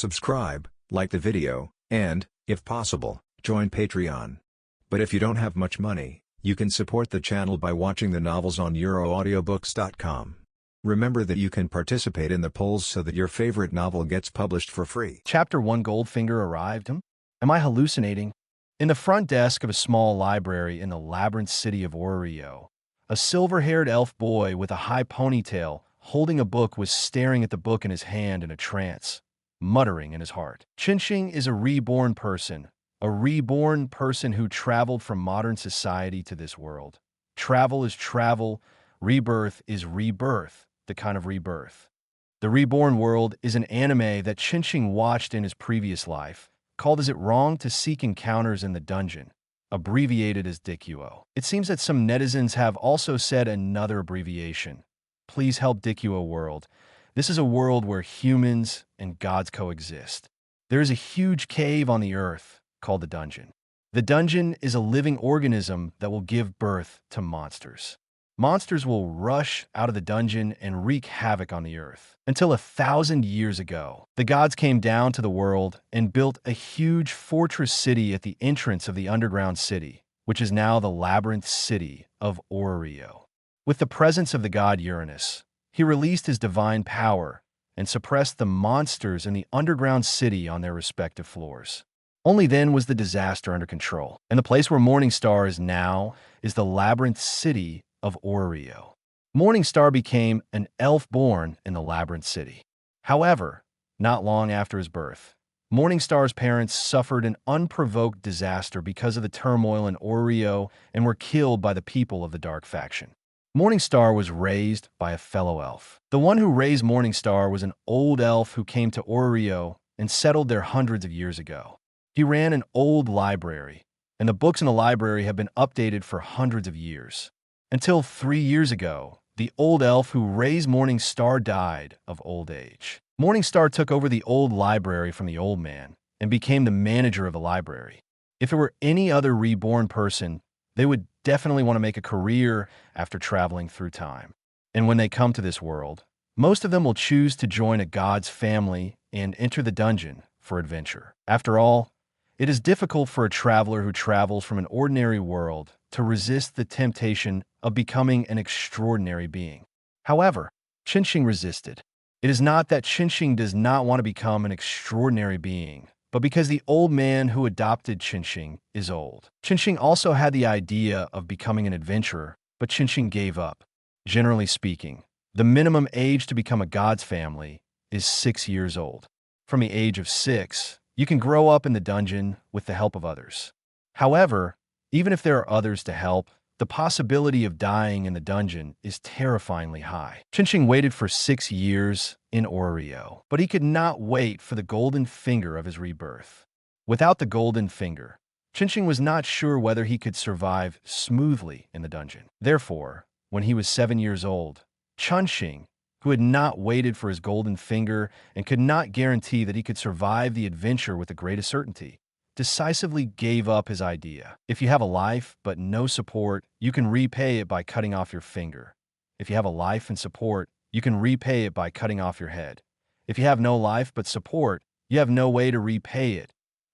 subscribe, like the video, and, if possible, join Patreon. But if you don't have much money, you can support the channel by watching the novels on euroaudiobooks.com. Remember that you can participate in the polls so that your favorite novel gets published for free. Chapter 1. Goldfinger arrived. Am I hallucinating? In the front desk of a small library in the labyrinth city of Oreo, a silver-haired elf boy with a high ponytail holding a book was staring at the book in his hand in a trance, muttering in his heart. Chinching is a reborn person who traveled from modern society to this world. Travel is travel, rebirth is rebirth, the kind of rebirth. The Reborn World is an anime that Chinching watched in his previous life, called Is It Wrong to Seek Encounters in the Dungeon, abbreviated as Dikuo. It seems that some netizens have also said another abbreviation. Please help Dikuo World. This is a world where humans and gods coexist. There is a huge cave on the earth called the dungeon. The dungeon is a living organism that will give birth to monsters. Monsters will rush out of the dungeon and wreak havoc on the earth. Until 1,000 years ago, the gods came down to the world and built a huge fortress city at the entrance of the underground city, which is now the labyrinth city of Oreo. With the presence of the god Uranus, he released his divine power and suppressed the monsters in the underground city on their respective floors. Only then was the disaster under control, and the place where Morningstar is now is the labyrinth city of Oreo. Morningstar became an elf born in the labyrinth city. However, not long after his birth, Morningstar's parents suffered an unprovoked disaster because of the turmoil in Oreo and were killed by the people of the Dark Faction. Morningstar was raised by a fellow elf. The one who raised Morningstar was an old elf who came to Oreo and settled there hundreds of years ago. He ran an old library, and the books in the library have been updated for hundreds of years. Until 3 years ago, the old elf who raised Morningstar died of old age. Morningstar took over the old library from the old man and became the manager of the library. If it were any other reborn person, they would definitely want to make a career after traveling through time. And when they come to this world, most of them will choose to join a god's family and enter the dungeon for adventure. After all, it is difficult for a traveler who travels from an ordinary world to resist the temptation of becoming an extraordinary being. However, Chinching resisted. It is not that Chinching does not want to become an extraordinary being, but because the old man who adopted Chinching is old. Chinching also had the idea of becoming an adventurer, but Chinching gave up. Generally speaking, the minimum age to become a god's family is 6 years old. From the age of 6, you can grow up in the dungeon with the help of others. However, even if there are others to help, the possibility of dying in the dungeon is terrifyingly high. Chinching waited for 6 years in Oreo, but he could not wait for the golden finger of his rebirth. Without the golden finger, Chinching was not sure whether he could survive smoothly in the dungeon. Therefore, when he was 7 years old, Chinching, who had not waited for his golden finger and could not guarantee that he could survive the adventure with the greatest certainty, decisively gave up his idea. If you have a life but no support, you can repay it by cutting off your finger. If you have a life and support, you can repay it by cutting off your head. If you have no life but support, you have no way to repay it.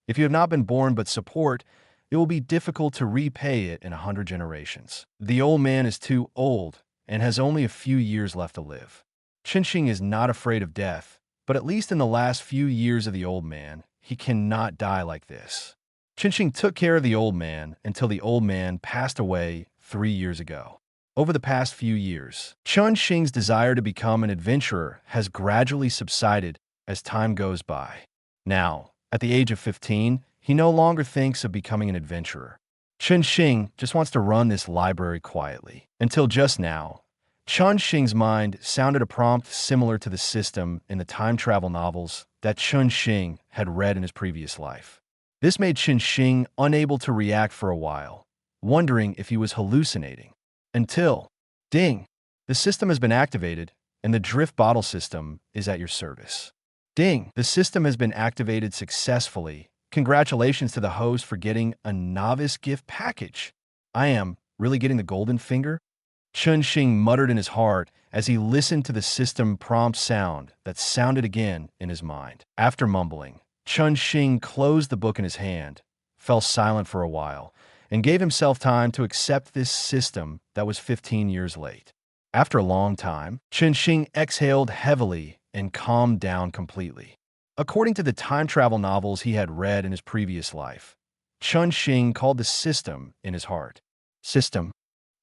If you have not been born but support, it will be difficult to repay it in 100 generations. The old man is too old and has only a few years left to live. Chinching is not afraid of death, but at least in the last few years of the old man, he cannot die like this. Chinching took care of the old man until the old man passed away 3 years ago. Over the past few years, Chinching's desire to become an adventurer has gradually subsided as time goes by. Now, at the age of 15, he no longer thinks of becoming an adventurer. Chinching just wants to run this library quietly. Until just now, Chinching's mind sounded a prompt similar to the system in the time travel novels that Chinching had read in his previous life. This made Chinching unable to react for a while, wondering if he was hallucinating. Until, ding, the system has been activated and the drift bottle system is at your service. Ding, the system has been activated successfully. Congratulations to the host for getting a novice gift package. I am really getting the golden finger? Chinching muttered in his heart as he listened to the system prompt sound that sounded again in his mind. After mumbling, Chun-Shing closed the book in his hand, fell silent for a while, and gave himself time to accept this system that was 15 years late. After a long time, Chun-Shing exhaled heavily and calmed down completely. According to the time travel novels he had read in his previous life, Chun-Shing called the system in his heart. System.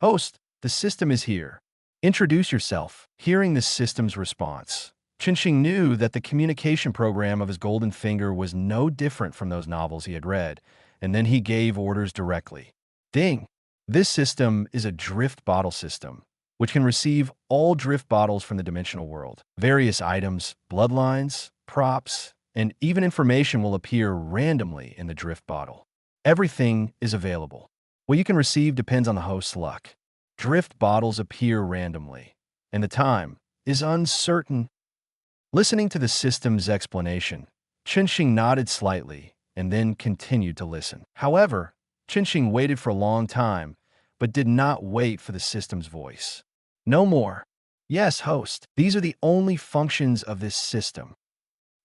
Host, the system is here. Introduce yourself. Hearing the system's response, Chun-Shing knew that the communication program of his golden finger was no different from those novels he had read, and then he gave orders directly. Ding! This system is a drift bottle system, which can receive all drift bottles from the dimensional world. Various items, bloodlines, props, and even information will appear randomly in the drift bottle. Everything is available. What you can receive depends on the host's luck. Drift bottles appear randomly, and the time is uncertain. Listening to the system's explanation, Chun-Shing nodded slightly and then continued to listen. However, Chun-Shing waited for a long time, but did not wait for the system's voice. No more. Yes, host. These are the only functions of this system.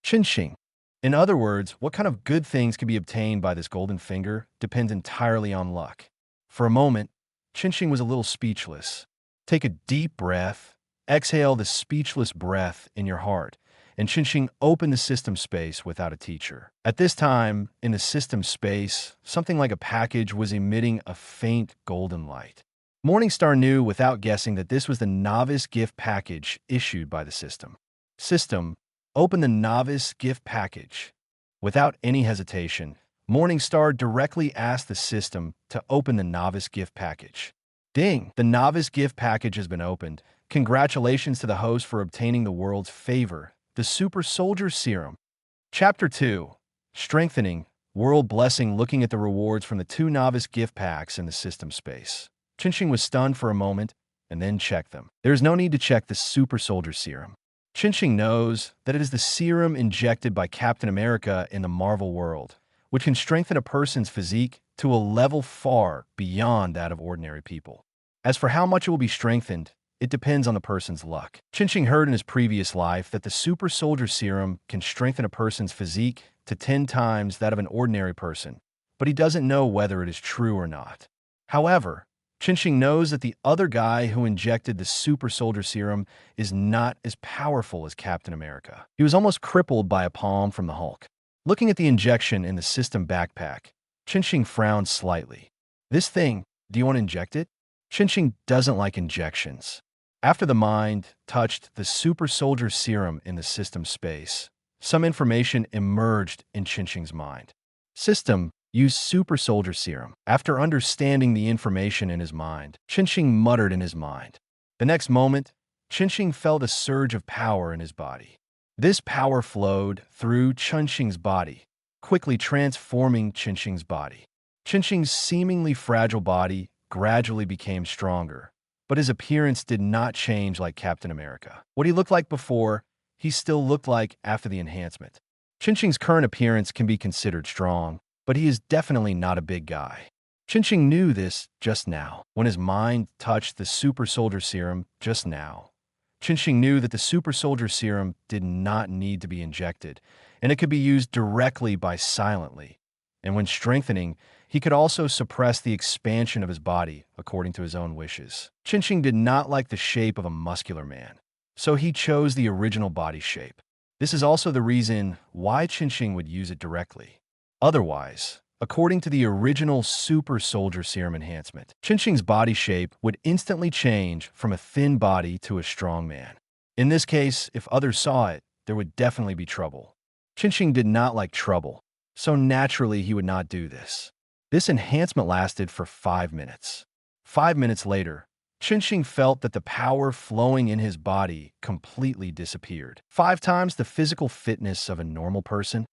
Chun-Shing. In other words, what kind of good things can be obtained by this golden finger depends entirely on luck. For a moment, Chun-Shing was a little speechless. Take a deep breath, exhale the speechless breath in your heart, and Chun-Shing opened the system space without a teacher. At this time, in the system space, something like a package was emitting a faint golden light. Morningstar knew without guessing that this was the novice gift package issued by the system. System, open the novice gift package. Without any hesitation, Morningstar directly asked the system to open the novice gift package. Ding! The novice gift package has been opened. Congratulations to the host for obtaining the world's favor, the Super Soldier Serum. Chapter 2. Strengthening, World Blessing. Looking at the rewards from the 2 novice gift packs in the system space, Chun-Shing was stunned for a moment and then checked them. There is no need to check the Super Soldier Serum. Chun-Shing knows that it is the serum injected by Captain America in the Marvel world, which can strengthen a person's physique to a level far beyond that of ordinary people. As for how much it will be strengthened, it depends on the person's luck. Chun-Shing heard in his previous life that the Super Soldier Serum can strengthen a person's physique to 10 times that of an ordinary person, but he doesn't know whether it is true or not. However, Chun-Shing knows that the other guy who injected the Super Soldier Serum is not as powerful as Captain America. He was almost crippled by a palm from the Hulk. Looking at the injection in the system backpack, Chun-Shing frowned slightly. This thing, do you want to inject it? Chun-Shing doesn't like injections. After the mind touched the Super Soldier Serum in the system space, some information emerged in Chun-Shing's mind. System, use Super Soldier Serum. After understanding the information in his mind, Chun-Shing muttered in his mind. The next moment, Chun-Shing felt a surge of power in his body. This power flowed through Chun-Shing's body, quickly transforming Chun-Shing's body. Chun-Shing's seemingly fragile body gradually became stronger, but his appearance did not change like Captain America. What he looked like before, he still looked like after the enhancement. Chun-Shing's current appearance can be considered strong, but he is definitely not a big guy. Chun-Shing knew this just now. When his mind touched the Super Soldier Serum just now, Chun-Shing knew that the Super Soldier Serum did not need to be injected, and it could be used directly by silently. And when strengthening, he could also suppress the expansion of his body according to his own wishes. Chun-Shing did not like the shape of a muscular man, so he chose the original body shape. This is also the reason why Chun-Shing would use it directly. Otherwise, according to the original Super Soldier Serum enhancement, Chun-Shing's body shape would instantly change from a thin body to a strong man. In this case, if others saw it, there would definitely be trouble. Chun-Shing did not like trouble, so naturally he would not do this. This enhancement lasted for 5 minutes. 5 minutes later, Chun-Shing felt that the power flowing in his body completely disappeared. 5 times the physical fitness of a normal person.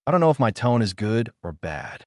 I don't know if my tone is good or bad.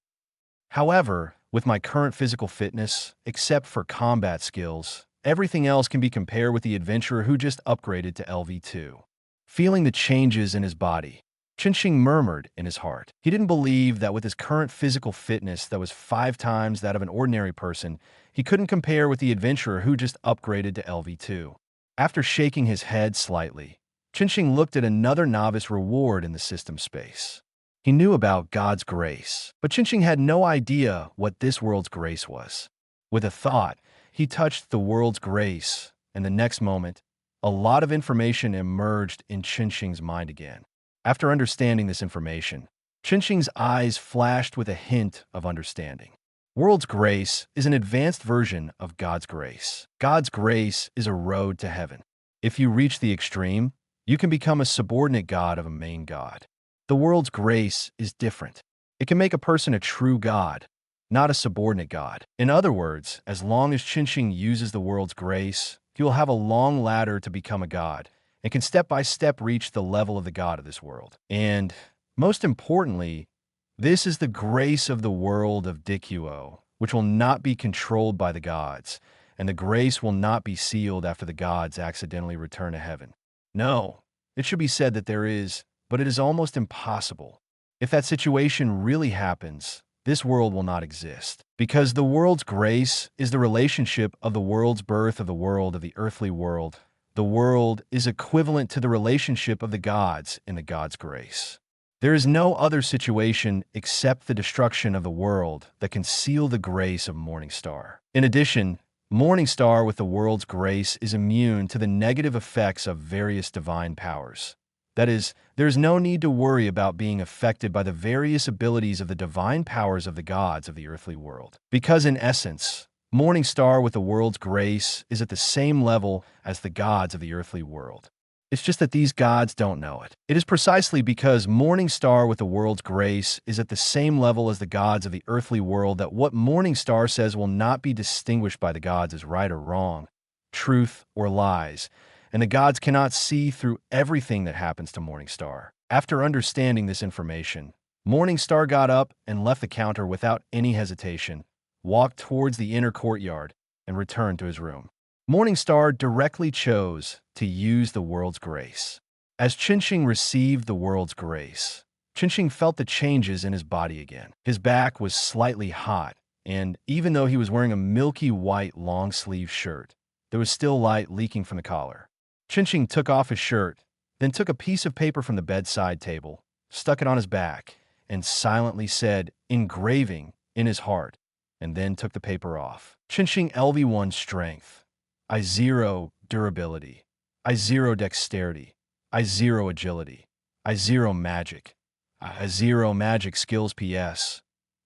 However, with my current physical fitness, except for combat skills, everything else can be compared with the adventurer who just upgraded to LV2. Feeling the changes in his body, Chun-Shing murmured in his heart. He didn't believe that with his current physical fitness that was 5 times that of an ordinary person, he couldn't compare with the adventurer who just upgraded to LV2. After shaking his head slightly, Chinching looked at another novice reward in the system space. He knew about God's grace, but Chinching had no idea what this world's grace was. With a thought, he touched the world's grace, and the next moment, a lot of information emerged in Chinching's mind again. After understanding this information, Chinching's eyes flashed with a hint of understanding. World's grace is an advanced version of God's grace. God's grace is a road to heaven. If you reach the extreme, you can become a subordinate god of a main god. The world's grace is different. It can make a person a true god, not a subordinate god. In other words, as long as Chinching uses the world's grace, he will have a long ladder to become a god and can step by step reach the level of the god of this world. And most importantly, this is the grace of the world of Dikuo, which will not be controlled by the gods, and the grace will not be sealed after the gods accidentally return to heaven. No, it should be said that there is, but it is almost impossible. If that situation really happens, this world will not exist, because the world's grace is the relationship of the world's birth of the earthly world. The world is equivalent to the relationship of the gods in the God's grace. There is no other situation except the destruction of the world that can seal the grace of Morningstar. In addition, Morningstar with the world's grace is immune to the negative effects of various divine powers. That is, there is no need to worry about being affected by the various abilities of the divine powers of the gods of the earthly world. Because in essence, Morningstar with the world's grace is at the same level as the gods of the earthly world. It's just that these gods don't know it. It is precisely because Morningstar with the world's grace is at the same level as the gods of the earthly world that what Morningstar says will not be distinguished by the gods as right or wrong, truth or lies, and the gods cannot see through everything that happens to Morningstar. After understanding this information, Morningstar got up and left the counter without any hesitation, walked towards the inner courtyard, and returned to his room. Morningstar directly chose to use the world's grace. As Chinching received the world's grace, Chinching felt the changes in his body again. His back was slightly hot, and even though he was wearing a milky white long-sleeve shirt, there was still light leaking from the collar. Chinching took off his shirt, then took a piece of paper from the bedside table, stuck it on his back, and silently said, engraving, in his heart, and then took the paper off. Chinching LV1 strength. I0 durability. I0 dexterity. I0 agility. I0 magic. I0 magic skills PS.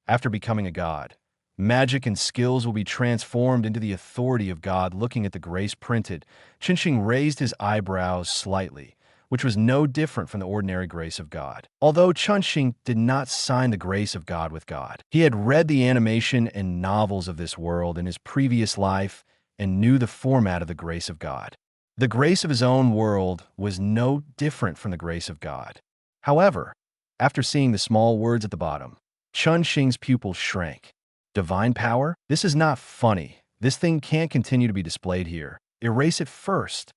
After becoming a god, magic and skills will be transformed into the authority of God. Looking at the grace printed, Chinching raised his eyebrows slightly, which was no different from the ordinary grace of God. Although Chinching did not sign the grace of God with God, he had read the animation and novels of this world in his previous life and knew the format of the grace of God. The grace of his own world was no different from the grace of God. However, after seeing the small words at the bottom, Chinching's pupils shrank. Divine power? This is not funny. This thing can't continue to be displayed here. Erase it first.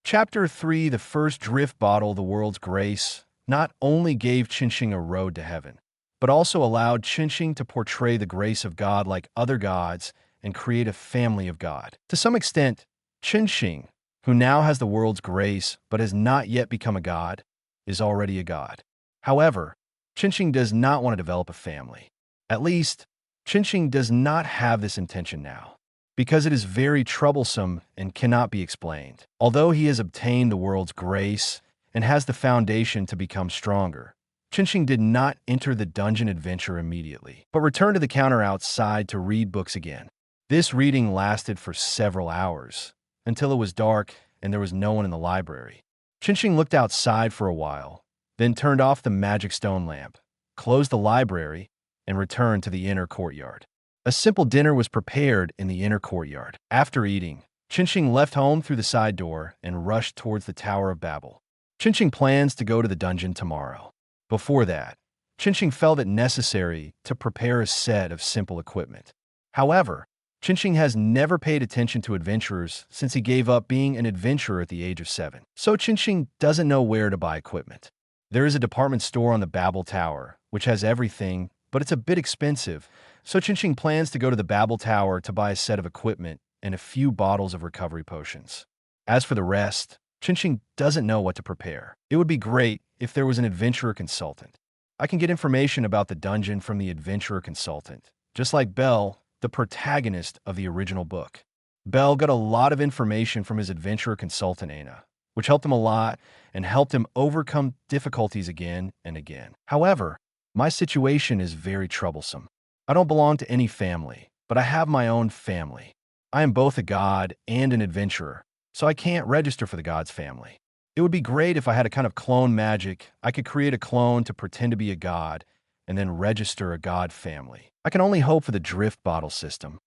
Chapter 3, the first drift bottle, the world's grace, not only gave Chinching a road to heaven, but also allowed Chinching to portray the grace of God like other gods and create a family of God. To some extent, Chinching, who now has the world's grace but has not yet become a god, is already a god. However, Chinching does not want to develop a family. At least, Chinching does not have this intention now, because it is very troublesome and cannot be explained. Although he has obtained the world's grace and has the foundation to become stronger, Chinching did not enter the dungeon adventure immediately, but returned to the counter outside to read books again. This reading lasted for several hours, until it was dark and there was no one in the library. Chinching looked outside for a while, then turned off the magic stone lamp, closed the library, and returned to the inner courtyard. A simple dinner was prepared in the inner courtyard. After eating, Chinching left home through the side door and rushed towards the Tower of Babel. Chinching plans to go to the dungeon tomorrow. Before that, Chinching felt it necessary to prepare a set of simple equipment. However, Chinching has never paid attention to adventurers since he gave up being an adventurer at the age of 7. So Chinching doesn't know where to buy equipment. There is a department store on the Babel Tower, which has everything, but it's a bit expensive. So Chinching plans to go to the Babel Tower to buy a set of equipment and a few bottles of recovery potions. As for the rest, Chinching doesn't know what to prepare. It would be great if there was an adventurer consultant. I can get information about the dungeon from the adventurer consultant, just like Bell, the protagonist of the original book. Bell got a lot of information from his adventurer consultant, Ana, which helped him a lot and helped him overcome difficulties again and again. However, my situation is very troublesome. I don't belong to any family, but I have my own family. I am both a god and an adventurer, so I can't register for the god's family. It would be great if I had a kind of clone magic. I could create a clone to pretend to be a god and then register a god family. I can only hope for the drift bottle system.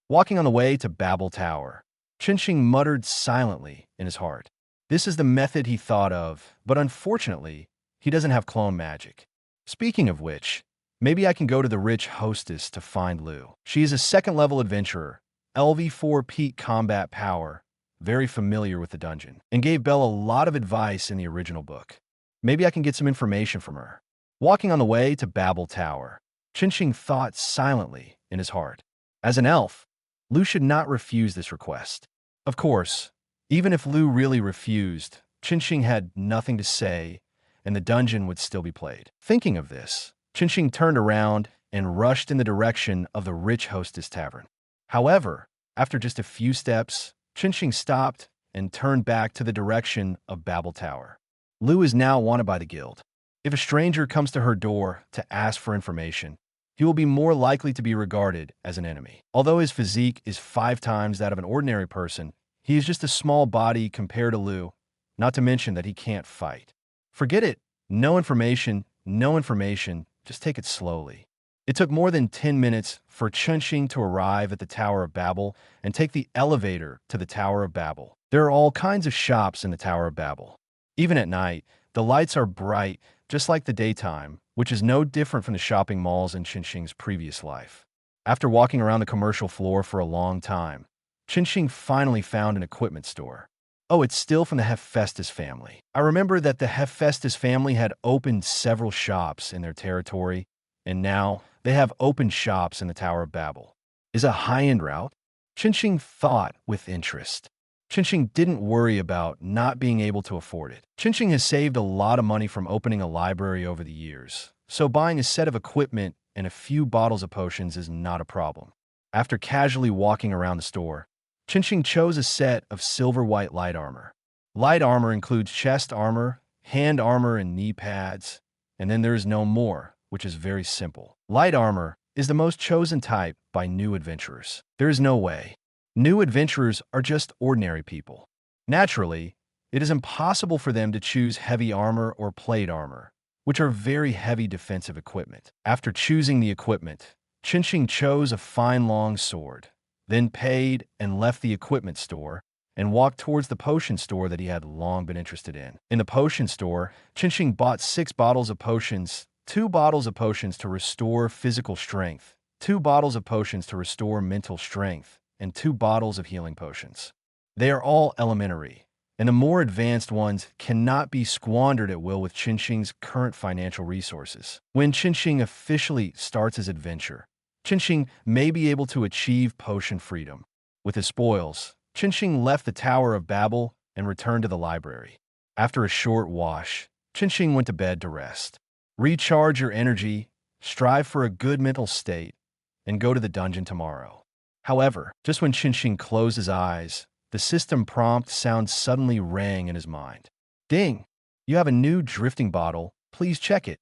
Walking on the way to Babel Tower, Chinching muttered silently in his heart. This is the method he thought of, but unfortunately, he doesn't have clone magic. Speaking of which, maybe I can go to the rich hostess to find Lou. She is a second-level adventurer, LV4 peak combat power, very familiar with the dungeon, and gave Belle a lot of advice in the original book. Maybe I can get some information from her. Walking on the way to Babel Tower, Chinching thought silently in his heart. As an elf, Lou should not refuse this request. Of course, even if Lou really refused, Chinching had nothing to say, and the dungeon would still be played. Thinking of this, Chinching turned around and rushed in the direction of the rich hostess tavern. However, after just a few steps, Chinching stopped and turned back to the direction of Babel Tower. Lou is now wanted by the guild. If a stranger comes to her door to ask for information, he will be more likely to be regarded as an enemy. Although his physique is 5 times that of an ordinary person, he is just a small body compared to Lou, not to mention that he can't fight. Forget it. No information, just take it slowly. It took more than 10 minutes for Chinching to arrive at the Tower of Babel and take the elevator to the Tower of Babel. There are all kinds of shops in the Tower of Babel. Even at night, the lights are bright, just like the daytime, which is no different from the shopping malls in Chinching's previous life. After walking around the commercial floor for a long time, Chinching finally found an equipment store. Oh, it's still from the Hephaestus family. I remember that the Hephaestus family had opened several shops in their territory, and now they have opened shops in the Tower of Babel. Is a high-end route? Chinching thought with interest. Chinching didn't worry about not being able to afford it. Chinching has saved a lot of money from opening a library over the years, so buying a set of equipment and a few bottles of potions is not a problem. After casually walking around the store, Chinching chose a set of silver-white light armor. Light armor includes chest armor, hand armor, and knee pads, and then there is no more, which is very simple. Light armor is the most chosen type by new adventurers. There is no way. New adventurers are just ordinary people. Naturally, it is impossible for them to choose heavy armor or plate armor, which are very heavy defensive equipment. After choosing the equipment, Chinching chose a fine long sword, then paid and left the equipment store and walked towards the potion store that he had long been interested in. In the potion store, Chinching bought 6 bottles of potions, 2 bottles of potions to restore physical strength, 2 bottles of potions to restore mental strength, and 2 bottles of healing potions. They are all elementary, and the more advanced ones cannot be squandered at will with Chinching's current financial resources. When Chinching officially starts his adventure, Chinching may be able to achieve potion freedom. With his spoils, Chinching left the Tower of Babel and returned to the library. After a short wash, Chinching went to bed to rest. Recharge your energy, strive for a good mental state, and go to the dungeon tomorrow. However, just when Chinching closed his eyes, the system prompt sound suddenly rang in his mind. Ding! You have a new drifting bottle. Please check it.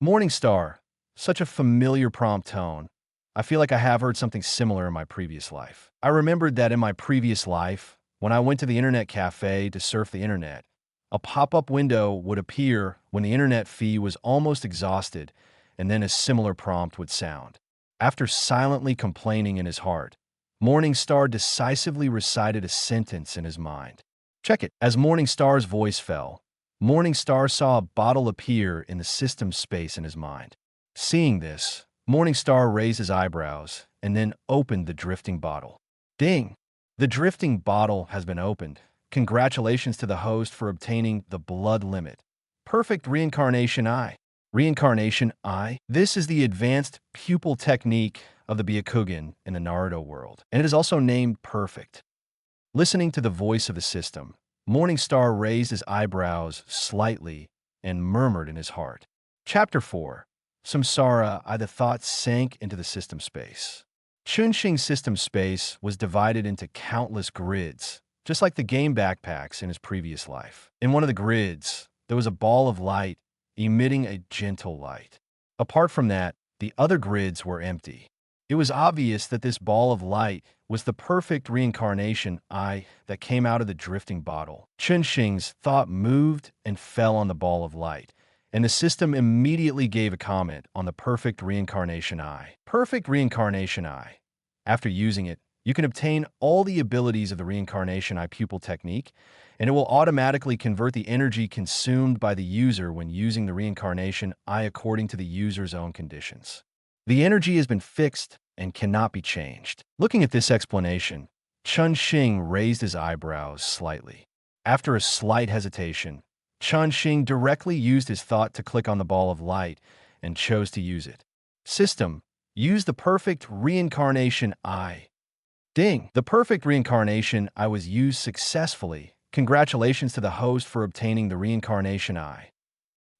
Morningstar. Such a familiar prompt tone. I feel like I have heard something similar in my previous life. I remembered that in my previous life, when I went to the internet cafe to surf the internet, a pop-up window would appear when the internet fee was almost exhausted, and then a similar prompt would sound. After silently complaining in his heart, Morningstar decisively recited a sentence in his mind. Check it. As Morningstar's voice fell, Morningstar saw a bottle appear in the system space in his mind. Seeing this, Morningstar raised his eyebrows and then opened the drifting bottle. Ding! The drifting bottle has been opened. Congratulations to the host for obtaining the blood limit. Perfect reincarnation eye. Reincarnation eye. This is the advanced pupil technique of the Byakugan in the Naruto world, and it is also named Perfect. Listening to the voice of the system, Morningstar raised his eyebrows slightly and murmured in his heart. Chapter 4. Samsara, the thought sank into the system space. Chunxing's system space was divided into countless grids, just like the game backpacks in his previous life. In one of the grids, there was a ball of light emitting a gentle light. Apart from that, the other grids were empty. It was obvious that this ball of light was the perfect reincarnation eye that came out of the drifting bottle. Chunxing's thought moved and fell on the ball of light, and the system immediately gave a comment on the perfect reincarnation eye. Perfect reincarnation eye. After using it, you can obtain all the abilities of the reincarnation eye pupil technique, and it will automatically convert the energy consumed by the user when using the reincarnation eye according to the user's own conditions. The energy has been fixed and cannot be changed. Looking at this explanation, Chunxing raised his eyebrows slightly. After a slight hesitation, Chunxing directly used his thought to click on the ball of light and chose to use it. System, use the perfect reincarnation eye. Ding! The perfect reincarnation eye was used successfully. Congratulations to the host for obtaining the reincarnation eye.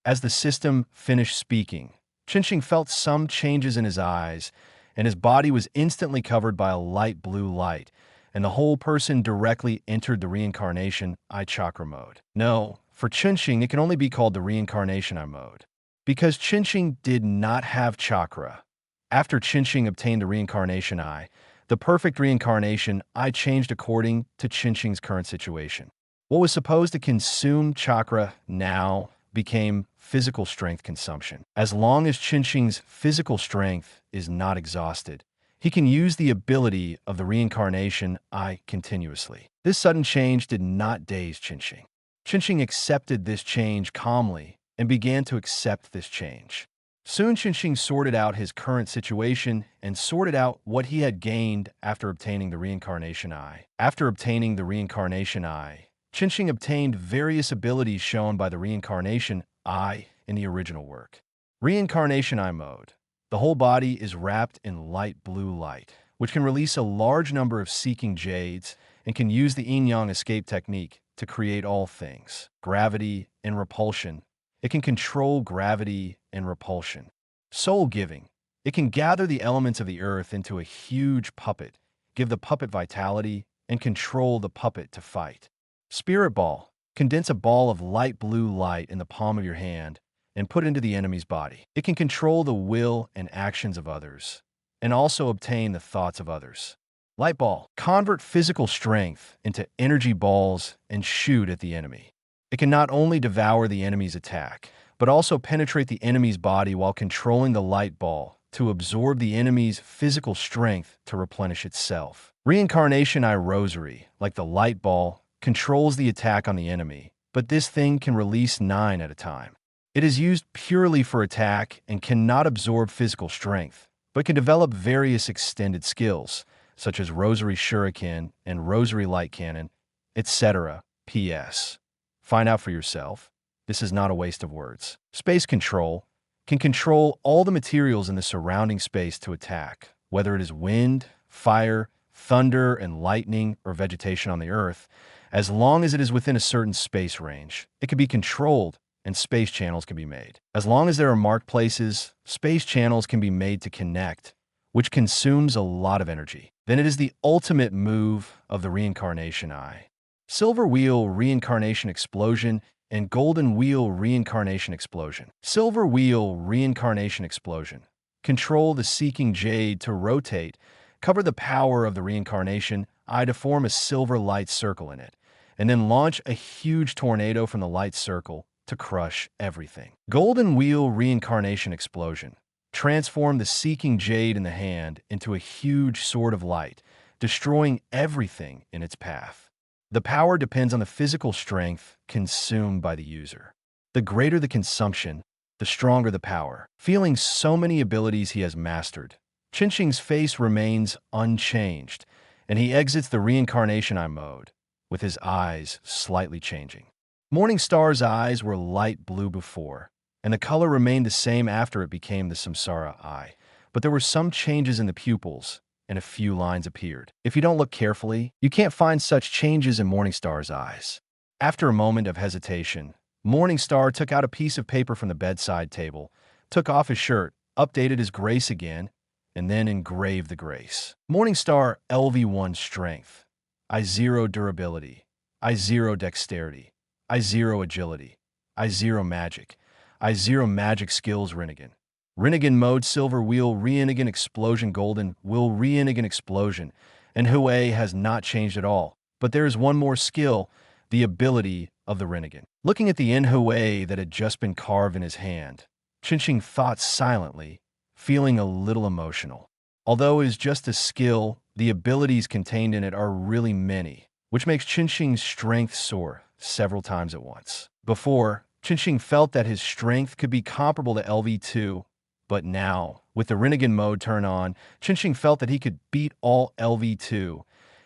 As the system finished speaking, Chunxing felt some changes in his eyes, and his body was instantly covered by a light blue light, and the whole person directly entered the reincarnation eye chakra mode. No, for Chunxing, it can only be called the reincarnation eye mode, because Chunxing did not have chakra. After Chunxing obtained the reincarnation eye, the perfect reincarnation eye changed according to Chunxing's current situation. What was supposed to consume chakra now became physical strength consumption. As long as Chunxing's physical strength is not exhausted, he can use the ability of the reincarnation eye continuously. This sudden change did not daze Chunxing. Chunxing accepted this change calmly and began to accept this change. Soon Chunxing sorted out his current situation and sorted out what he had gained after obtaining the reincarnation eye. After obtaining the reincarnation eye, Chunxing obtained various abilities shown by the reincarnation eye in the original work. Reincarnation eye mode. The whole body is wrapped in light blue light, which can release a large number of seeking jades and can use the yin-yang escape technique to create all things. Gravity and repulsion. It can control gravity and repulsion. Soul giving. It can gather the elements of the earth into a huge puppet, give the puppet vitality, and control the puppet to fight. Spirit ball. Condense a ball of light blue light in the palm of your hand and put it into the enemy's body. It can control the will and actions of others, and also obtain the thoughts of others. Light ball. Convert physical strength into energy balls and shoot at the enemy. It can not only devour the enemy's attack, but also penetrate the enemy's body while controlling the light ball to absorb the enemy's physical strength to replenish itself. Reincarnation eye rosary, like the light ball, controls the attack on the enemy, but this thing can release 9 at a time. It is used purely for attack and cannot absorb physical strength, but can develop various extended skills, such as Rosary Shuriken and Rosary Light Cannon, etc. P.S. Find out for yourself. This is not a waste of words. Space control can control all the materials in the surrounding space to attack, whether it is wind, fire, thunder, and lightning, or vegetation on the earth. As long as it is within a certain space range, it can be controlled and space channels can be made. As long as there are marked places, space channels can be made to connect, which consumes a lot of energy. Then it is the ultimate move of the reincarnation eye. Silver Wheel Reincarnation Explosion and Golden Wheel Reincarnation Explosion. Silver Wheel Reincarnation Explosion. Control the seeking jade to rotate, cover the power of the reincarnation eye to form a silver light circle in it, and then launch a huge tornado from the light circle to crush everything. Golden Wheel Reincarnation Explosion. Transform the seeking jade in the hand into a huge sword of light, destroying everything in its path. The power depends on the physical strength consumed by the user. The greater the consumption, the stronger the power. Feeling so many abilities he has mastered, Chunxing's face remains unchanged, and he exits the reincarnation eye mode, with his eyes slightly changing. Morningstar's eyes were light blue before, and the color remained the same after it became the samsara eye, but there were some changes in the pupils, and a few lines appeared. If you don't look carefully, you can't find such changes in Morningstar's eyes. After a moment of hesitation, Morningstar took out a piece of paper from the bedside table, took off his shirt, updated his grace again, and then engraved the grace. Morningstar LV1 Strength, I0 Durability, I0 Dexterity, I0 Agility, I0 Magic, I0 Magic Skills Rinnegan. Rinnegan Mode Silver Wheel Rinnegan Explosion Golden Will Rinnegan Explosion, and Hue has not changed at all, but there is one more skill, the ability of the Rinnegan. Looking at the Hue that had just been carved in his hand, Chinching thought silently, feeling a little emotional. Although it is just a skill, the abilities contained in it are really many, which makes Chinching's strength soar several times at once. Before, Chinching felt that his strength could be comparable to LV2, but now, with the Rinnegan mode turned on, Chinching felt that he could beat all LV2,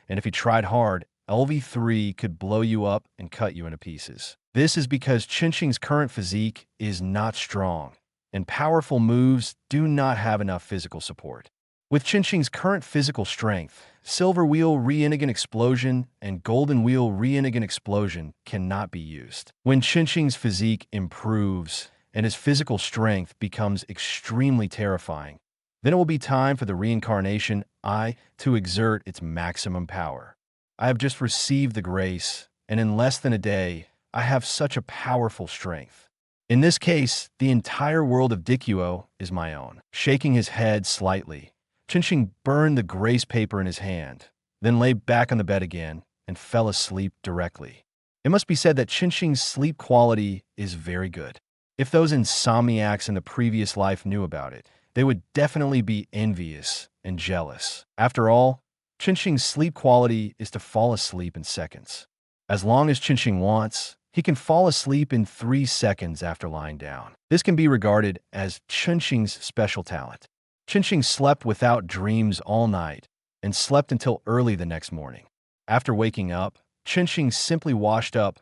and if he tried hard, LV3 could blow you up and cut you into pieces. This is because Chinching's current physique is not strong, and powerful moves do not have enough physical support. With Chinching's current physical strength, Silver Wheel Rinnegan Explosion and Golden Wheel Rinnegan Explosion cannot be used. When Chinching's physique improves and his physical strength becomes extremely terrifying, then it will be time for the reincarnation Eye to exert its maximum power. I have just received the grace, and in less than a day, I have such a powerful strength. In this case, the entire world of Dikuo is my own. Shaking his head slightly, Chinching burned the grace paper in his hand, then lay back on the bed again and fell asleep directly. It must be said that Chinching's sleep quality is very good. If those insomniacs in the previous life knew about it, they would definitely be envious and jealous. After all, Chinching's sleep quality is to fall asleep in seconds. As long as Chinching wants, he can fall asleep in 3 seconds after lying down. This can be regarded as Chinching's special talent. Chinching slept without dreams all night and slept until early the next morning. After waking up, Chinching simply washed up,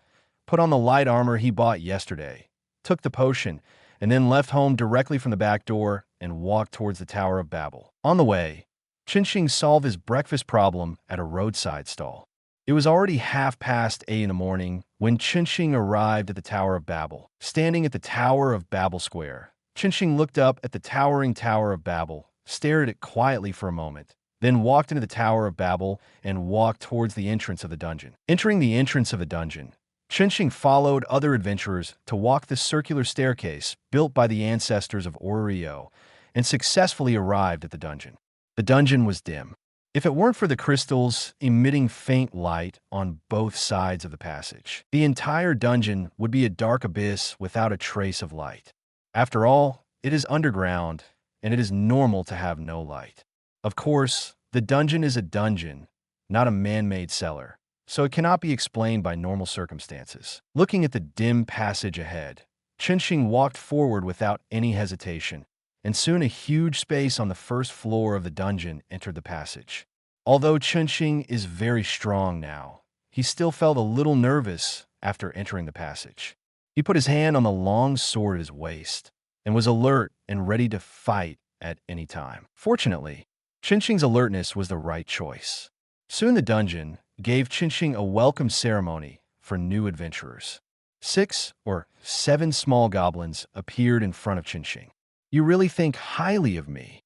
put on the light armor he bought yesterday, took the potion, and then left home directly from the back door and walked towards the Tower of Babel. On the way, Chinching solved his breakfast problem at a roadside stall. It was already 8:30 in the morning when Chinching arrived at the Tower of Babel. Standing at the Tower of Babel Square, Chinching looked up at the towering Tower of Babel, stared at it quietly for a moment, then walked into the Tower of Babel and walked towards the entrance of the dungeon. Entering the entrance of the dungeon, Chinching followed other adventurers to walk the circular staircase built by the ancestors of Oreo and successfully arrived at the dungeon. The dungeon was dim. If it weren't for the crystals emitting faint light on both sides of the passage, the entire dungeon would be a dark abyss without a trace of light. After all, it is underground, and it is normal to have no light. Of course, the dungeon is a dungeon, not a man-made cellar, so it cannot be explained by normal circumstances. Looking at the dim passage ahead, Chinching walked forward without any hesitation, and soon a huge space on the first floor of the dungeon entered the passage. Although Chinching is very strong now, he still felt a little nervous after entering the passage. He put his hand on the long sword at his waist and was alert and ready to fight at any time. Fortunately, Chinching's alertness was the right choice. Soon the dungeon gave Chinching a welcome ceremony for new adventurers. 6 or 7 small goblins appeared in front of Chinching. "You really think highly of me?"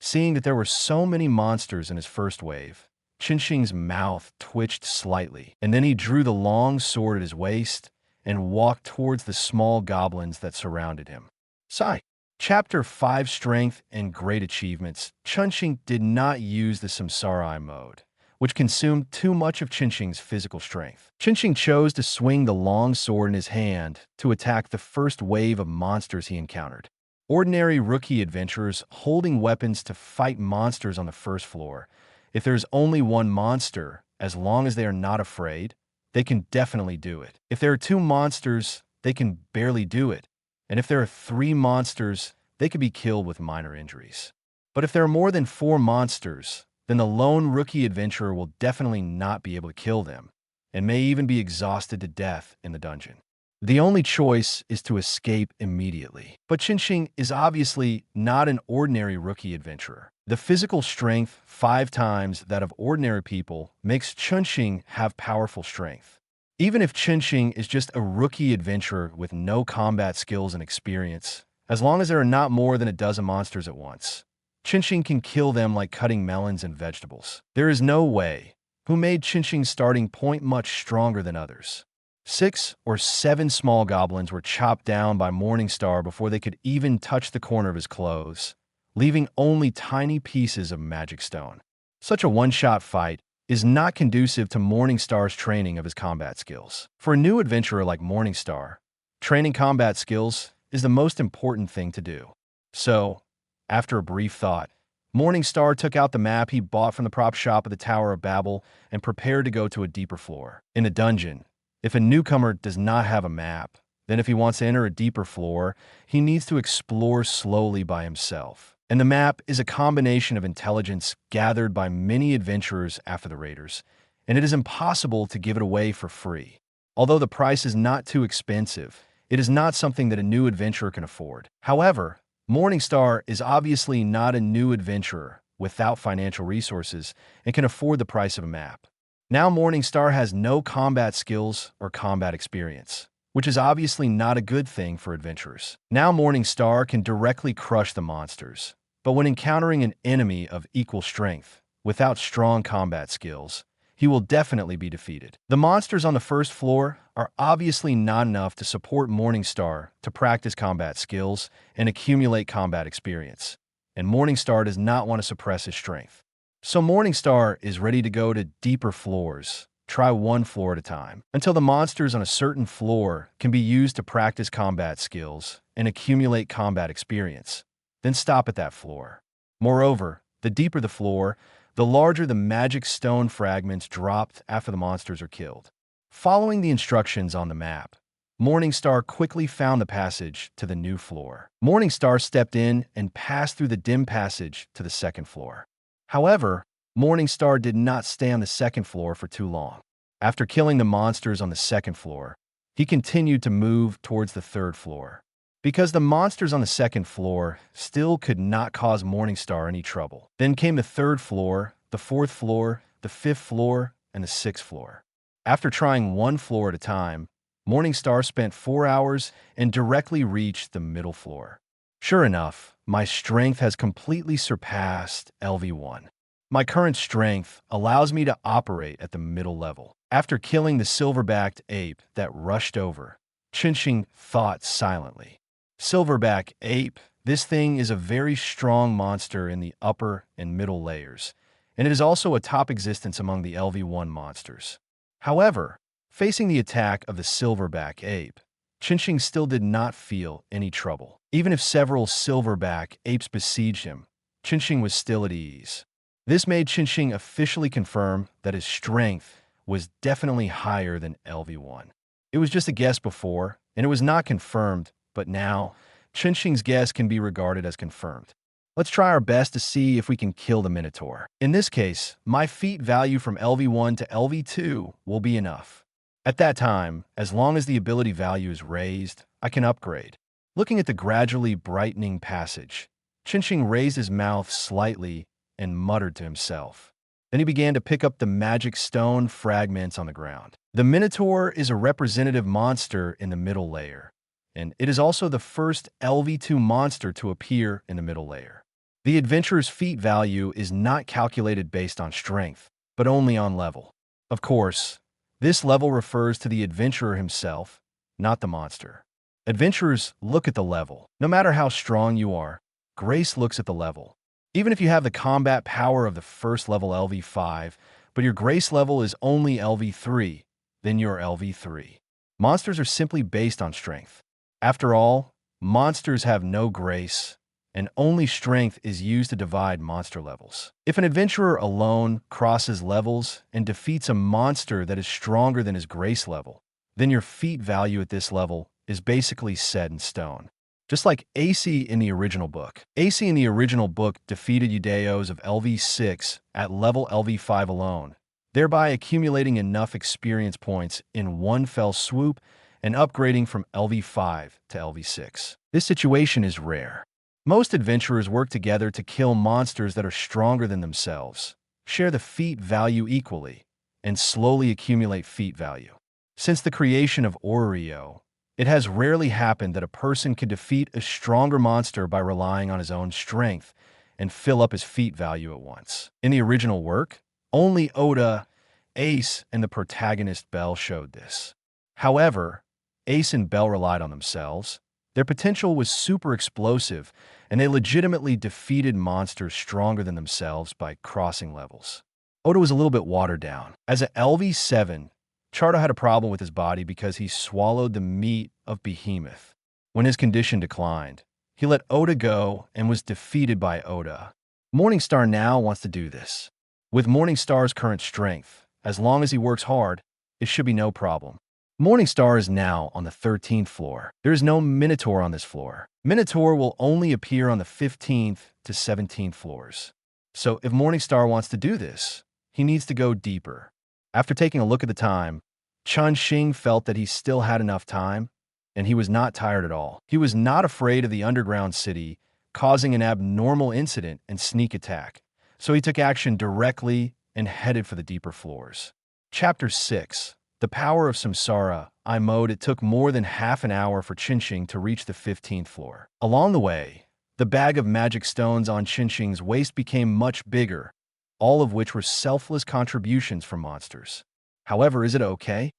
Seeing that there were so many monsters in his first wave, Chinching's mouth twitched slightly, and then he drew the long sword at his waist and walked towards the small goblins that surrounded him. Sigh. Chapter 5 Strength and Great Achievements. Chinching did not use the Samsarai mode, which consumed too much of Chinching's physical strength. Chinching chose to swing the long sword in his hand to attack the first wave of monsters he encountered. Ordinary rookie adventurers holding weapons to fight monsters on the first floor. If there's only one monster, as long as they are not afraid, they can definitely do it. If there are 2 monsters, they can barely do it. And if there are 3 monsters, they could be killed with minor injuries. But if there are more than 4 monsters, then the lone rookie adventurer will definitely not be able to kill them, and may even be exhausted to death in the dungeon. The only choice is to escape immediately. But Chinching is obviously not an ordinary rookie adventurer. The physical strength, 5 times that of ordinary people, makes Chunxing have powerful strength. Even if Chunxing is just a rookie adventurer with no combat skills and experience, as long as there are not more than a dozen monsters at once, Chunxing can kill them like cutting melons and vegetables. There is no way who made Chunxing's starting point much stronger than others. 6 or 7 small goblins were chopped down by Morningstar before they could even touch the corner of his clothes, leaving only tiny pieces of magic stone. Such a one-shot fight is not conducive to Morningstar's training of his combat skills. For a new adventurer like Morningstar, training combat skills is the most important thing to do. So, after a brief thought, Morningstar took out the map he bought from the prop shop of the Tower of Babel and prepared to go to a deeper floor. In a dungeon, if a newcomer does not have a map, then if he wants to enter a deeper floor, he needs to explore slowly by himself. And the map is a combination of intelligence gathered by many adventurers after the raiders, and it is impossible to give it away for free. Although the price is not too expensive, it is not something that a new adventurer can afford. However, Morningstar is obviously not a new adventurer without financial resources and can afford the price of a map. Now Morningstar has no combat skills or combat experience, which is obviously not a good thing for adventurers. Now Morningstar can directly crush the monsters, but when encountering an enemy of equal strength, without strong combat skills, he will definitely be defeated. The monsters on the first floor are obviously not enough to support Morningstar to practice combat skills and accumulate combat experience, and Morningstar does not want to suppress his strength. So Morningstar is ready to go to deeper floors. Try one floor at a time, until the monsters on a certain floor can be used to practice combat skills and accumulate combat experience. Then stop at that floor. Moreover, the deeper the floor, the larger the magic stone fragments dropped after the monsters are killed. Following the instructions on the map, Morningstar quickly found the passage to the new floor. Morningstar stepped in and passed through the dim passage to the second floor. However, Morningstar did not stay on the second floor for too long. After killing the monsters on the second floor, he continued to move towards the third floor. Because the monsters on the second floor still could not cause Morningstar any trouble. Then came the third floor, the fourth floor, the fifth floor, and the sixth floor. After trying one floor at a time, Morningstar spent 4 hours and directly reached the middle floor. Sure enough, my strength has completely surpassed LV1. My current strength allows me to operate at the middle level. After killing the silverbacked ape that rushed over, Chunxing thought silently. Silverback ape, this thing is a very strong monster in the upper and middle layers, and it is also a top existence among the LV1 monsters. However, facing the attack of the silverback ape, Chunxing still did not feel any trouble. Even if several silverback apes besieged him, Chunxing was still at ease. This made Chunxing officially confirm that his strength was definitely higher than LV1. It was just a guess before, and it was not confirmed, but now, Chunxing's guess can be regarded as confirmed. Let's try our best to see if we can kill the Minotaur. In this case, my feat value from LV1 to LV2 will be enough. At that time, as long as the ability value is raised, I can upgrade. Looking at the gradually brightening passage, Chunxing raised his mouth slightly and muttered to himself. Then he began to pick up the magic stone fragments on the ground. The Minotaur is a representative monster in the middle layer, and it is also the first LV2 monster to appear in the middle layer. The adventurer's feat value is not calculated based on strength, but only on level. Of course, this level refers to the adventurer himself, not the monster. Adventurers look at the level. No matter how strong you are, Grace looks at the level. Even if you have the combat power of the first level LV5, but your Grace level is only LV3, then you're LV3. Monsters are simply based on strength. After all, monsters have no grace, and only strength is used to divide monster levels. If an adventurer alone crosses levels and defeats a monster that is stronger than his grace level, then your feat value at this level is basically set in stone. Just like AC in the original book. AC in the original book defeated Eudeos of LV6 at level LV5 alone, thereby accumulating enough experience points in one fell swoop and upgrading from LV5 to LV6. This situation is rare. Most adventurers work together to kill monsters that are stronger than themselves, share the feat value equally, and slowly accumulate feat value. Since the creation of Oreo, it has rarely happened that a person could defeat a stronger monster by relying on his own strength and fill up his feat value at once. In the original work, only Oda, Ace, and the protagonist Belle showed this. However, Ace and Belle relied on themselves. Their potential was super explosive, and they legitimately defeated monsters stronger than themselves by crossing levels. Oda was a little bit watered down. As an LV7, Chardo had a problem with his body because he swallowed the meat of Behemoth. When his condition declined, he let Oda go and was defeated by Oda. Morningstar now wants to do this. With Morningstar's current strength, as long as he works hard, it should be no problem. Morningstar is now on the 13th floor. There is no Minotaur on this floor. Minotaur will only appear on the 15th to 17th floors. So if Morningstar wants to do this, he needs to go deeper. After taking a look at the time, Chun Xing felt that he still had enough time, and he was not tired at all. He was not afraid of the underground city causing an abnormal incident and sneak attack, so he took action directly and headed for the deeper floors. Chapter 6. The Power of Samsara, I mode. It took more than half an hour for Qinxing to reach the 15th floor. Along the way, the bag of magic stones on Qinxing's waist became much bigger, all of which were selfless contributions from monsters. However, is it okay?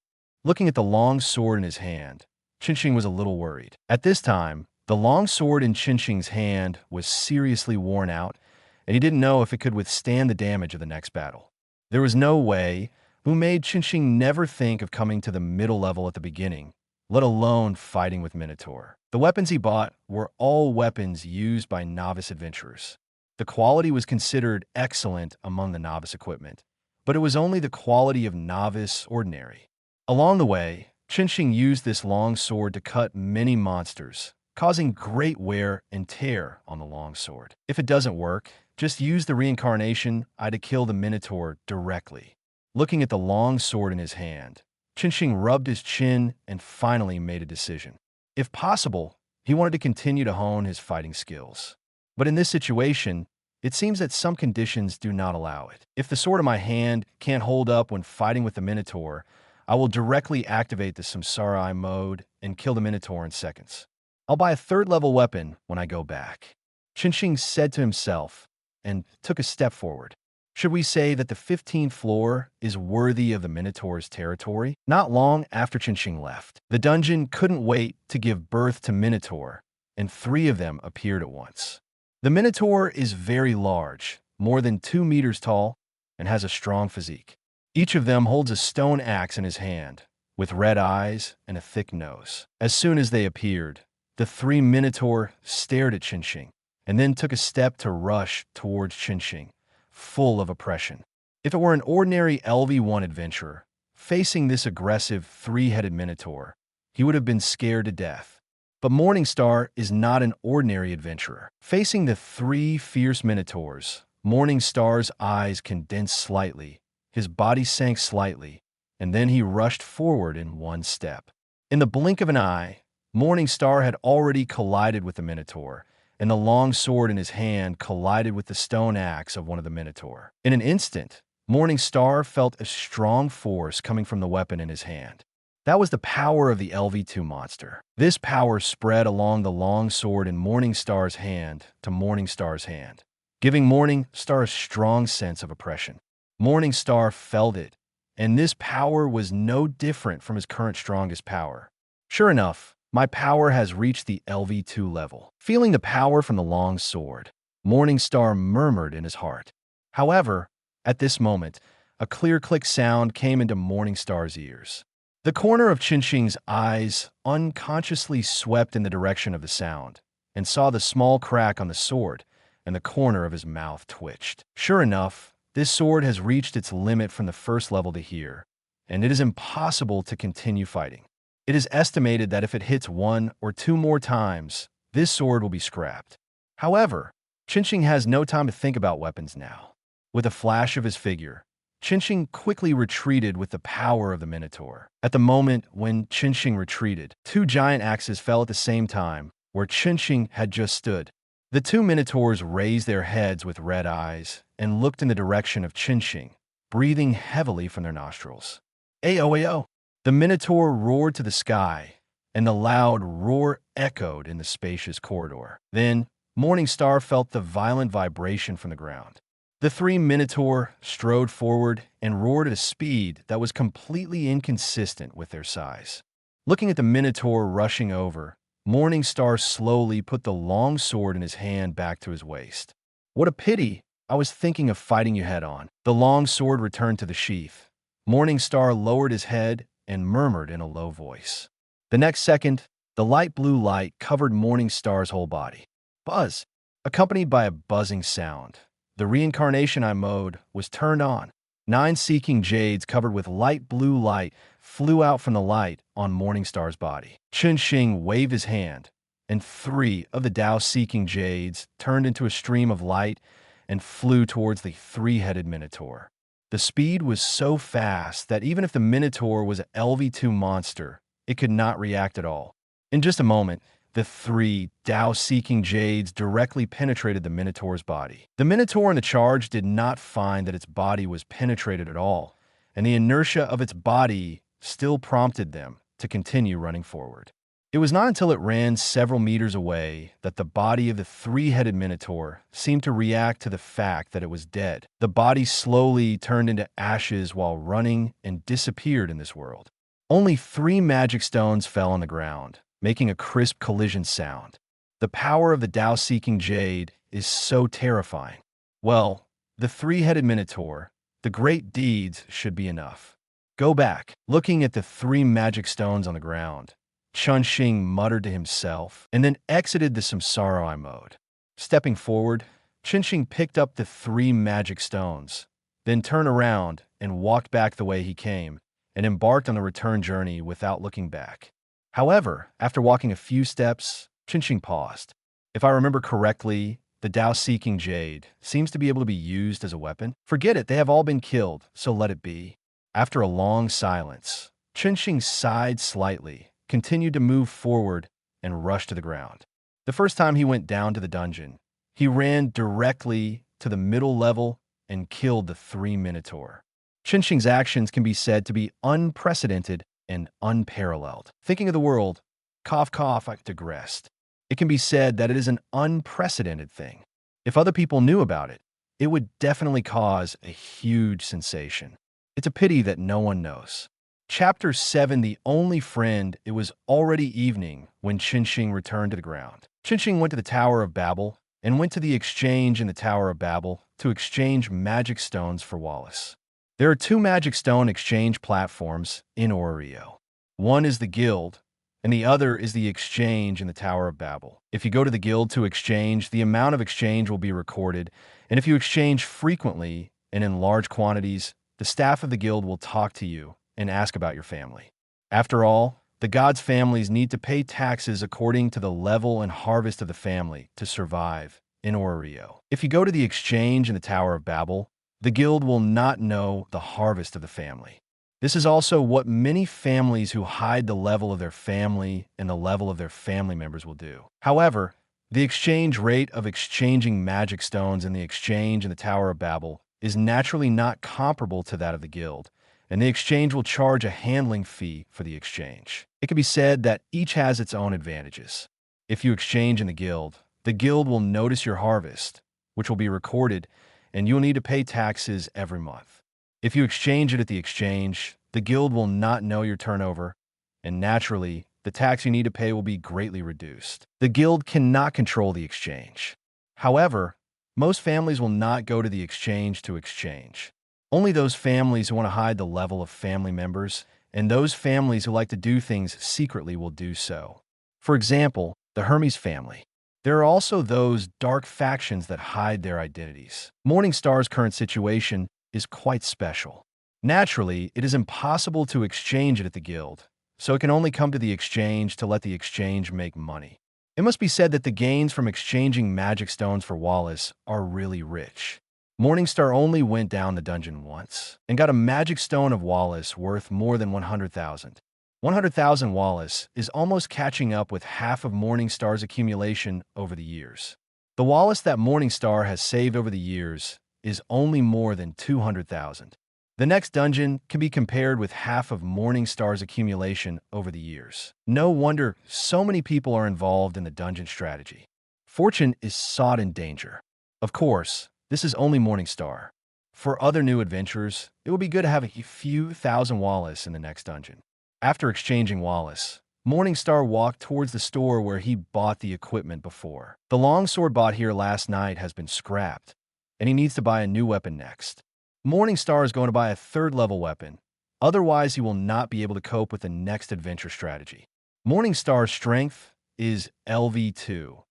Looking at the long sword in his hand, Qinxing was a little worried. At this time, the long sword in Qinxing's hand was seriously worn out, and he didn't know if it could withstand the damage of the next battle. There was no way, who made Qinxing never think of coming to the middle level at the beginning, let alone fighting with Minotaur. The weapons he bought were all weapons used by novice adventurers. The quality was considered excellent among the novice equipment, but it was only the quality of novice ordinary. Along the way, Qinxing used this long sword to cut many monsters, causing great wear and tear on the long sword. If it doesn't work, just use the reincarnation eye to kill the Minotaur directly. Looking at the long sword in his hand, Qinxing rubbed his chin and finally made a decision. If possible, he wanted to continue to hone his fighting skills. But in this situation, it seems that some conditions do not allow it. If the sword in my hand can't hold up when fighting with the Minotaur, I will directly activate the Samsara mode and kill the Minotaur in seconds. I'll buy a third-level weapon when I go back. Qinxing said to himself and took a step forward. Should we say that the 15th floor is worthy of the Minotaur's territory? Not long after Qinxing left, the dungeon couldn't wait to give birth to Minotaur, and 3 of them appeared at once. The Minotaur is very large, more than 2 meters tall, and has a strong physique. Each of them holds a stone axe in his hand, with red eyes and a thick nose. As soon as they appeared, the 3 Minotaur stared at Qinxing, and then took a step to rush towards Qinxing, full of oppression. If it were an ordinary LV1 adventurer, facing this aggressive 3-headed Minotaur, he would have been scared to death. But Morningstar is not an ordinary adventurer. Facing the 3 fierce Minotaurs, Morningstar's eyes condensed slightly, his body sank slightly, and then he rushed forward in 1 step. In the blink of an eye, Morningstar had already collided with the Minotaur, and the long sword in his hand collided with the stone axe of one of the Minotaur. In an instant, Morningstar felt a strong force coming from the weapon in his hand. That was the power of the LV2 monster. This power spread along the long sword in Morningstar's hand to Morningstar's hand, giving Morningstar a strong sense of oppression. Morningstar felt it, and this power was no different from his current strongest power. Sure enough, my power has reached the LV2 level. Feeling the power from the long sword, Morningstar murmured in his heart. However, at this moment, a clear click sound came into Morningstar's ears. The corner of Qinxing's eyes unconsciously swept in the direction of the sound, and saw the small crack on the sword, and the corner of his mouth twitched. Sure enough, this sword has reached its limit from the first level to here, and it is impossible to continue fighting. It is estimated that if it hits 1 or 2 more times, this sword will be scrapped. However, Qinxing has no time to think about weapons now. With a flash of his figure, Qinxing quickly retreated with the power of the Minotaur. At the moment when Qinxing retreated, 2 giant axes fell at the same time, where Qinxing had just stood. The two minotaurs raised their heads with red eyes and looked in the direction of Chinching, breathing heavily from their nostrils. Ayo, ayo! The minotaur roared to the sky, and the loud roar echoed in the spacious corridor. Then, Morningstar felt the violent vibration from the ground. The three minotaur strode forward and roared at a speed that was completely inconsistent with their size. Looking at the minotaur rushing over, Morningstar slowly put the long sword in his hand back to his waist. What a pity! I was thinking of fighting you head-on. The long sword returned to the sheath. Morningstar lowered his head and murmured in a low voice. The next second, the light blue light covered Morningstar's whole body. Buzz, accompanied by a buzzing sound. The reincarnation eye mode was turned on. 9 seeking jades covered with light blue light flew out from the light on Morningstar's body. Chinching waved his hand, and 3 of the Tao seeking jades turned into a stream of light and flew towards the 3-headed minotaur. The speed was so fast that even if the minotaur was an LV2 monster, it could not react at all. In just a moment, the 3 Tao-seeking jades directly penetrated the minotaur's body. The minotaur in the charge did not find that its body was penetrated at all, and the inertia of its body still prompted them to continue running forward. It was not until it ran several meters away that the body of the 3-headed minotaur seemed to react to the fact that it was dead. The body slowly turned into ashes while running and disappeared in this world. Only 3 magic stones fell on the ground, making a crisp collision sound. The power of the Tao-seeking jade is so terrifying. Well, the 3-headed minotaur, the great deeds should be enough. Go back. Looking at the 3 magic stones on the ground, Chunxing muttered to himself and then exited the samsara eye mode. Stepping forward, Chunxing picked up the 3 magic stones, then turned around and walked back the way he came and embarked on the return journey without looking back. However, after walking a few steps, Chinching paused. If I remember correctly, the Tao-seeking jade seems to be able to be used as a weapon. Forget it, they have all been killed, so let it be. After a long silence, Chinching sighed slightly, continued to move forward, and rushed to the ground. The first time he went down to the dungeon, he ran directly to the middle level and killed the 3 minotaur. Chinching's actions can be said to be unprecedented and unparalleled. Thinking of the world, cough cough, I digressed. It can be said that it is an unprecedented thing. If other people knew about it, it would definitely cause a huge sensation. It's a pity that no one knows. Chapter 7, The Only Friend. It was already evening when Chinching returned to the ground. Chinching went to the Tower of Babel and went to the exchange in the Tower of Babel to exchange magic stones for Wallace. There are 2 magic stone exchange platforms in Oreo. One is the guild, and the other is the exchange in the Tower of Babel. If you go to the guild to exchange, the amount of exchange will be recorded, and if you exchange frequently and in large quantities, the staff of the guild will talk to you and ask about your family. After all, the gods' families need to pay taxes according to the level and harvest of the family to survive in Oreo. If you go to the exchange in the Tower of Babel, the guild will not know the harvest of the family. This is also what many families who hide the level of their family and the level of their family members will do. However, the exchange rate of exchanging magic stones in the exchange in the Tower of Babel is naturally not comparable to that of the guild, and the exchange will charge a handling fee for the exchange. It can be said that each has its own advantages. If you exchange in the guild will notice your harvest, which will be recorded, and you will need to pay taxes every month. If you exchange it at the exchange, the guild will not know your turnover, and naturally, the tax you need to pay will be greatly reduced. The guild cannot control the exchange. However, most families will not go to the exchange to exchange. Only those families who want to hide the level of family members and those families who like to do things secretly will do so. For example, the Hermes family. There are also those dark factions that hide their identities. Morningstar's current situation is quite special. Naturally, it is impossible to exchange it at the guild, so it can only come to the exchange to let the exchange make money. It must be said that the gains from exchanging magic stones for Wallace are really rich. Morningstar only went down the dungeon once and got a magic stone of Wallace worth more than 100,000. 100,000 Wallace is almost catching up with half of Morningstar's accumulation over the years. The Wallace that Morningstar has saved over the years is only more than 200,000. The next dungeon can be compared with half of Morningstar's accumulation over the years. No wonder so many people are involved in the dungeon strategy. Fortune is sought in danger. Of course, this is only Morningstar. For other new adventurers, it would be good to have a few thousand Wallace in the next dungeon. After exchanging Wallace, Morningstar walked towards the store where he bought the equipment before. The longsword bought here last night has been scrapped, and he needs to buy a new weapon next. Morningstar is going to buy a third-level weapon, otherwise he will not be able to cope with the next adventure strategy. Morningstar's strength is LV2,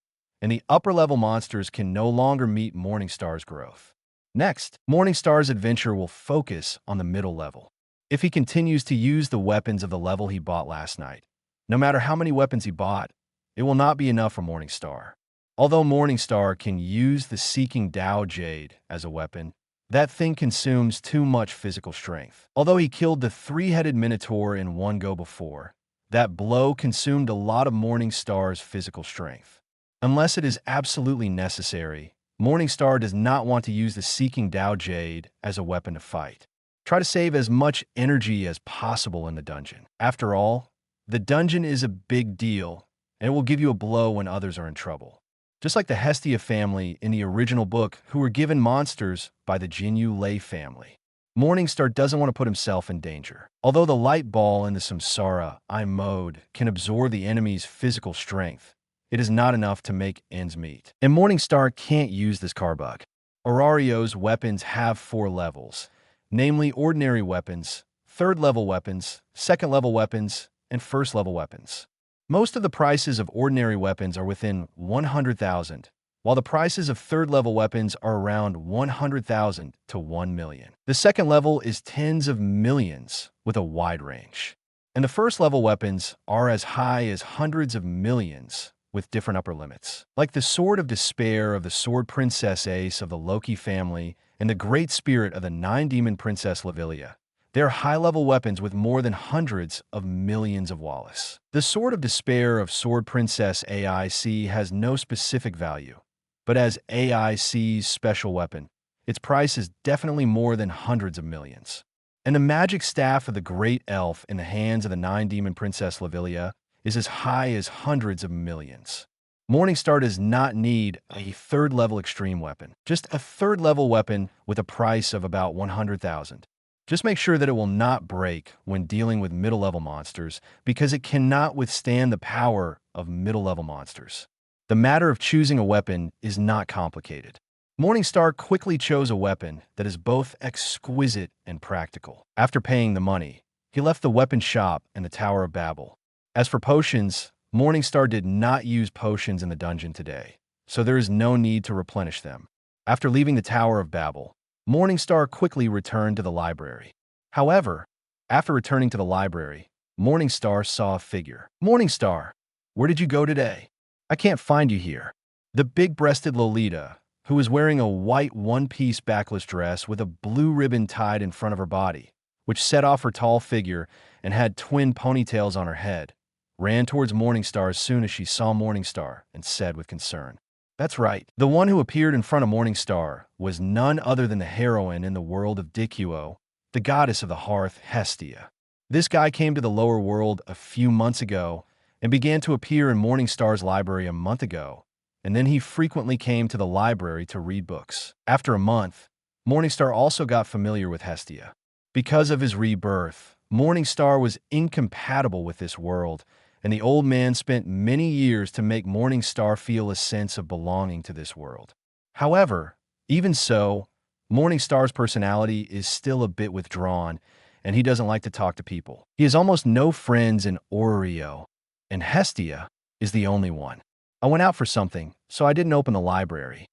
and the upper-level monsters can no longer meet Morningstar's growth. Next, Morningstar's adventure will focus on the middle level. If he continues to use the weapons of the level he bought last night, no matter how many weapons he bought, it will not be enough for Morningstar. Although Morningstar can use the Seeking Dao Jade as a weapon, that thing consumes too much physical strength. Although he killed the three-headed Minotaur in one go before, that blow consumed a lot of Morningstar's physical strength. Unless it is absolutely necessary, Morningstar does not want to use the Seeking Dao Jade as a weapon to fight. Try to save as much energy as possible in the dungeon. After all, the dungeon is a big deal, and it will give you a blow when others are in trouble. Just like the Hestia family in the original book who were given monsters by the Jinyu Lei family. Morningstar doesn't want to put himself in danger. Although the light ball in the Samsara I mode can absorb the enemy's physical strength, it is not enough to make ends meet. And Morningstar can't use this carbug. Aurario's weapons have 4 levels, namely ordinary weapons, third-level weapons, second-level weapons, and first-level weapons. Most of the prices of ordinary weapons are within 100,000, while the prices of third-level weapons are around 100,000 to 1 million. The second level is tens of millions with a wide range. And the first-level weapons are as high as hundreds of millions with different upper limits. Like the Sword of Despair of the Sword Princess Ace of the Loki family and the Great Spirit of the Nine-Demon Princess Lavilia, they are high-level weapons with more than hundreds of millions of Wallace. The Sword of Despair of Sword Princess AIC has no specific value, but as AIC's special weapon, its price is definitely more than hundreds of millions. And the magic staff of the Great Elf in the hands of the Nine-Demon Princess Lavilia is as high as hundreds of millions. Morningstar does not need a third-level extreme weapon, just a third-level weapon with a price of about 100,000. Just make sure that it will not break when dealing with middle-level monsters because it cannot withstand the power of middle-level monsters. The matter of choosing a weapon is not complicated. Morningstar quickly chose a weapon that is both exquisite and practical. After paying the money, he left the weapon shop in the Tower of Babel. As for potions, Morningstar did not use potions in the dungeon today, so there is no need to replenish them. After leaving the Tower of Babel, Morningstar quickly returned to the library. However, after returning to the library, Morningstar saw a figure. "Morningstar, where did you go today? I can't find you here." The big-breasted Lolita, who was wearing a white one-piece backless dress with a blue ribbon tied in front of her body, which set off her tall figure and had twin ponytails on her head, ran towards Morningstar as soon as she saw Morningstar and said with concern, "That's right. The one who appeared in front of Morningstar was none other than the heroine in the world of Dikuo, the goddess of the hearth, Hestia. This guy came to the lower world a few months ago and began to appear in Morningstar's library a month ago, and then he frequently came to the library to read books. After a month, Morningstar also got familiar with Hestia. Because of his rebirth, Morningstar was incompatible with this world, and the old man spent many years to make Morningstar feel a sense of belonging to this world. However, even so, Morningstar's personality is still a bit withdrawn, and he doesn't like to talk to people. He has almost no friends in Oreo, and Hestia is the only one. I went out for something, so I didn't open the library."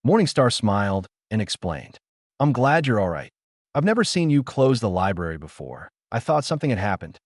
Morningstar smiled and explained, "I'm glad you're all right. I've never seen you close the library before. I thought something had happened.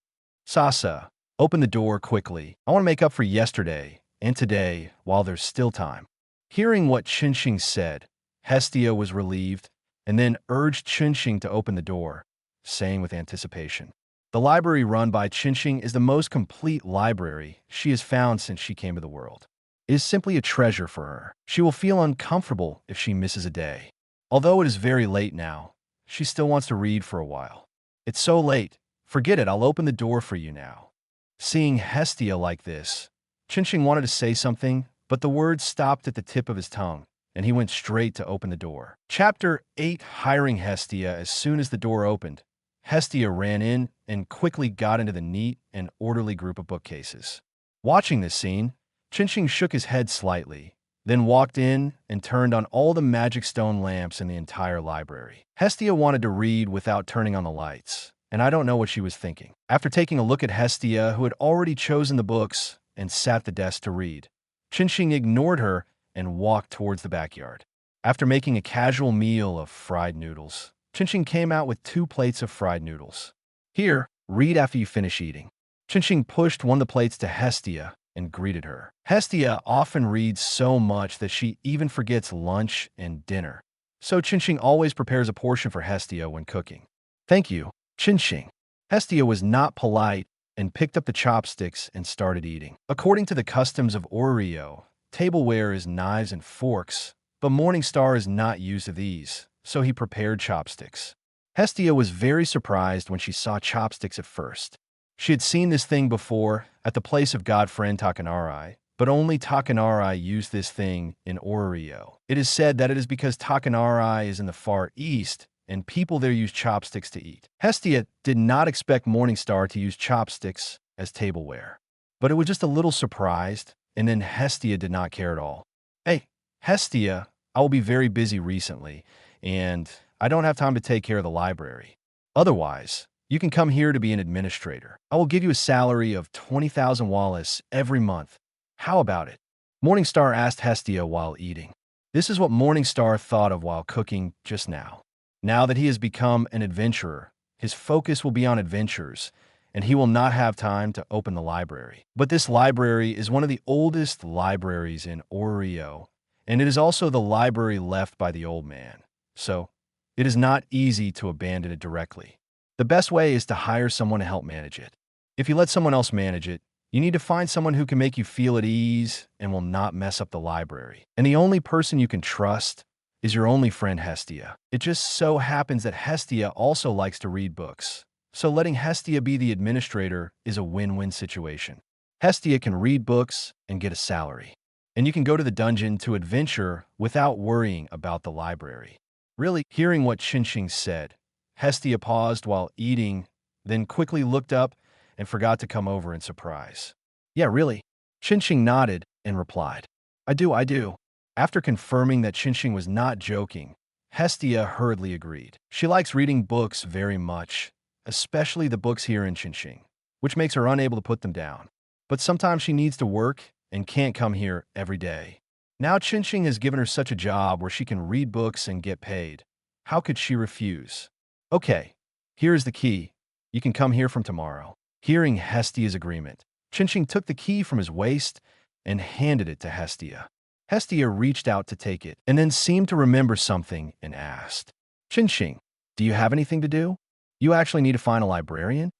Sasa, open the door quickly. I want to make up for yesterday and today while there's still time." Hearing what Chinxing said, Hestia was relieved and then urged Chinxing to open the door, saying with anticipation, "The library run by Chinxing is the most complete library she has found since she came to the world. is simply a treasure for her. She will feel uncomfortable if she misses a day. Although it is very late now, she still wants to read for a while. It's so late. Forget it, I'll open the door for you now. Seeing Hestia like this, Chinching wanted to say something, but the words stopped at the tip of his tongue, and he went straight to open the door. Chapter 8: Hiring Hestia. As soon as the door opened, Hestia ran in and quickly got into the neat and orderly group of bookcases. Watching this scene, Chinching shook his head slightly, then walked in and turned on all the magic stone lamps in the entire library. Hestia wanted to read without turning on the lights, and I don't know what she was thinking. After taking a look at Hestia, who had already chosen the books and sat at the desk to read, Chinching ignored her and walked towards the backyard. After making a casual meal of fried noodles, Chinching came out with 2 plates of fried noodles. Here, read after you finish eating. Chinching pushed one of the plates to Hestia and greeted her. Hestia often reads so much that she even forgets lunch and dinner, so Chinching always prepares a portion for Hestia when cooking. Thank you, Chinching. Hestia was not polite and picked up the chopsticks and started eating. According to the customs of Oreo, tableware is knives and forks, but Morningstar is not used to these, so he prepared chopsticks. Hestia was very surprised when she saw chopsticks at first. She had seen this thing before at the place of godfriend Takanari, but only Takanari used this thing in Oreo. It is said that it is because Takanari is in the Far East and people there use chopsticks to eat. Hestia did not expect Morningstar to use chopsticks as tableware, but it was just a little surprised, and then Hestia did not care at all. Hey, Hestia, I will be very busy recently, and I don't have time to take care of the library. Otherwise, you can come here to be an administrator. I will give you a salary of 20,000 Wallace every month. How about it? Morningstar asked Hestia while eating. This is what Morningstar thought of while cooking just now. Now that he has become an adventurer, his focus will be on adventures, and he will not have time to open the library. But this library is one of the oldest libraries in Oreo, and it is also the library left by the old man. So, it is not easy to abandon it directly. The best way is to hire someone to help manage it. If you let someone else manage it, you need to find someone who can make you feel at ease and will not mess up the library. And the only person you can trust is your only friend Hestia. It just so happens that Hestia also likes to read books, so letting Hestia be the administrator is a win-win situation. Hestia can read books and get a salary, and you can go to the dungeon to adventure without worrying about the library. Really, hearing what Chinching said, Hestia paused while eating, then quickly looked up and forgot to come over in surprise. Yeah, really? Chinching nodded and replied, I do. After confirming that Chinching was not joking, Hestia hurriedly agreed. She likes reading books very much, especially the books here in Chinching, which makes her unable to put them down. But sometimes she needs to work and can't come here every day. Now Chinching has given her such a job where she can read books and get paid. How could she refuse? Okay, here is the key. You can come here from tomorrow. Hearing Hestia's agreement, Chinching took the key from his waist and handed it to Hestia. Hestia reached out to take it and then seemed to remember something and asked, Chinching, do you have anything to do? You actually need to find a librarian?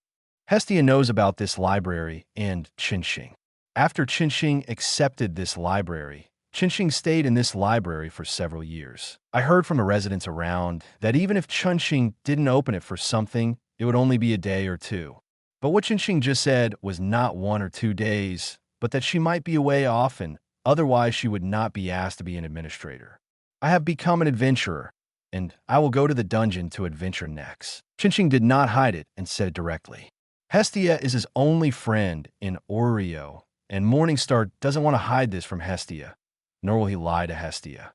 Hestia knows about this library and Chinching. After Chinching accepted this library, Chinching stayed in this library for several years. I heard from the residents around that even if Chinching didn't open it for something, it would only be a day or 2. But what Chinching just said was not 1 or 2 days, but that she might be away often, otherwise she would not be asked to be an administrator. I have become an adventurer, and I will go to the dungeon to adventure next. Chinching did not hide it and said it directly. Hestia is his only friend in Oreo, and Morningstar doesn't want to hide this from Hestia, nor will he lie to Hestia.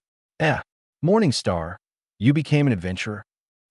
Morningstar, you became an adventurer?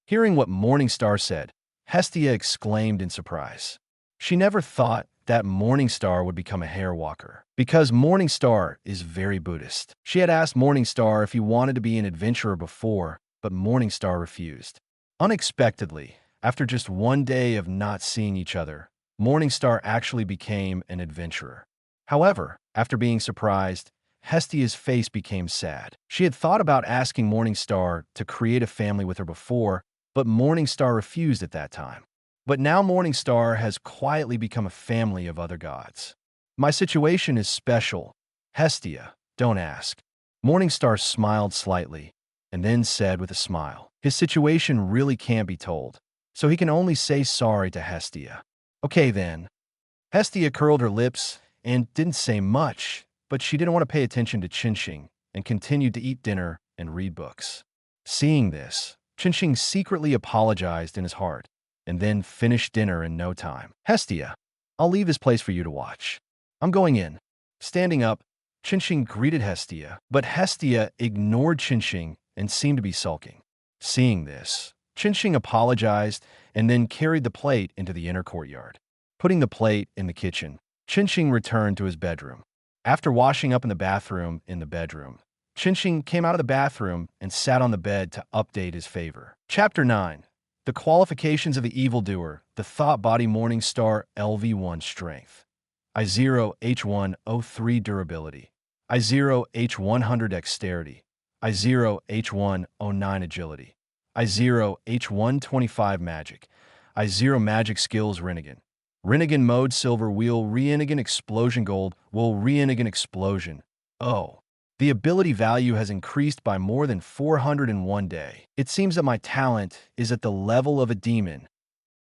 Hearing what Morningstar said, Hestia exclaimed in surprise. She never thought that Morningstar would become a hairwalker, because Morningstar is very Buddhist. She had asked Morningstar if he wanted to be an adventurer before, but Morningstar refused. Unexpectedly, after just 1 day of not seeing each other, Morningstar actually became an adventurer. However, after being surprised, Hestia's face became sad. She had thought about asking Morningstar to create a family with her before, but Morningstar refused at that time. But now Morningstar has quietly become a family of other gods. My situation is special, Hestia, don't ask. Morningstar smiled slightly and then said with a smile, his situation really can't be told, so he can only say sorry to Hestia. Okay then. Hestia curled her lips and didn't say much, but she didn't want to pay attention to Chinching and continued to eat dinner and read books. Seeing this, Chinching secretly apologized in his heart and then finished dinner in no time. Hestia, I'll leave this place for you to watch. I'm going in. Standing up, Chinching greeted Hestia, but Hestia ignored Chinching and seemed to be sulking. Seeing this, Chinching apologized and then carried the plate into the inner courtyard. Putting the plate in the kitchen, Chinching returned to his bedroom. After washing up in the bedroom, Chinching came out of the bathroom and sat on the bed to update his favor. Chapter 9. The Qualifications of the Evildoer, the Thought Body Morningstar LV1 Strength. I0 H103 Durability. I0 H100 Dexterity. I0 H109 Agility. I0 H125 Magic. I0 Magic Skills Rinnegan. Rinnegan Mode Silver Wheel Reinnegan Explosion Gold Will Reinnegan Explosion. Oh. The ability value has increased by more than 401 day. It seems that my talent is at the level of a demon.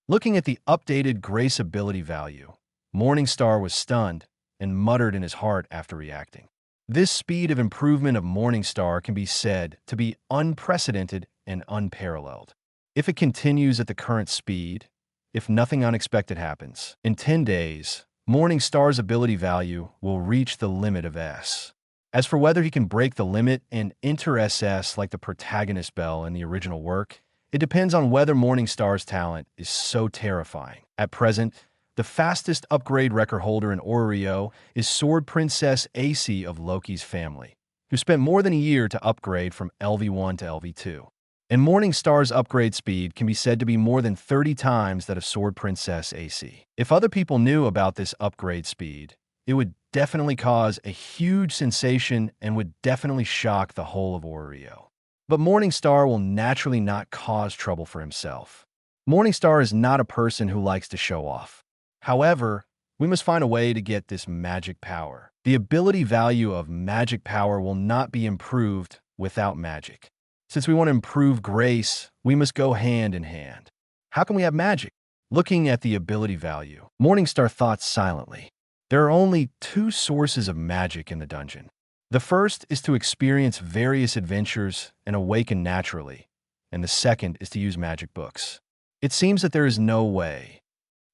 Looking at the updated Grace ability value, Morningstar was stunned and muttered in his heart after reacting. This speed of improvement of Morningstar can be said to be unprecedented and unparalleled. If it continues at the current speed, if nothing unexpected happens, in 10 days, Morningstar's ability value will reach the limit of S. As for whether he can break the limit and enter SS like the protagonist Belle in the original work, it depends on whether Morningstar's talent is so terrifying. At present, the fastest upgrade record holder in Oreo is Sword Princess AC of Loki's family, who spent more than a year to upgrade from LV1 to LV2. And Morningstar's upgrade speed can be said to be more than 30 times that of Sword Princess AC. If other people knew about this upgrade speed, it would definitely cause a huge sensation and would definitely shock the whole of Oreo. But Morningstar will naturally not cause trouble for himself. Morningstar is not a person who likes to show off. However, we must find a way to get this magic power. The ability value of magic power will not be improved without magic. Since we want to improve grace, we must go hand in hand. How can we have magic? Looking at the ability value, Morningstar thought silently. There are only 2 sources of magic in the dungeon. The first is to experience various adventures and awaken naturally, and the second is to use magic books. It seems that there is no way.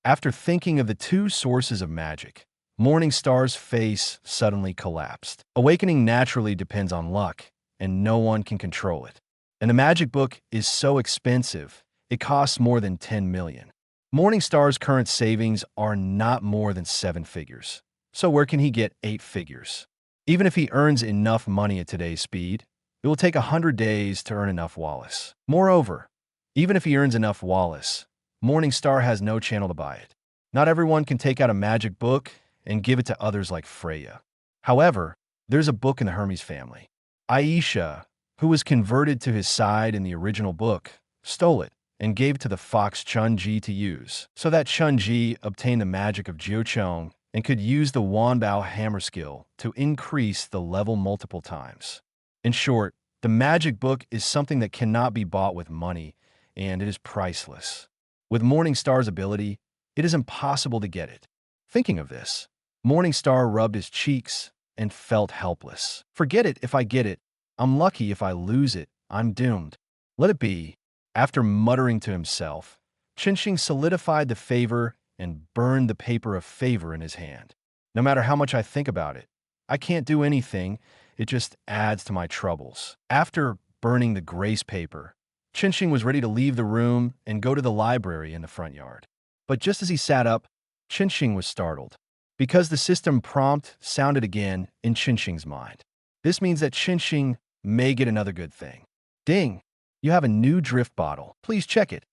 After thinking of the 2 sources of magic, Morningstar's face suddenly collapsed. Awakening naturally depends on luck, and no one can control it. And the magic book is so expensive, it costs more than 10 million. Morningstar's current savings are not more than 7 figures. So where can he get 8 figures? Even if he earns enough money at today's speed, it will take 100 days to earn enough Wallace. Moreover, even if he earns enough Wallace, Morningstar has no channel to buy it. Not everyone can take out a magic book and give it to others like Freya. However, there's a book in the Hermes family. Aisha, who was converted to his side in the original book, stole it and gave it to the fox Chun-Ji to use, so that Chun-Ji obtained the magic of Jiuchong and could use the Wanbao hammer skill to increase the level multiple times. In short, the magic book is something that cannot be bought with money, and it is priceless. With Morningstar's ability, it is impossible to get it. Thinking of this, Morningstar rubbed his cheeks and felt helpless. Forget it if I get it. I'm lucky if I lose it. I'm doomed. Let it be. After muttering to himself, Chinching solidified the favor and burned the paper of favor in his hand. No matter how much I think about it, I can't do anything. It just adds to my troubles. After burning the grace paper, Chinching was ready to leave the room and go to the library in the front yard. But just as he sat up, Chinching was startled, because the system prompt sounded again in Chinching's mind. This means that Chinching may get another good thing. Ding! You have a new drift bottle. Please check it.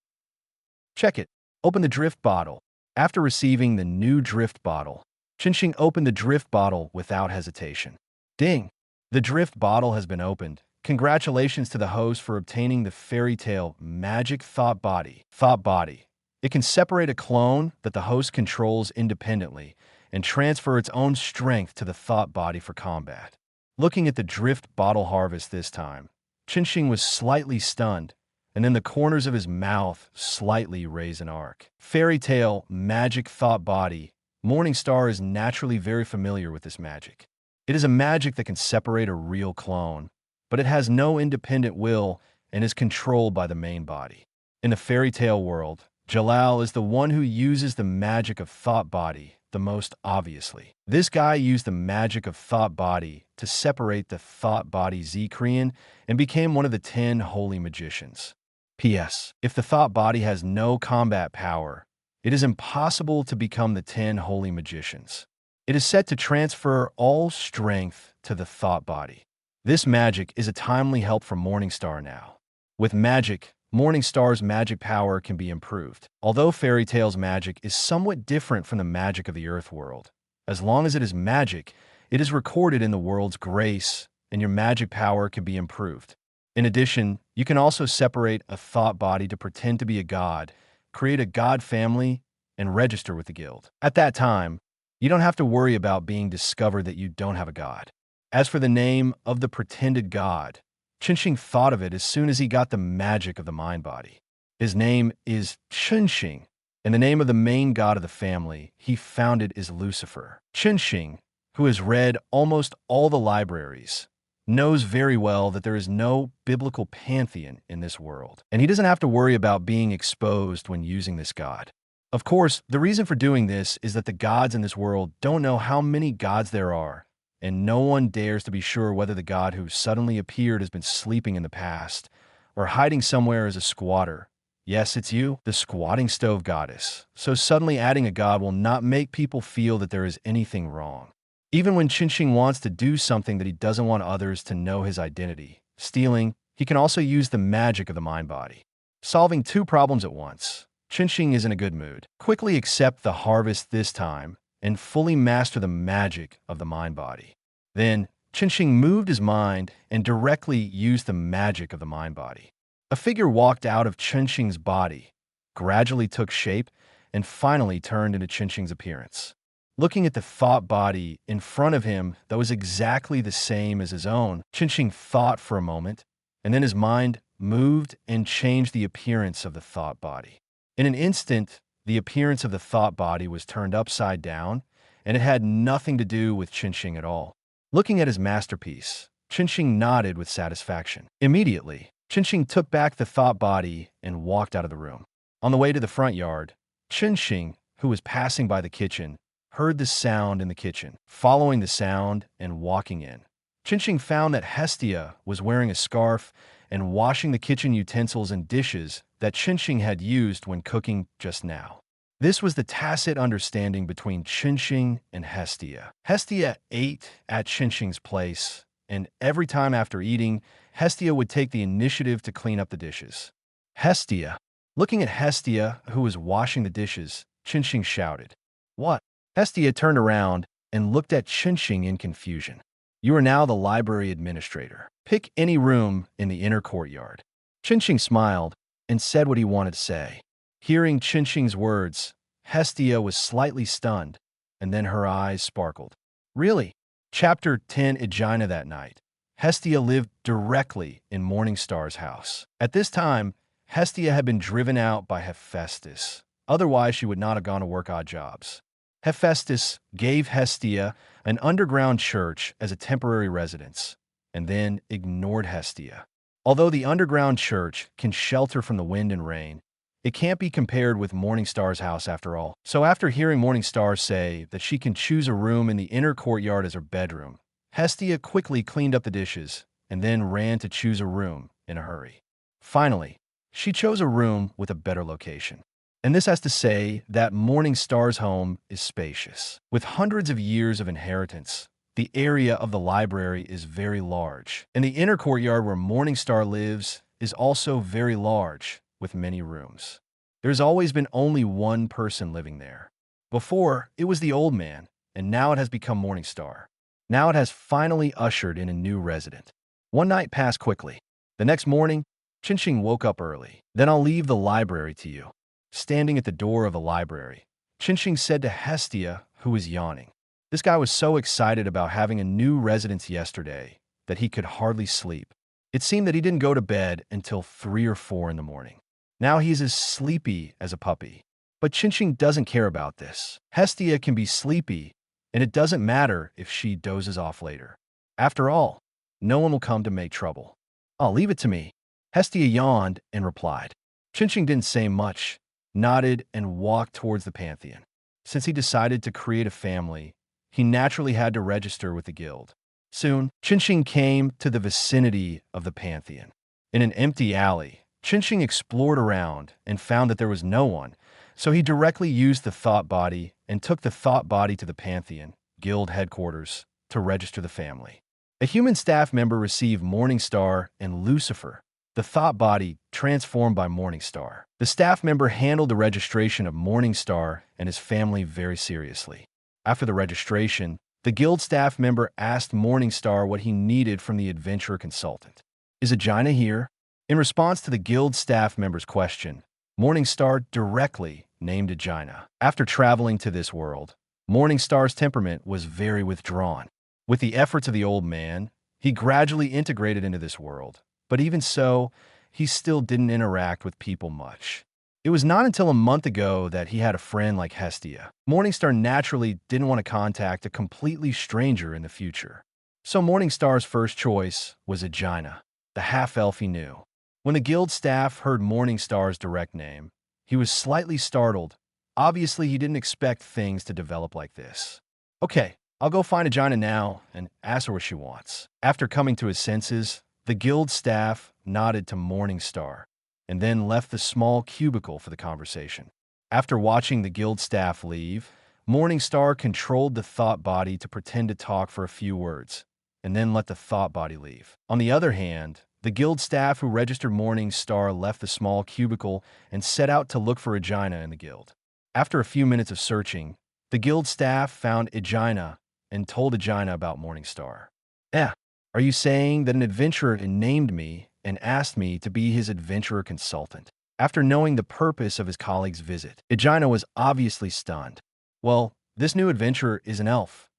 Check it. Open the drift bottle. After receiving the new drift bottle, Chinching opened the drift bottle without hesitation. Ding! The drift bottle has been opened. Congratulations to the host for obtaining the fairy tale Magic Thought Body. Thought Body. It can separate a clone that the host controls independently and transfer its own strength to the thought body for combat. Looking at the drift bottle harvest this time, Qinsheng was slightly stunned, and then the corners of his mouth slightly raised an arc. Fairy tale, magic thought body. Morningstar is naturally very familiar with this magic. It is a magic that can separate a real clone, but it has no independent will and is controlled by the main body. In the fairy tale world, Jalal is the one who uses the magic of thought body the most obviously. This guy used the magic of thought body to separate the thought body Zekrian and became one of the 10 holy magicians. P.S. If the thought body has no combat power, it is impossible to become the 10 holy magicians. It is set to transfer all strength to the thought body. This magic is a timely help for Morningstar now. With magic, Morningstar's magic power can be improved. Although Fairy Tale's magic is somewhat different from the magic of the Earth world, as long as it is magic, it is recorded in the world's grace, and your magic power can be improved. In addition, you can also separate a thought body to pretend to be a god, create a god family, and register with the guild. At that time, you don't have to worry about being discovered that you don't have a god. As for the name of the pretended god, Qinsheng thought of it as soon as he got the magic of the mind body. His name is Qinsheng, and the name of the main god of the family he founded is Lucifer. Qinsheng, who has read almost all the libraries, knows very well that there is no biblical pantheon in this world, and he doesn't have to worry about being exposed when using this god. Of course, the reason for doing this is that the gods in this world don't know how many gods there are, and no one dares to be sure whether the god who suddenly appeared has been sleeping in the past or hiding somewhere as a squatter. Yes, it's you, the squatting stove goddess. So suddenly adding a god will not make people feel that there is anything wrong. Even when Qinsheng wants to do something that he doesn't want others to know his identity, stealing, he can also use the magic of the mind body. Solving 2 problems at once, Qinsheng is in a good mood. Quickly accept the harvest this time and fully master the magic of the mind body. Then, Qinsheng moved his mind and directly used the magic of the mind body. A figure walked out of Qinsheng's body, gradually took shape, and finally turned into Qinsheng's appearance. Looking at the thought body in front of him that was exactly the same as his own, Qinsheng thought for a moment, and then his mind moved and changed the appearance of the thought body. In an instant, the appearance of the thought body was turned upside down, and it had nothing to do with Qinsheng at all. Looking at his masterpiece, Qinsheng nodded with satisfaction. Immediately, Qinsheng took back the thought body and walked out of the room. On the way to the front yard, Qinsheng, who was passing by the kitchen, heard the sound in the kitchen. Following the sound and walking in, Qinsheng found that Hestia was wearing a scarf and washing the kitchen utensils and dishes that Qinsheng had used when cooking just now. This was the tacit understanding between Qinsheng and Hestia. Hestia ate at Qinsheng's place, and every time after eating, Hestia would take the initiative to clean up the dishes. Hestia. Looking at Hestia, who was washing the dishes, Qinsheng shouted, "What?" Hestia turned around and looked at Qinsheng in confusion. "You are now the library administrator. Pick any room in the inner courtyard." Qinsheng smiled and said what he wanted to say. Hearing Qinsheng's words, Hestia was slightly stunned, and then her eyes sparkled. Really? Chapter 10 Aegina that night. Hestia lived directly in Morningstar's house. At this time, Hestia had been driven out by Hephaestus. Otherwise, she would not have gone to work odd jobs. Hephaestus gave Hestia an underground church as a temporary residence, and then ignored Hestia. Although the underground church can shelter from the wind and rain, it can't be compared with Morningstar's house after all. So after hearing Morningstar say that she can choose a room in the inner courtyard as her bedroom, Hestia quickly cleaned up the dishes and then ran to choose a room in a hurry. Finally, she chose a room with a better location. And this has to say that Morningstar's home is spacious. With hundreds of years of inheritance, the area of the library is very large, and the inner courtyard where Morningstar lives is also very large, with many rooms. There's always been only one person living there. Before, it was the old man, and now it has become Morningstar. Now it has finally ushered in a new resident. One night passed quickly. The next morning, Qinsheng woke up early. "Then I'll leave the library to you." Standing at the door of the library, Qinsheng said to Hestia, who was yawning. This guy was so excited about having a new residence yesterday that he could hardly sleep. It seemed that he didn't go to bed until 3 or 4 in the morning. Now he's as sleepy as a puppy. But Chinching doesn't care about this. Hestia can be sleepy, and it doesn't matter if she dozes off later. After all, no one will come to make trouble. I'll leave it to me. Hestia yawned and replied. Chinching didn't say much, nodded, and walked towards the Pantheon. Since he decided to create a family, he naturally had to register with the guild. Soon, Chinching came to the vicinity of the Pantheon. In an empty alley, Chinching explored around and found that there was no one, so he directly used the thought body and took the thought body to the Pantheon, guild headquarters, to register the family. A human staff member received Morningstar and Lucifer, the thought body transformed by Morningstar. The staff member handled the registration of Morningstar and his family very seriously. After the registration, the guild staff member asked Morningstar what he needed from the adventurer consultant. Is Aegina here? In response to the guild staff member's question, Morningstar directly named Aegina. After traveling to this world, Morningstar's temperament was very withdrawn. With the efforts of the old man, he gradually integrated into this world, but even so, he still didn't interact with people much. It was not until a month ago that he had a friend like Hestia. Morningstar naturally didn't want to contact a completely stranger in the future. So Morningstar's first choice was Aegina, the half-elf he knew. When the guild staff heard Morningstar's direct name, he was slightly startled. Obviously, he didn't expect things to develop like this. Okay, I'll go find Aegina now and ask her what she wants. After coming to his senses, the guild staff nodded to Morningstar and then left the small cubicle for the conversation. After watching the guild staff leave, Morningstar controlled the thought body to pretend to talk for a few words, and then let the thought body leave. On the other hand, the guild staff who registered Morningstar left the small cubicle and set out to look for Aegina in the guild. After a few minutes of searching, the guild staff found Aegina and told Aegina about Morningstar. Are you saying that an adventurer named me and asked me to be his adventurer consultant? After knowing the purpose of his colleague's visit, Aegina was obviously stunned. Well, this new adventurer is an elf.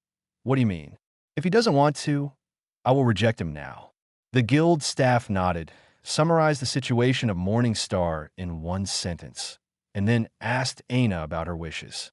What do you mean? If he doesn't want to, I will reject him now. The guild staff nodded, summarized the situation of Morningstar in one sentence, and then asked Aina about her wishes.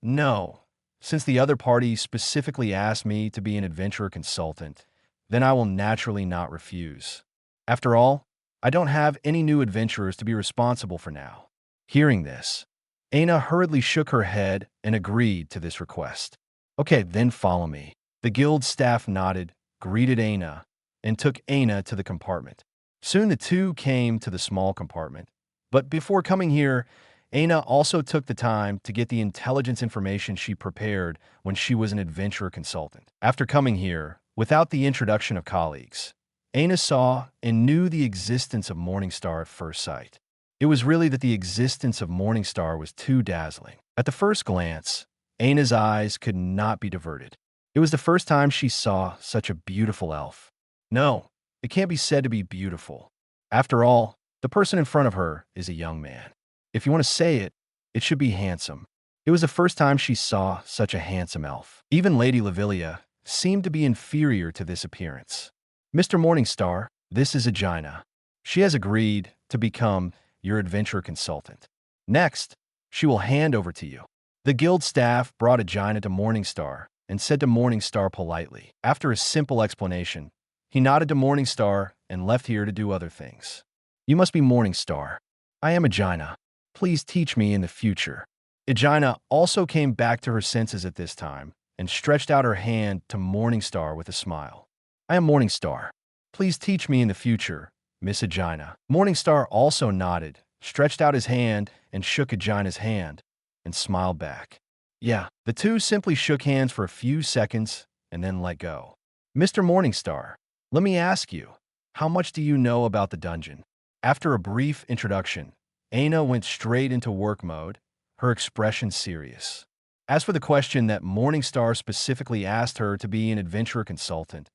No. Since the other party specifically asked me to be an adventurer consultant, then I will naturally not refuse. After all, I don't have any new adventurers to be responsible for now. Hearing this, Aina hurriedly shook her head and agreed to this request. Okay, then follow me. The guild staff nodded, greeted Aina, and took Aina to the compartment. Soon the two came to the small compartment. But before coming here, Aina also took the time to get the intelligence information she prepared when she was an adventurer consultant. After coming here, without the introduction of colleagues, Aina saw and knew the existence of Morningstar at first sight. It was really that the existence of Morningstar was too dazzling. At the first glance, Aina's eyes could not be diverted. It was the first time she saw such a beautiful elf. No, it can't be said to be beautiful. After all, the person in front of her is a young man. If you want to say it, it should be handsome. It was the first time she saw such a handsome elf. Even Lady Lavilia seemed to be inferior to this appearance. Mr. Morningstar, this is Aegina. She has agreed to become your adventurer consultant. Next, she will hand over to you. The guild staff brought Aegina to Morningstar and said to Morningstar politely. After a simple explanation, he nodded to Morningstar and left here to do other things. You must be Morningstar. I am Aegina. Please teach me in the future. Aegina also came back to her senses at this time and stretched out her hand to Morningstar with a smile. I am Morningstar. Please teach me in the future, Miss Aegina. Morningstar also nodded, stretched out his hand, and shook Aegina's hand, and smiled back. Yeah, the two simply shook hands for a few seconds and then let go. Mr. Morningstar, let me ask you, how much do you know about the dungeon? After a brief introduction, Aina went straight into work mode, her expression serious. As for the question that Morningstar specifically asked her to be an adventurer consultant,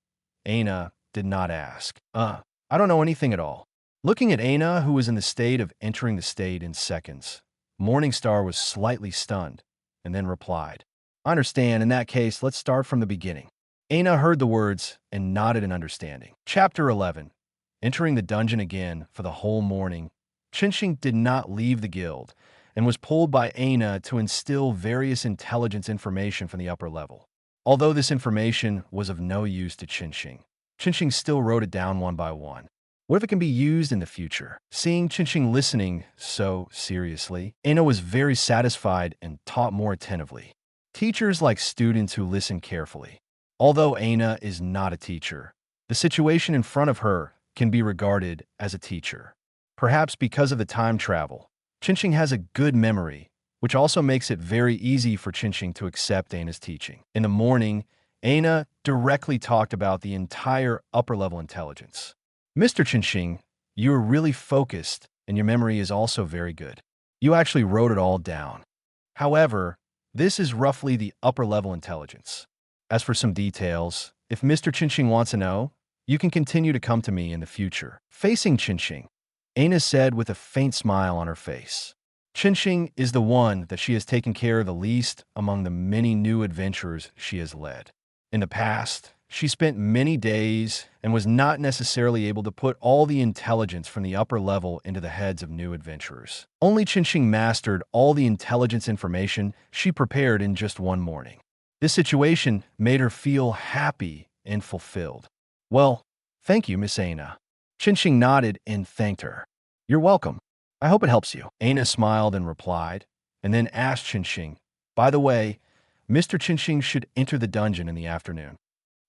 Aina did not ask. I don't know anything at all. Looking at Aina, who was in the state of entering the state in seconds, Morningstar was slightly stunned, and then replied, I understand. In that case, let's start from the beginning. Aina heard the words and nodded in understanding. Chapter 11. Entering the dungeon again for the whole morning, Chinching did not leave the guild and was pulled by Aina to instill various intelligence information from the upper level. Although this information was of no use to Chinching, Chinching still wrote it down one by one. What if it can be used in the future? Seeing Chinching listening so seriously, Aina was very satisfied and taught more attentively. Teachers like students who listen carefully. Although Aina is not a teacher, the situation in front of her can be regarded as a teacher. Perhaps because of the time travel, Chinching has a good memory, which also makes it very easy for Chinching to accept Aina's teaching. In the morning, Aina directly talked about the entire upper-level intelligence. Mr. Chinching, you are really focused, and your memory is also very good. You actually wrote it all down. However, this is roughly the upper-level intelligence. As for some details, if Mr. Chinching wants to know, you can continue to come to me in the future. Facing Chinching, Aina said with a faint smile on her face. Chinching is the one that she has taken care of the least among the many new adventures she has led. In the past, she spent many days and was not necessarily able to put all the intelligence from the upper level into the heads of new adventurers. Only Chinching mastered all the intelligence information she prepared in just one morning. This situation made her feel happy and fulfilled. Well, thank you, Miss Aina. Chinching nodded and thanked her. You're welcome. I hope it helps you. Aina smiled and replied, and then asked Chinching, by the way, Mr. Chinching should enter the dungeon in the afternoon.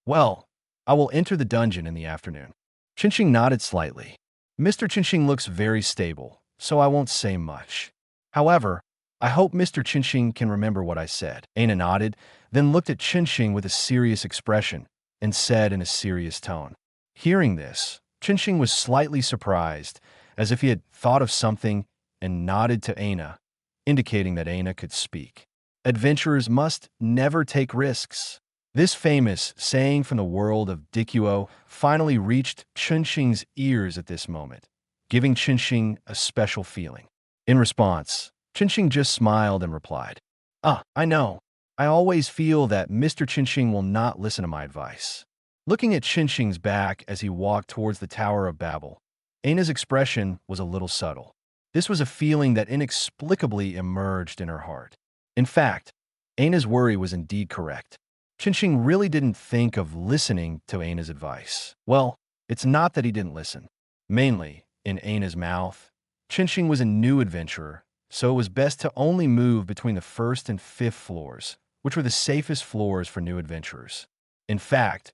Well, I will enter the dungeon in the afternoon. Chinching nodded slightly. Mr. Chinching looks very stable, so I won't say much. However, I hope Mr. Chinching can remember what I said. Aina nodded, then looked at Chinching with a serious expression and said in a serious tone. Hearing this, Chinching was slightly surprised, as if he had thought of something, and nodded to Aina, indicating that Aina could speak. Adventurers must never take risks. This famous saying from the world of Dikuo finally reached Chinching's ears at this moment, giving Chinching a special feeling. In response, Chinching just smiled and replied, I know. I always feel that Mr. Chinching will not listen to my advice. Looking at Chinching's back as he walked towards the Tower of Babel, Aina's expression was a little subtle. This was a feeling that inexplicably emerged in her heart. In fact, Aina's worry was indeed correct. Chinching really didn't think of listening to Aina's advice. Well, it's not that he didn't listen. Mainly, in Aina's mouth, Chinching was a new adventurer, so it was best to only move between the first and fifth floors, which were the safest floors for new adventurers. In fact,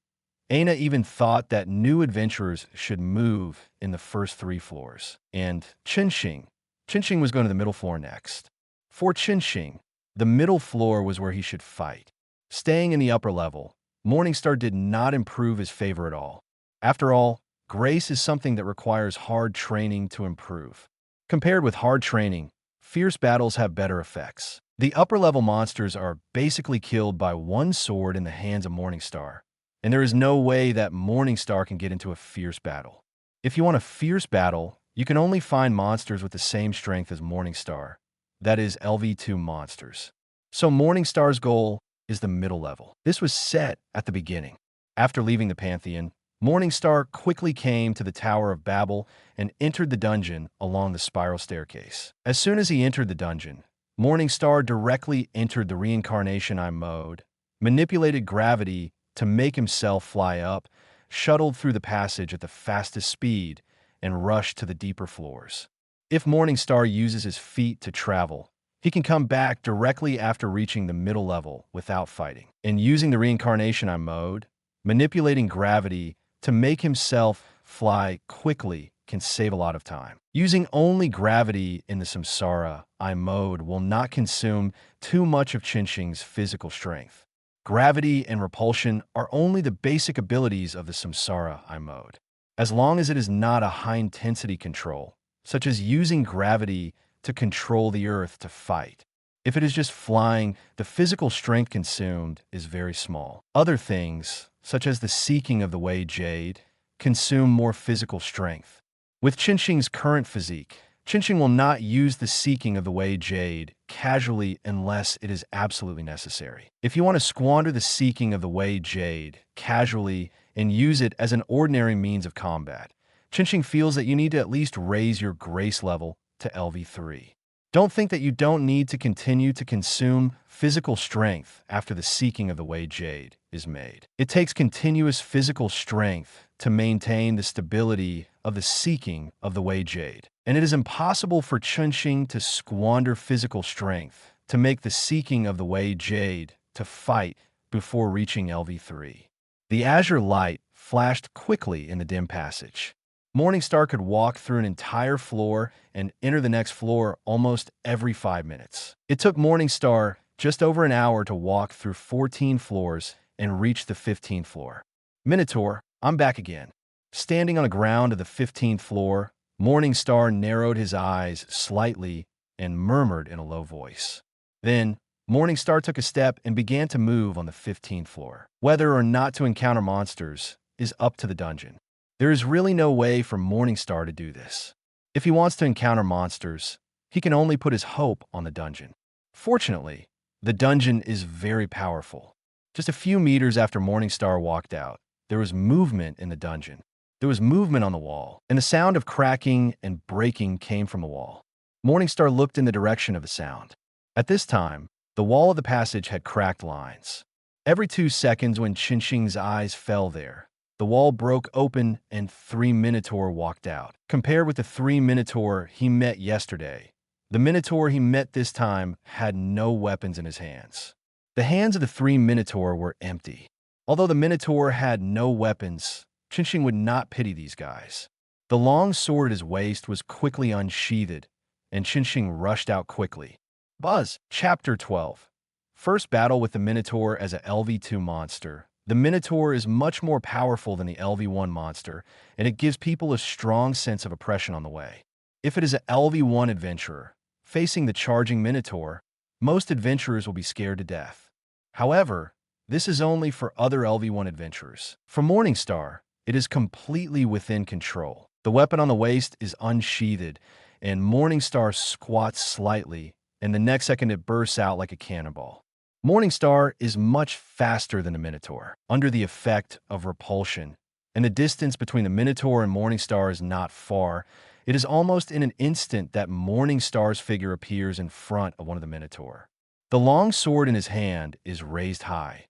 Aina even thought that new adventurers should move in the first 3 floors. And Chinching was going to the middle floor next. For Chinching, the middle floor was where he should fight. Staying in the upper level, Morningstar did not improve his favor at all. After all, grace is something that requires hard training to improve. Compared with hard training, fierce battles have better effects. The upper-level monsters are basically killed by one sword in the hands of Morningstar, and there is no way that Morningstar can get into a fierce battle. If you want a fierce battle, you can only find monsters with the same strength as Morningstar, that is LV2 monsters. So Morningstar's goal is the middle level. This was set at the beginning. After leaving the Pantheon, Morningstar quickly came to the Tower of Babel and entered the dungeon along the spiral staircase. As soon as he entered the dungeon, Morningstar directly entered the reincarnation I mode, manipulated gravity to make himself fly up, shuttled through the passage at the fastest speed, and rushed to the deeper floors. If Morningstar uses his feet to travel, he can come back directly after reaching the middle level without fighting. And using the reincarnation I mode, manipulating gravity to make himself fly quickly can save a lot of time. Using only gravity in the Samsara I mode will not consume too much of Chinching's physical strength. Gravity and repulsion are only the basic abilities of the Samsara I mode. As long as it is not a high-intensity control, such as using gravity to control the earth to fight. If it is just flying, the physical strength consumed is very small. Other things, such as the seeking of the way jade, consume more physical strength. With Chinching's current physique, Chinching will not use the seeking of the Wei Jade casually unless it is absolutely necessary. If you want to squander the seeking of the Wei Jade casually and use it as an ordinary means of combat, Chinching feels that you need to at least raise your grace level to LV3. Don't think that you don't need to continue to consume physical strength after the seeking of the Wei Jade is made. It takes continuous physical strength to maintain the stability of the seeking of the Wei Jade, and it is impossible for Chinching to squander physical strength to make the seeking of the Wei Jade to fight before reaching LV3. The azure light flashed quickly in the dim passage. Morningstar could walk through an entire floor and enter the next floor almost every 5 minutes. It took Morningstar just over an hour to walk through 14 floors and reach the 15th floor. Minotaur, I'm back again. Standing on the ground of the 15th floor, Morningstar narrowed his eyes slightly and murmured in a low voice. Then, Morningstar took a step and began to move on the 15th floor. Whether or not to encounter monsters is up to the dungeon. There is really no way for Morningstar to do this. If he wants to encounter monsters, he can only put his hope on the dungeon. Fortunately, the dungeon is very powerful. Just a few meters after Morningstar walked out, there was movement in the dungeon. There was movement on the wall, and the sound of cracking and breaking came from the wall. Morningstar looked in the direction of the sound. At this time, the wall of the passage had cracked lines. Every 2 seconds when Chinching's eyes fell there, the wall broke open and 3 Minotaur walked out. Compared with the 3 Minotaur he met yesterday, the Minotaur he met this time had no weapons in his hands. The hands of the 3 Minotaur were empty. Although the Minotaur had no weapons, Chinching would not pity these guys. The long sword at his waist was quickly unsheathed, and Chinching rushed out quickly. Buzz, Chapter 12. First battle with the Minotaur as a LV2 monster. The Minotaur is much more powerful than the LV1 monster, and it gives people a strong sense of oppression on the way. If it is an LV1 adventurer facing the charging Minotaur, most adventurers will be scared to death. However, this is only for other LV1 adventurers. For Morningstar, it is completely within control. The weapon on the waist is unsheathed, and Morningstar squats slightly, and the next second it bursts out like a cannonball. Morningstar is much faster than the Minotaur, under the effect of repulsion, and the distance between the Minotaur and Morningstar is not far. It is almost in an instant that Morningstar's figure appears in front of one of the Minotaur. The long sword in his hand is raised high,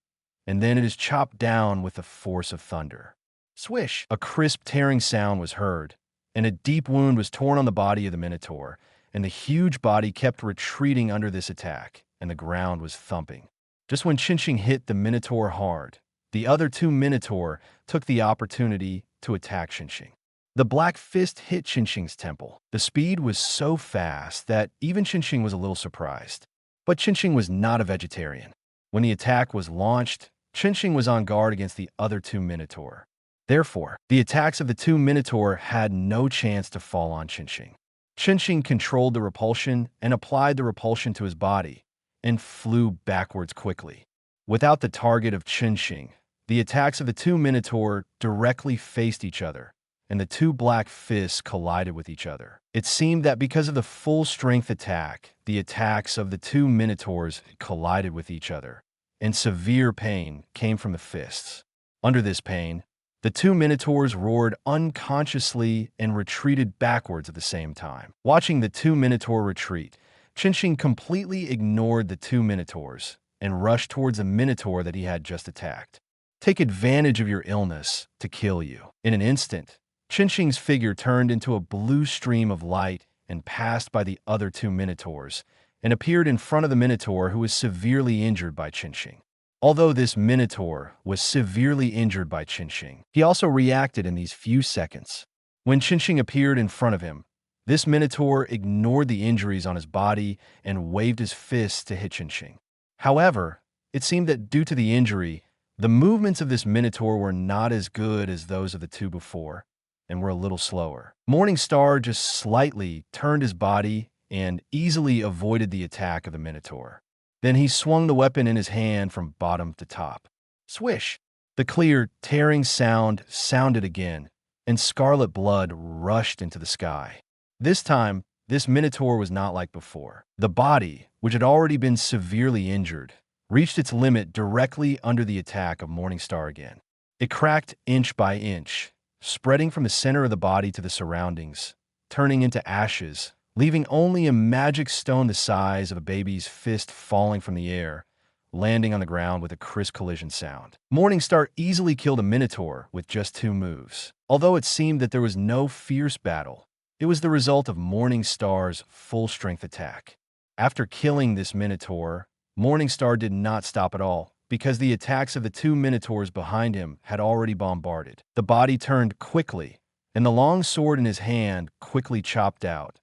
and then it is chopped down with the force of thunder. Swish! A crisp tearing sound was heard, and a deep wound was torn on the body of the Minotaur, and the huge body kept retreating under this attack, and the ground was thumping. Just when Chinching hit the Minotaur hard, the other 2 Minotaur took the opportunity to attack Chinching. The black fist hit Chinching's temple. The speed was so fast that even Chinching was a little surprised. But Chinching was not a vegetarian. When the attack was launched, Chinching was on guard against the other 2 Minotaur. Therefore, the attacks of the 2 Minotaur had no chance to fall on Chinching. Chinching controlled the repulsion and applied the repulsion to his body, and flew backwards quickly. Without the target of Chinching, the attacks of the 2 Minotaur directly faced each other, and the 2 black fists collided with each other. It seemed that because of the full-strength attack, the attacks of the 2 Minotaurs collided with each other, and severe pain came from the fists. Under this pain, the 2 Minotaurs roared unconsciously and retreated backwards at the same time. Watching the 2 Minotaur retreat, Chinching completely ignored the 2 Minotaurs and rushed towards the Minotaur that he had just attacked. Take advantage of your illness to kill you. In an instant, Chinching's figure turned into a blue stream of light and passed by the other 2 Minotaurs and appeared in front of the Minotaur who was severely injured by Chinching. Although this Minotaur was severely injured by Chinching, he also reacted in these few seconds. When Chinching appeared in front of him, this Minotaur ignored the injuries on his body and waved his fists to hit Chinching. However, it seemed that due to the injury, the movements of this Minotaur were not as good as those of the 2 before, and were a little slower. Morningstar just slightly turned his body and easily avoided the attack of the Minotaur. Then he swung the weapon in his hand from bottom to top. Swish! The clear, tearing sound sounded again, and scarlet blood rushed into the sky. This time, This Minotaur was not like before. The body, which had already been severely injured, reached its limit directly under the attack of Morningstar again. It cracked inch by inch, spreading from the center of the body to the surroundings, turning into ashes, leaving only a magic stone the size of a baby's fist falling from the air, landing on the ground with a crisp collision sound. Morningstar easily killed a Minotaur with just 2 moves. Although it seemed that there was no fierce battle, it was the result of Morningstar's full-strength attack. After killing this Minotaur, Morningstar did not stop at all, because the attacks of the 2 Minotaurs behind him had already bombarded. The body turned quickly, and the long sword in his hand quickly chopped out,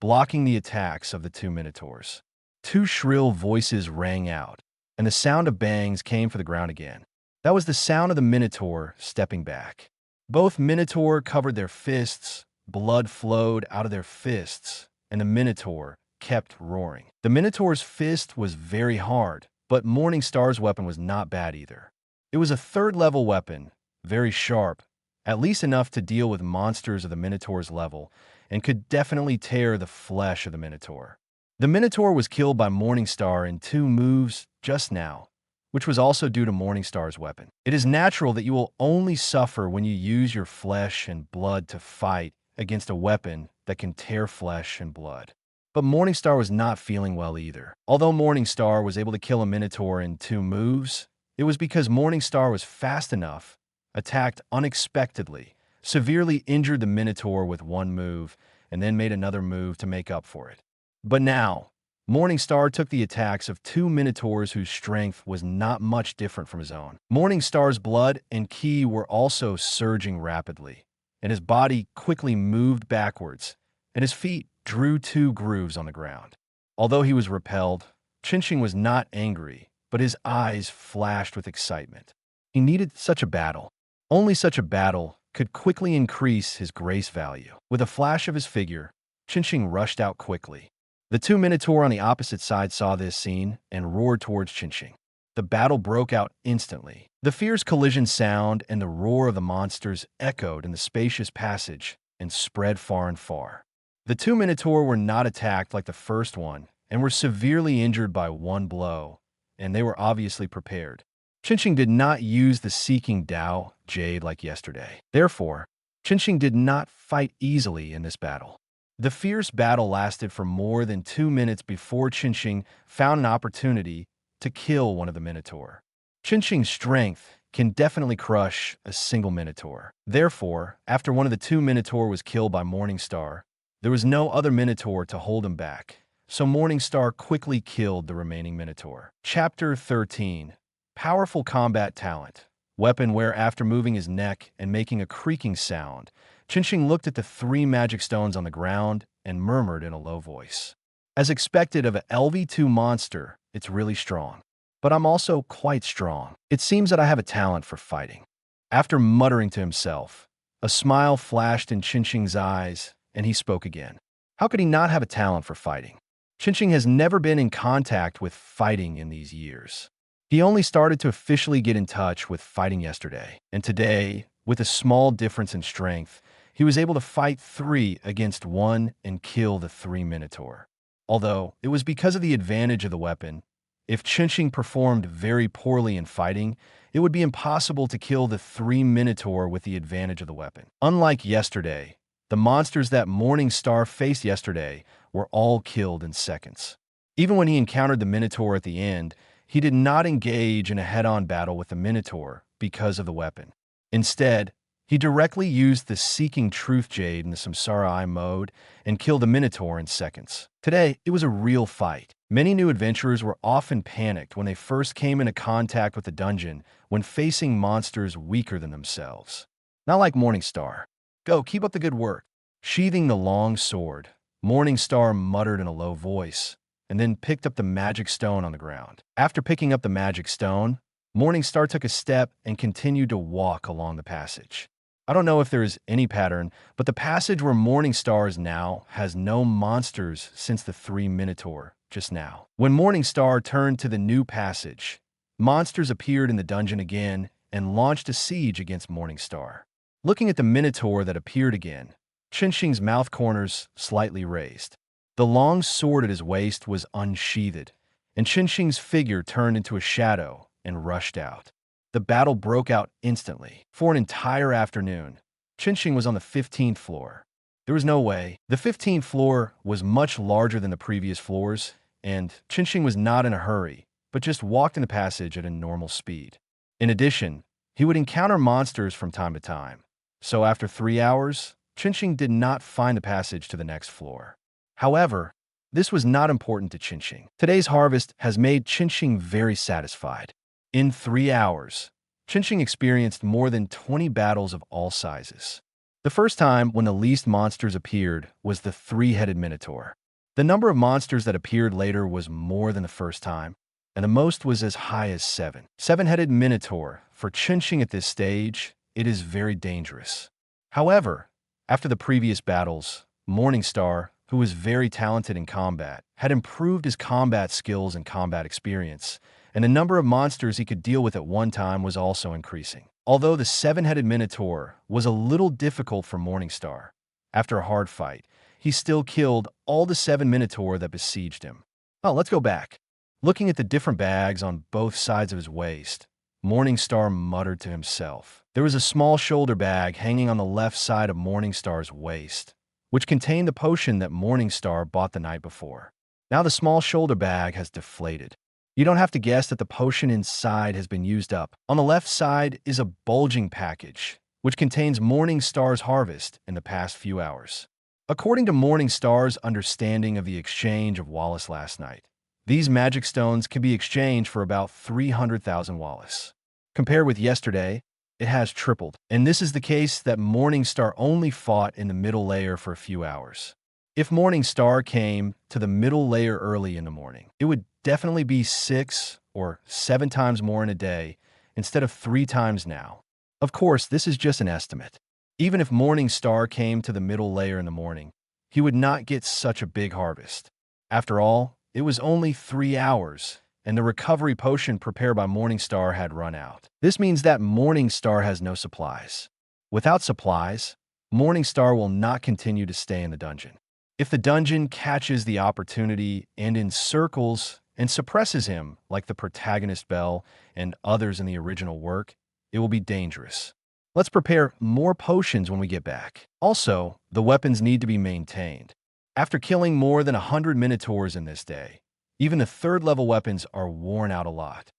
blocking the attacks of the 2 Minotaurs. 2 shrill voices rang out, and the sound of bangs came for the ground again. That was the sound of the Minotaur stepping back. Both Minotaur covered their fists, blood flowed out of their fists, and the Minotaur kept roaring. The Minotaur's fist was very hard, but Morningstar's weapon was not bad either. It was a 3rd-level weapon, very sharp, at least enough to deal with monsters of the Minotaur's level, and could definitely tear the flesh of the Minotaur. The Minotaur was killed by Morningstar in 2 moves just now, which was also due to Morningstar's weapon. It is natural that you will only suffer when you use your flesh and blood to fight against a weapon that can tear flesh and blood. But Morningstar was not feeling well either. Although Morningstar was able to kill a Minotaur in 2 moves, it was because Morningstar was fast enough, attacked unexpectedly, severely injured the Minotaur with 1 move, and then made another move to make up for it. But now, Morningstar took the attacks of 2 Minotaurs whose strength was not much different from his own. Morningstar's blood and ki were also surging rapidly, and his body quickly moved backwards, and his feet drew 2 grooves on the ground. Although he was repelled, Chinching was not angry, but his eyes flashed with excitement. He needed such a battle. Only such a battle could quickly increase his grace value. With a flash of his figure, Chinching rushed out quickly. The 2 Minotaur on the opposite side saw this scene and roared towards Chinching. The battle broke out instantly. The fierce collision sound and the roar of the monsters echoed in the spacious passage and spread far and far. The 2 Minotaur were not attacked like the first one and were severely injured by 1 blow, and they were obviously prepared. Chinching did not use the Seeking Dao Jade like yesterday. Therefore, Chinching did not fight easily in this battle. The fierce battle lasted for more than 2 minutes before Chinching found an opportunity to kill one of the Minotaur. Chinching's strength can definitely crush a single Minotaur. Therefore, after one of the 2 Minotaur was killed by Morningstar, there was no other Minotaur to hold him back, so Morningstar quickly killed the remaining Minotaur. Chapter 13. Powerful Combat Talent. Weapon where after moving his neck and making a creaking sound, Chinching looked at the 3 magic stones on the ground and murmured in a low voice. As expected of an LV2 monster, it's really strong. But I'm also quite strong. It seems that I have a talent for fighting. After muttering to himself, a smile flashed in Chinching's eyes, and he spoke again. How could he not have a talent for fighting? Chinching has never been in contact with fighting in these years. He only started to officially get in touch with fighting yesterday, and today, with a small difference in strength, he was able to fight 3 against 1 and kill the 3 Minotaur. Although it was because of the advantage of the weapon, if Chinching performed very poorly in fighting, it would be impossible to kill the 3 Minotaur with the advantage of the weapon. Unlike yesterday, the monsters that Morningstar faced yesterday were all killed in seconds. Even when he encountered the Minotaur at the end, he did not engage in a head-on battle with the Minotaur because of the weapon. Instead, he directly used the Seeking Truth Jade in the Samsara Eye mode and killed the Minotaur in seconds. Today, it was a real fight. Many new adventurers were often panicked when they first came into contact with the dungeon when facing monsters weaker than themselves. Not like Morningstar. Go, keep up the good work. Sheathing the long sword, Morningstar muttered in a low voice, and then picked up the magic stone on the ground. After picking up the magic stone, Morningstar took a step and continued to walk along the passage. I don't know if there is any pattern, but the passage where Morningstar is now has no monsters since the 3 Minotaur just now. When Morningstar turned to the new passage, monsters appeared in the dungeon again and launched a siege against Morningstar. Looking at the Minotaur that appeared again, Chinching's mouth corners slightly raised. The long sword at his waist was unsheathed, and Qinshing's figure turned into a shadow and rushed out. The battle broke out instantly. For an entire afternoon, Qinshing was on the 15th floor. There was no way. The 15th floor was much larger than the previous floors, and Qinshing was not in a hurry, but just walked in the passage at a normal speed. In addition, he would encounter monsters from time to time. So after 3 hours, Qinshing did not find the passage to the next floor. However, this was not important to Qinshing. Today's harvest has made Qinshing very satisfied. In 3 hours, Qinshing experienced more than 20 battles of all sizes. The first time when the least monsters appeared was the three-headed Minotaur. The number of monsters that appeared later was more than the first time, and the most was as high as 7. Seven-headed Minotaur. For Qinshing at this stage, it is very dangerous. However, after the previous battles, Morningstar, who was very talented in combat, had improved his combat skills and combat experience, and the number of monsters he could deal with at one time was also increasing. Although the seven-headed Minotaur was a little difficult for Morningstar, after a hard fight, he still killed all the 7 Minotaur that besieged him. Oh, let's go back. Looking at the different bags on both sides of his waist, Morningstar muttered to himself. There was a small shoulder bag hanging on the left side of Morningstar's waist, which contained the potion that Morningstar bought the night before. Now the small shoulder bag has deflated. You don't have to guess that the potion inside has been used up. On the left side is a bulging package, which contains Morningstar's harvest in the past few hours. According to Morningstar's understanding of the exchange of Wallace last night, these magic stones can be exchanged for about 300,000 Wallace. Compared with yesterday, it has tripled, and this is the case that Morningstar only fought in the middle layer for a few hours. If Morningstar came to the middle layer early in the morning, it would definitely be 6 or 7 times more in a day instead of 3 times now. Of course, this is just an estimate. Even if Morningstar came to the middle layer in the morning, he would not get such a big harvest. After all, it was only 3 hours, and the recovery potion prepared by Morningstar had run out. This means that Morningstar has no supplies. Without supplies, Morningstar will not continue to stay in the dungeon. If the dungeon catches the opportunity and encircles and suppresses him, like the protagonist Bell and others in the original work, it will be dangerous. Let's prepare more potions when we get back. Also, the weapons need to be maintained. After killing more than 100 Minotaurs in this day, even the third-level weapons are worn out a lot.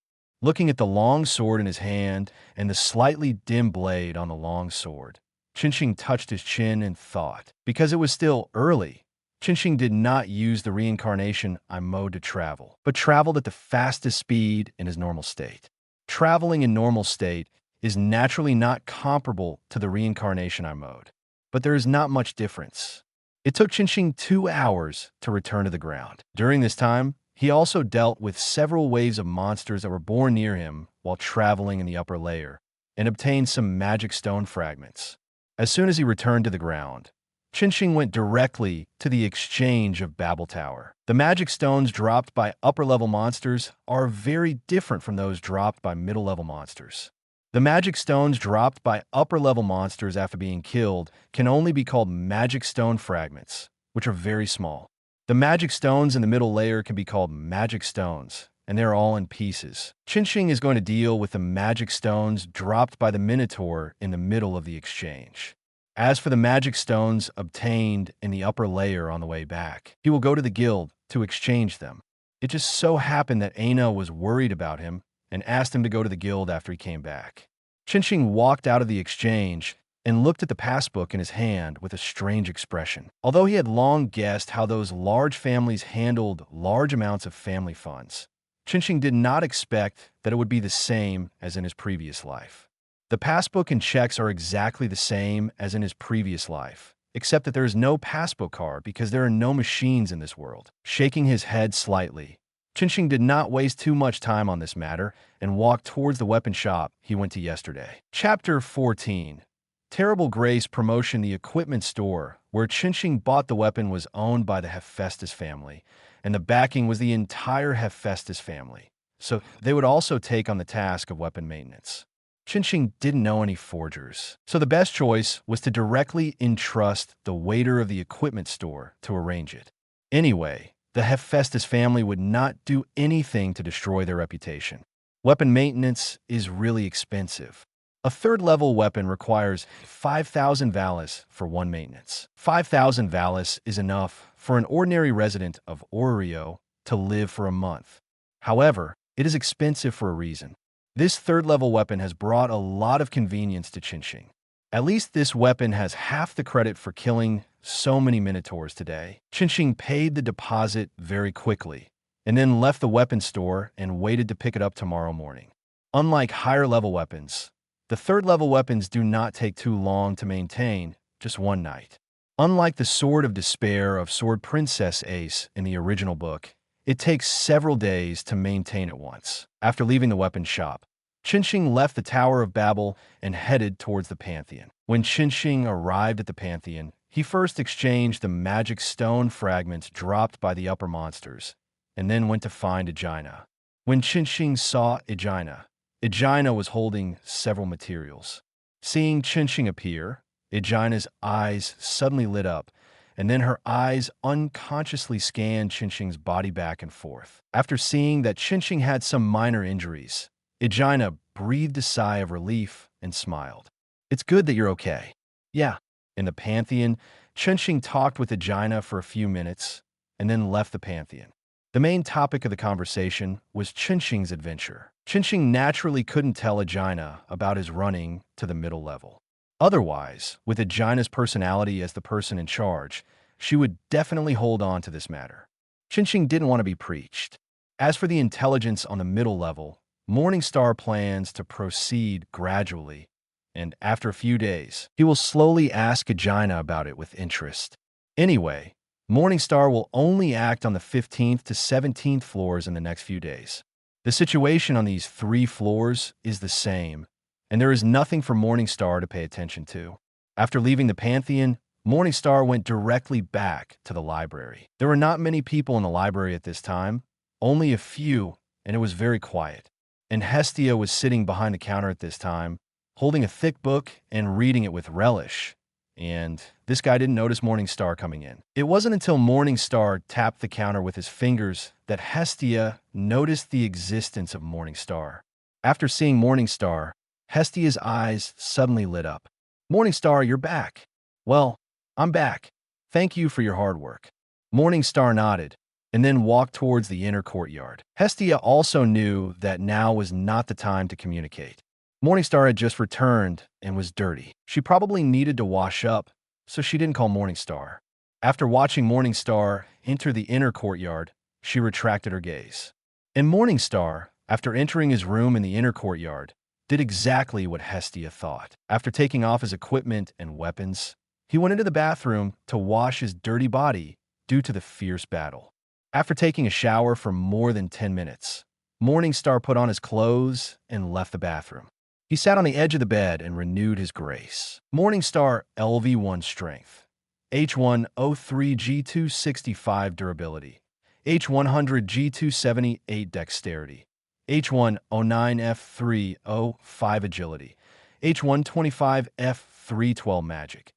Looking at the long sword in his hand and the slightly dim blade on the long sword, Qinshing touched his chin and thought. Because it was still early, Qinshing did not use the reincarnation I mode to travel, but traveled at the fastest speed in his normal state. Traveling in normal state is naturally not comparable to the reincarnation I mode, but there is not much difference. It took Qinshing 2 hours to return to the ground. During this time, he also dealt with several waves of monsters that were born near him while traveling in the upper layer, and obtained some magic stone fragments. As soon as he returned to the ground, Qinshing went directly to the exchange of Babel Tower. The magic stones dropped by upper-level monsters are very different from those dropped by middle-level monsters. The magic stones dropped by upper-level monsters after being killed can only be called magic stone fragments, which are very small. The magic stones in the middle layer can be called magic stones, and they're all in pieces. Qinshing is going to deal with the magic stones dropped by the Minotaur in the middle of the exchange. As for the magic stones obtained in the upper layer on the way back, he will go to the guild to exchange them. It just so happened that Aina was worried about him and asked him to go to the guild after he came back. Qinshing walked out of the exchange and looked at the passbook in his hand with a strange expression. Although he had long guessed how those large families handled large amounts of family funds, Qinshing did not expect that it would be the same as in his previous life. The passbook and checks are exactly the same as in his previous life, except that there is no passbook card because there are no machines in this world. Shaking his head slightly, Qinshing did not waste too much time on this matter and walked towards the weapon shop he went to yesterday. Chapter 14. Terrible Grace Promotion. The equipment store where Qinshing bought the weapon was owned by the Hephaestus family, and the backing was the entire Hephaestus family, so they would also take on the task of weapon maintenance. Qinshing didn't know any forgers, so the best choice was to directly entrust the waiter of the equipment store to arrange it. Anyway, the Hephaestus family would not do anything to destroy their reputation. Weapon maintenance is really expensive. A third-level weapon requires 5,000 valis for one maintenance. 5,000 valis is enough for an ordinary resident of Oreo to live for a month. However, it is expensive for a reason. This third-level weapon has brought a lot of convenience to Qinxing. At least this weapon has half the credit for killing so many minotaurs today. Qinxing paid the deposit very quickly, and then left the weapon store and waited to pick it up tomorrow morning. Unlike higher-level weapons, the third-level weapons do not take too long to maintain, just one night. Unlike the Sword of Despair of Sword Princess Ace in the original book, it takes several days to maintain it once. After leaving the weapon shop, Qinxing left the Tower of Babel and headed towards the Pantheon. When Qinxing arrived at the Pantheon, he first exchanged the magic stone fragments dropped by the upper monsters, and then went to find Aegina. When Qinxing saw Aegina, Aegina was holding several materials. Seeing Qinxing appear, Aegina's eyes suddenly lit up, and then her eyes unconsciously scanned Qinxing's body back and forth. After seeing that Qinxing had some minor injuries, Aegina breathed a sigh of relief and smiled. "It's good that you're okay." "Yeah." In the Pantheon, Qinxing talked with Aegina for a few minutes and then left the Pantheon. The main topic of the conversation was Qinxing's adventure. Qinxing naturally couldn't tell Aegina about his running to the middle level. Otherwise, with Aegina's personality as the person in charge, she would definitely hold on to this matter. Qinxing didn't want to be preached. As for the intelligence on the middle level, Morningstar plans to proceed gradually, and after a few days, he will slowly ask Aegina about it with interest. Anyway, Morningstar will only act on the 15th to 17th floors in the next few days. The situation on these 3 floors is the same, and there is nothing for Morningstar to pay attention to. After leaving the Pantheon, Morningstar went directly back to the library. There were not many people in the library at this time, only a few, and it was very quiet. And Hestia was sitting behind the counter at this time, holding a thick book and reading it with relish. And this guy didn't notice Morningstar coming in. It wasn't until Morningstar tapped the counter with his fingers that Hestia noticed the existence of Morningstar. After seeing Morningstar, Hestia's eyes suddenly lit up. "Morningstar, you're back." "Well, I'm back. Thank you for your hard work." Morningstar nodded, and then walked towards the inner courtyard. Hestia also knew that now was not the time to communicate. Morningstar had just returned and was dirty. She probably needed to wash up, so she didn't call Morningstar. After watching Morningstar enter the inner courtyard, she retracted her gaze. And Morningstar, after entering his room in the inner courtyard, did exactly what Hestia thought. After taking off his equipment and weapons, he went into the bathroom to wash his dirty body due to the fierce battle. After taking a shower for more than 10 minutes, Morningstar put on his clothes and left the bathroom. He sat on the edge of the bed and renewed his grace. Morningstar LV1 Strength, H1 03 G2 65 Durability, H100 G2 78 Dexterity, H1 09 F3 05 Agility, H1 25 F3 12 Magic,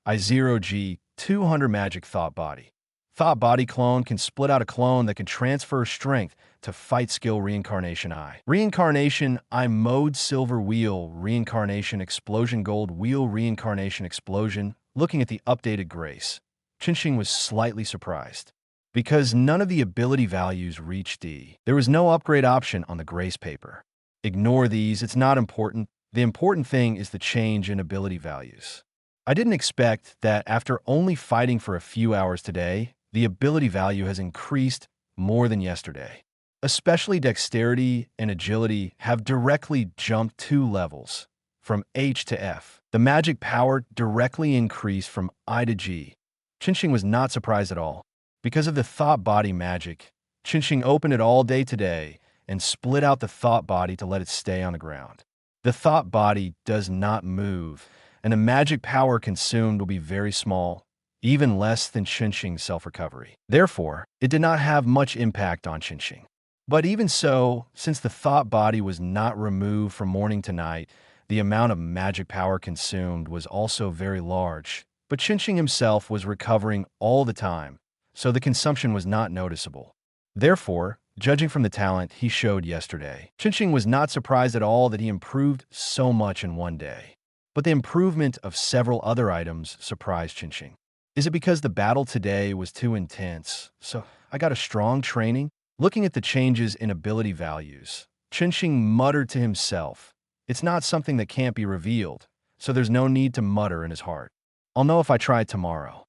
I0 G 200 Magic Thought Body. Thought Body Clone can split out a clone that can transfer strength to Fight Skill Reincarnation I. Reincarnation I Mode Silver Wheel Reincarnation Explosion Gold Wheel Reincarnation Explosion. Looking at the updated Grace, Qinxing was slightly surprised. Because none of the ability values reached D, there was no upgrade option on the Grace paper. Ignore these, it's not important. The important thing is the change in ability values. I didn't expect that after only fighting for a few hours today, the ability value has increased more than yesterday. Especially Dexterity and Agility have directly jumped 2 levels, from H to F. The magic power directly increased from I to G. Qinxing was not surprised at all. Because of the Thought Body magic, Qinxing opened it all day today and split out the Thought Body to let it stay on the ground. The Thought Body does not move, and the magic power consumed will be very small, even less than Qinxing's self-recovery. Therefore, it did not have much impact on Qinxing. But even so, since the Thought Body was not removed from morning to night, the amount of magic power consumed was also very large. But Qinxing himself was recovering all the time, so the consumption was not noticeable. Therefore, judging from the talent he showed yesterday, Chinching was not surprised at all that he improved so much in one day. But the improvement of several other items surprised Chinching. Is it because the battle today was too intense, so I got a strong training? Looking at the changes in ability values, Chinching muttered to himself, "It's not something that can't be revealed, so there's no need to mutter in his heart. I'll know if I try tomorrow."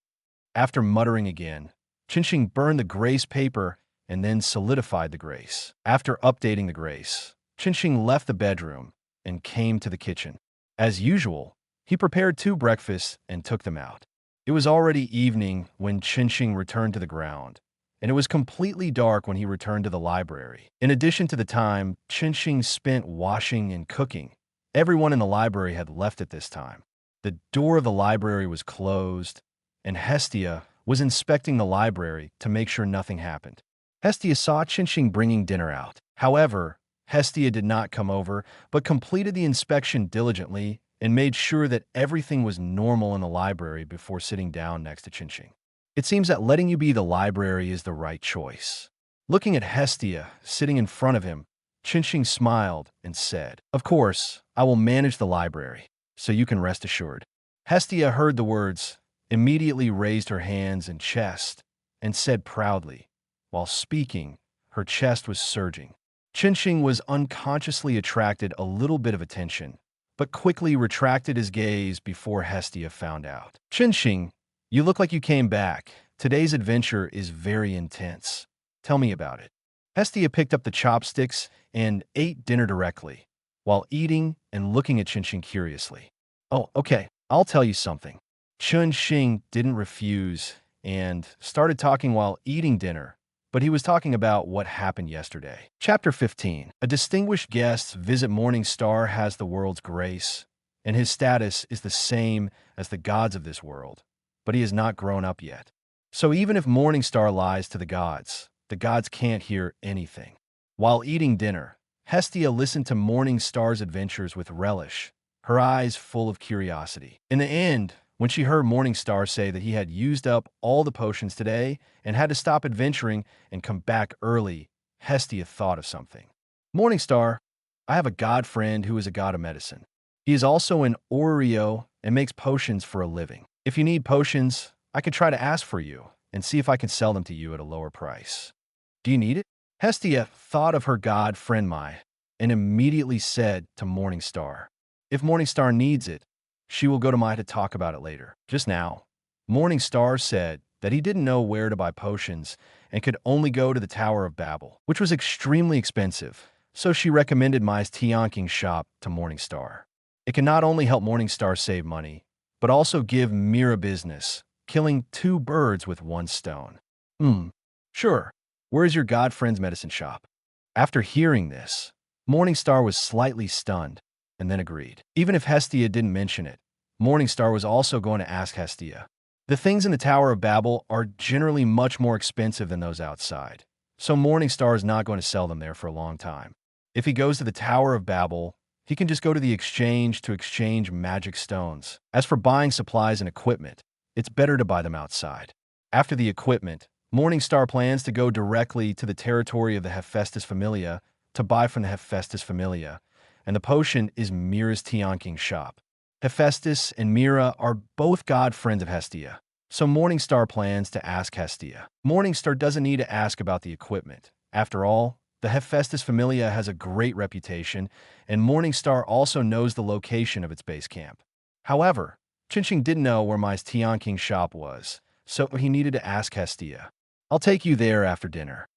After muttering again, Chinching burned the grace paper and then solidified the grace. After updating the grace, Chinching left the bedroom and came to the kitchen. As usual, he prepared 2 breakfasts and took them out. It was already evening when Chinching returned to the ground, and it was completely dark when he returned to the library. In addition to the time Chinching spent washing and cooking, everyone in the library had left at this time. The door of the library was closed, and Hestia was inspecting the library to make sure nothing happened. Hestia saw Chinching bringing dinner out. However, Hestia did not come over, but completed the inspection diligently and made sure that everything was normal in the library before sitting down next to Chinching. It seems that letting you be the library is the right choice. Looking at Hestia sitting in front of him, Chinching smiled and said, "Of course, I will manage the library, so you can rest assured." Hestia heard the words, immediately raised her hands and chest, and said proudly, while speaking, her chest was surging. Chinching was unconsciously attracted a little bit of attention, but quickly retracted his gaze before Hestia found out. "Chinching, you look like you came back. Today's adventure is very intense. Tell me about it." Hestia picked up the chopsticks and ate dinner directly, while eating and looking at Chinching curiously. "Oh, okay, I'll tell you something." Chinching didn't refuse and started talking while eating dinner, but he was talking about what happened yesterday. Chapter 15. A distinguished guest's visit Morningstar has the world's grace, and his status is the same as the gods of this world, but he has not grown up yet. So even if Morningstar lies to the gods can't hear anything. While eating dinner, Hestia listened to Morningstar's adventures with relish, her eyes full of curiosity. In the end, when she heard Morningstar say that he had used up all the potions today and had to stop adventuring and come back early, Hestia thought of something. "Morningstar, I have a god friend who is a god of medicine. He is also an Oreo and makes potions for a living. If you need potions, I could try to ask for you and see if I can sell them to you at a lower price. Do you need it?" Hestia thought of her god friend Mai and immediately said to Morningstar, "If Morningstar needs it, she will go to Mai to talk about it later." Just now, Morningstar said that he didn't know where to buy potions and could only go to the Tower of Babel, which was extremely expensive, so she recommended Mai's Tianqing shop to Morningstar. It can not only help Morningstar save money, but also give Mira business, killing 2 birds with 1 stone. Sure. Where is your god friend's medicine shop?" After hearing this, Morningstar was slightly stunned, and then agreed. Even if Hestia didn't mention it, Morningstar was also going to ask Hestia. The things in the Tower of Babel are generally much more expensive than those outside, so Morningstar is not going to sell them there for a long time. If he goes to the Tower of Babel, he can just go to the exchange to exchange magic stones. As for buying supplies and equipment, it's better to buy them outside. After the equipment, Morningstar plans to go directly to the territory of the Hephaestus Familia to buy from the Hephaestus Familia, and the potion is Mira's Tianqing shop. Hephaestus and Mira are both god friends of Hestia, so Morningstar plans to ask Hestia. Morningstar doesn't need to ask about the equipment. After all, the Hephaestus Familia has a great reputation, and Morningstar also knows the location of its base camp. However, Chinching didn't know where Mai's Tianqing shop was, so he needed to ask Hestia. "I'll take you there after dinner."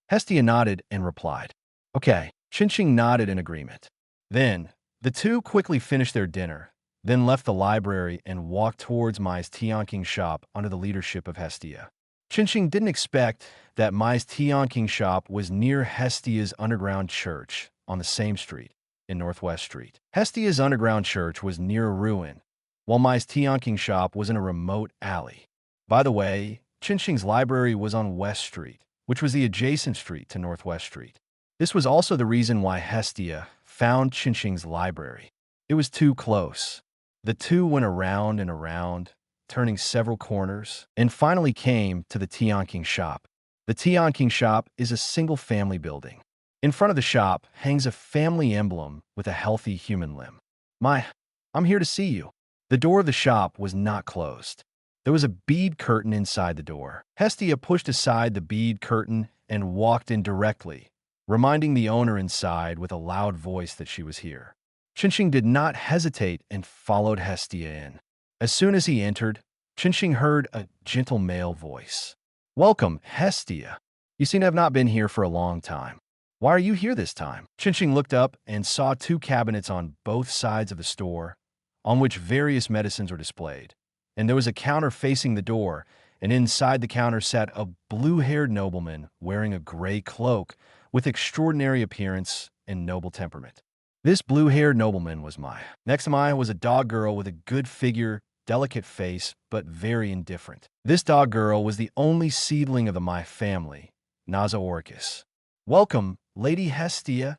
Hestia nodded and replied, "Okay." Chinching nodded in agreement. Then, the two quickly finished their dinner, then left the library and walked towards Mai's Tianqing shop under the leadership of Hestia. Chinching didn't expect that Mai's Tianqing shop was near Hestia's underground church on the same street, in Northwest Street. Hestia's underground church was near a ruin, while Mai's Tianqing shop was in a remote alley. By the way, Chinching's library was on West Street, which was the adjacent street to Northwest Street. This was also the reason why Hestia found Chinching's library. It was too close. The two went around and around, turning several corners, and finally came to the Tianqing shop. The Tianqing shop is a single-family building. In front of the shop hangs a family emblem with a healthy human limb. I'm here to see you. The door of the shop was not closed. There was a bead curtain inside the door. Hestia pushed aside the bead curtain and walked in directly, reminding the owner inside with a loud voice that she was here. Chinching did not hesitate and followed Hestia in. As soon as he entered, Chinching heard a gentle male voice. "Welcome, Hestia. You seem to have not been here for a long time. Why are you here this time?" Chinching looked up and saw two cabinets on both sides of the store, on which various medicines were displayed. And there was a counter facing the door, and inside the counter sat a blue-haired nobleman wearing a gray cloak with extraordinary appearance and noble temperament. This blue-haired nobleman was Mai. Next to Mai was a dog girl with a good figure, delicate face, but very indifferent. This dog girl was the only seedling of the Mai family, Naza Orcus. "Welcome, Lady Hestia."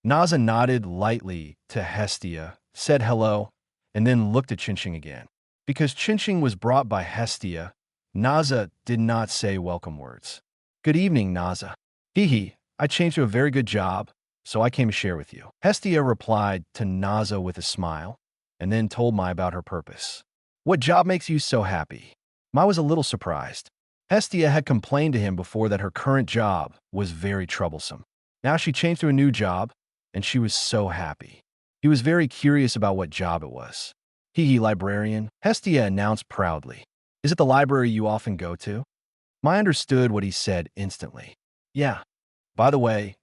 Naza nodded lightly to Hestia, said hello, and then looked at Chinching again. Because Chinching was brought by Hestia, Naza did not say welcome words. "Good evening, Naza." "Hee, I changed to a very good job, so I came to share with you." Hestia replied to Naza with a smile, and then told Mai about her purpose. "What job makes you so happy?" Mai was a little surprised. Hestia had complained to him before that her current job was very troublesome. Now she changed to a new job, and she was so happy. He was very curious about what job it was. Librarian," Hestia announced proudly. "Is it the library you often go to?" Mai understood what he said instantly. "Yeah. By the way,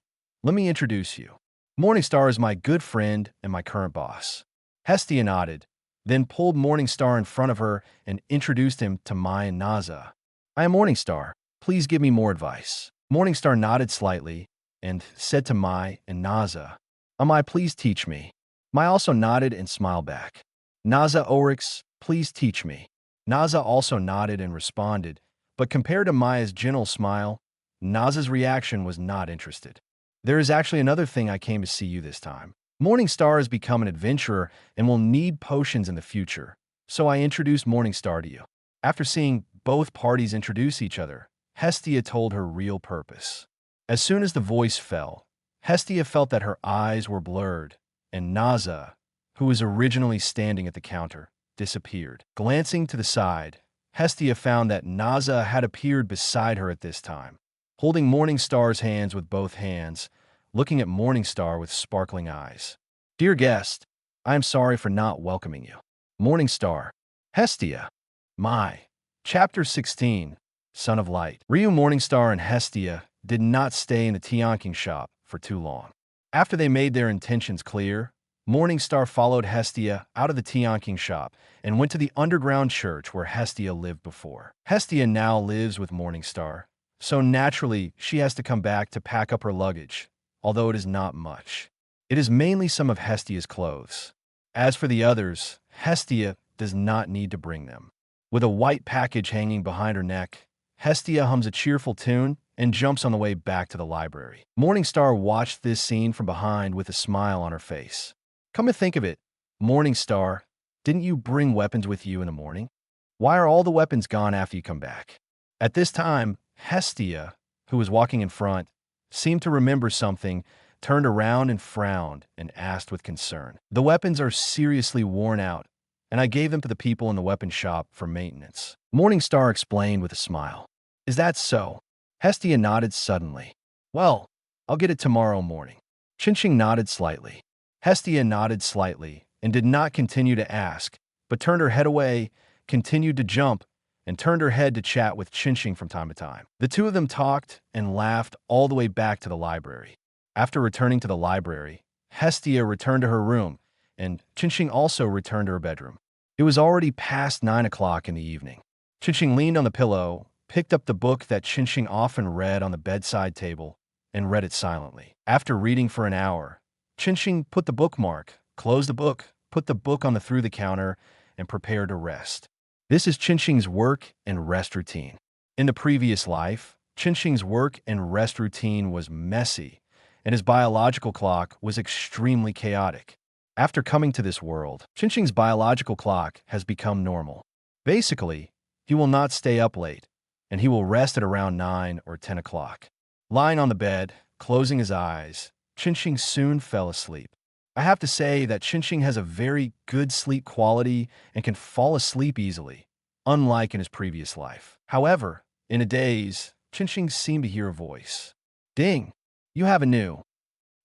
let me introduce you. Morningstar is my good friend and my current boss." Hestia nodded, then pulled Morningstar in front of her and introduced him to Mai and Naza. "I am Morningstar. Please give me more advice." Morningstar nodded slightly and said to Mai and Naza, "Mai, please teach me." Mai also nodded and smiled back. "Naza Oryx, please teach me." Naza also nodded and responded, but compared to Maya's gentle smile, Naza's reaction was not interested. "There is actually another thing I came to see you this time. Morningstar has become an adventurer and will need potions in the future, so I introduced Morningstar to you." After seeing both parties introduce each other, Hestia told her real purpose. As soon as the voice fell, Hestia felt that her eyes were blurred, and Naza, who was originally standing at the counter, disappeared. Glancing to the side, Hestia found that Naza had appeared beside her at this time, holding Morningstar's hands with both hands, looking at Morningstar with sparkling eyes. "Dear guest, I am sorry for not welcoming you." Morningstar. Hestia. Mai. Chapter 16, Son of Light. Ryu, Morningstar, and Hestia did not stay in the Tianqing shop for too long. After they made their intentions clear, Morningstar followed Hestia out of the Tianqing shop and went to the underground church where Hestia lived before. Hestia now lives with Morningstar, so naturally she has to come back to pack up her luggage, although it is not much. It is mainly some of Hestia's clothes. As for the others, Hestia does not need to bring them. With a white package hanging behind her neck, Hestia hums a cheerful tune and jumps on the way back to the library. Morningstar watched this scene from behind with a smile on her face. "Come to think of it, Morningstar, didn't you bring weapons with you in the morning? Why are all the weapons gone after you come back?" At this time, Hestia, who was walking in front, seemed to remember something, turned around and frowned, and asked with concern. "The weapons are seriously worn out, and I gave them to the people in the weapon shop for maintenance." Morningstar explained with a smile. "Is that so?" Hestia nodded suddenly. "Well, I'll get it tomorrow morning." Chinching nodded slightly. Hestia nodded slightly and did not continue to ask, but turned her head away, continued to jump, and turned her head to chat with Chinching from time to time. The two of them talked and laughed all the way back to the library. After returning to the library, Hestia returned to her room, and Chinching also returned to her bedroom. It was already past 9 o'clock in the evening. Chinching leaned on the pillow, picked up the book that Chinching often read on the bedside table, and read it silently. After reading for an hour, Chinching put the bookmark, closed the book, put the book on the through the counter, and prepared to rest. This is Chinching's work and rest routine. In the previous life, Chinching's work and rest routine was messy, and his biological clock was extremely chaotic. After coming to this world, Chinching's biological clock has become normal. Basically, he will not stay up late, and he will rest at around 9 or 10 o'clock. Lying on the bed, closing his eyes, Chinching soon fell asleep. I have to say that Chinching has a very good sleep quality and can fall asleep easily, unlike in his previous life. However, in a daze, Chinching seemed to hear a voice. Ding! You have a new.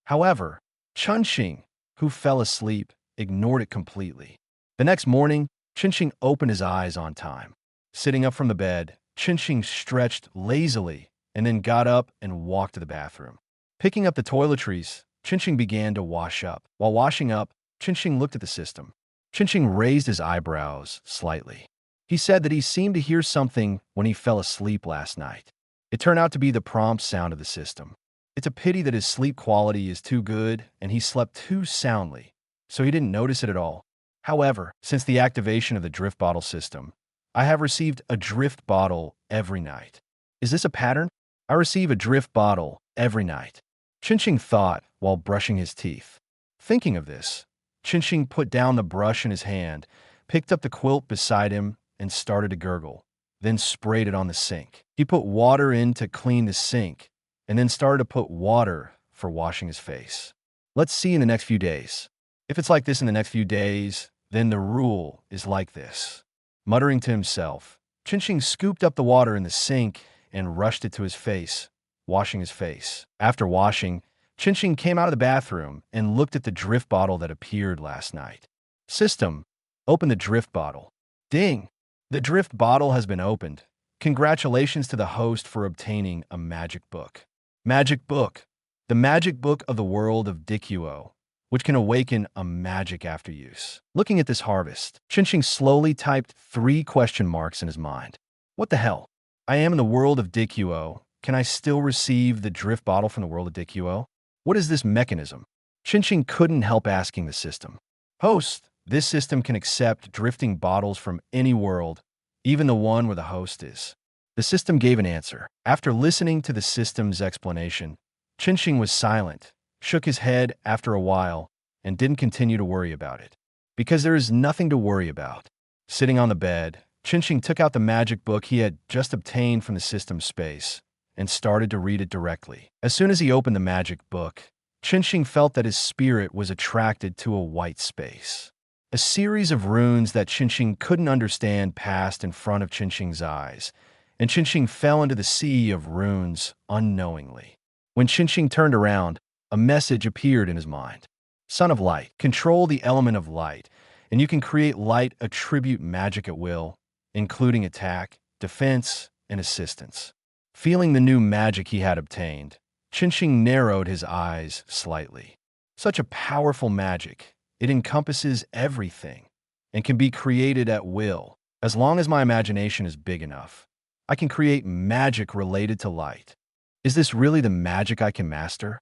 However, Chunxing, who fell asleep, ignored it completely. The next morning, Chinching opened his eyes on time. Sitting up from the bed, Chinching stretched lazily and then got up and walked to the bathroom. Picking up the toiletries, Chinching began to wash up. While washing up, Chinching looked at the system. Chinching raised his eyebrows slightly. He said that he seemed to hear something when he fell asleep last night. It turned out to be the prompt sound of the system. It's a pity that his sleep quality is too good and he slept too soundly, so he didn't notice it at all. However, since the activation of the drift bottle system, I have received a drift bottle every night. Is this a pattern? I receive a drift bottle every night. Chinching thought while brushing his teeth. Thinking of this, Chinching put down the brush in his hand, picked up the quilt beside him, and started to gurgle, then sprayed it on the sink. He put water in to clean the sink, and then started to put water for washing his face. Let's see in the next few days. If it's like this in the next few days, then the rule is like this. Muttering to himself, Chinching scooped up the water in the sink and rushed it to his face, washing his face. After washing, Chinching came out of the bathroom and looked at the drift bottle that appeared last night. System, open the drift bottle. Ding! The drift bottle has been opened. Congratulations to the host for obtaining a magic book. Magic book. The magic book of the world of Dikuo, which can awaken a magic after use. Looking at this harvest, Chinching slowly typed 3 question marks in his mind. What the hell? I am in the world of Dikuo. Can I still receive the drift bottle from the world of Dikuo? What is this mechanism? Chinching couldn't help asking the system. Host, this system can accept drifting bottles from any world, even the one where the host is. The system gave an answer. After listening to the system's explanation, Chinching was silent, shook his head after a while, and didn't continue to worry about it. Because there is nothing to worry about. Sitting on the bed, Chinching took out the magic book he had just obtained from the system's space and started to read it directly. As soon as he opened the magic book, Chinching felt that his spirit was attracted to a white space. A series of runes that Chinching couldn't understand passed in front of Chinching's eyes, and Chinching fell into the sea of runes unknowingly. When Chinching turned around, a message appeared in his mind. Son of Light, control the element of light, and you can create light attribute magic at will, including attack, defense, and assistance. Feeling the new magic he had obtained, Chinching narrowed his eyes slightly. Such a powerful magic. It encompasses everything and can be created at will. As long as my imagination is big enough, I can create magic related to light. Is this really the magic I can master?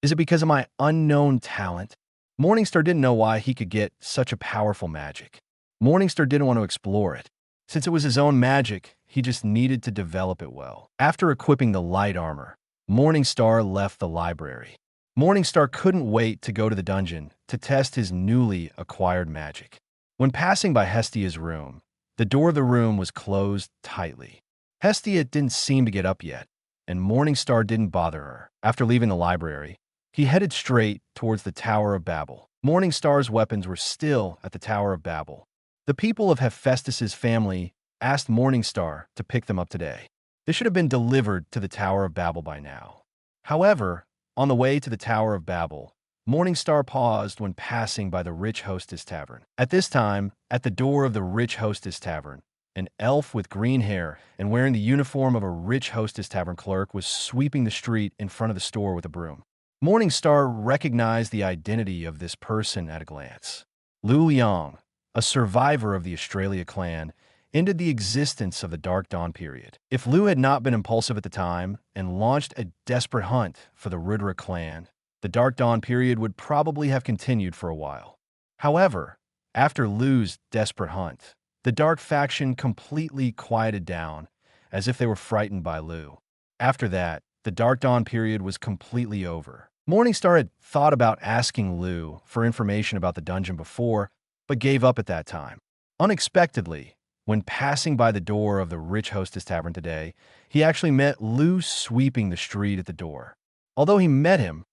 Is it because of my unknown talent? Morningstar didn't know why he could get such a powerful magic. Morningstar didn't want to explore it. Since it was his own magic, he just needed to develop it well. After equipping the light armor, Morningstar left the library. Morningstar couldn't wait to go to the dungeon to test his newly acquired magic. When passing by Hestia's room, the door of the room was closed tightly. Hestia didn't seem to get up yet, and Morningstar didn't bother her. After leaving the library, he headed straight towards the Tower of Babel. Morningstar's weapons were still at the Tower of Babel. The people of Hephaestus's family asked Morningstar to pick them up today. They should have been delivered to the Tower of Babel by now. However, on the way to the Tower of Babel, Morningstar paused when passing by the Rich Hostess Tavern. At this time, at the door of the Rich Hostess Tavern, an elf with green hair and wearing the uniform of a Rich Hostess Tavern clerk was sweeping the street in front of the store with a broom. Morningstar recognized the identity of this person at a glance. Lu Liang, a survivor of the Australia clan, ended the existence of the Dark Dawn period. If Lu had not been impulsive at the time and launched a desperate hunt for the Rudra clan, the Dark Dawn period would probably have continued for a while. However, after Lu's desperate hunt, the Dark faction completely quieted down, as if they were frightened by Lu. After that, the Dark Dawn period was completely over. Morningstar had thought about asking Lu for information about the dungeon before, but gave up at that time. Unexpectedly, When passing by the door of the Rich Hostess Tavern today, he actually met Lou sweeping the street at the door. Although he met him,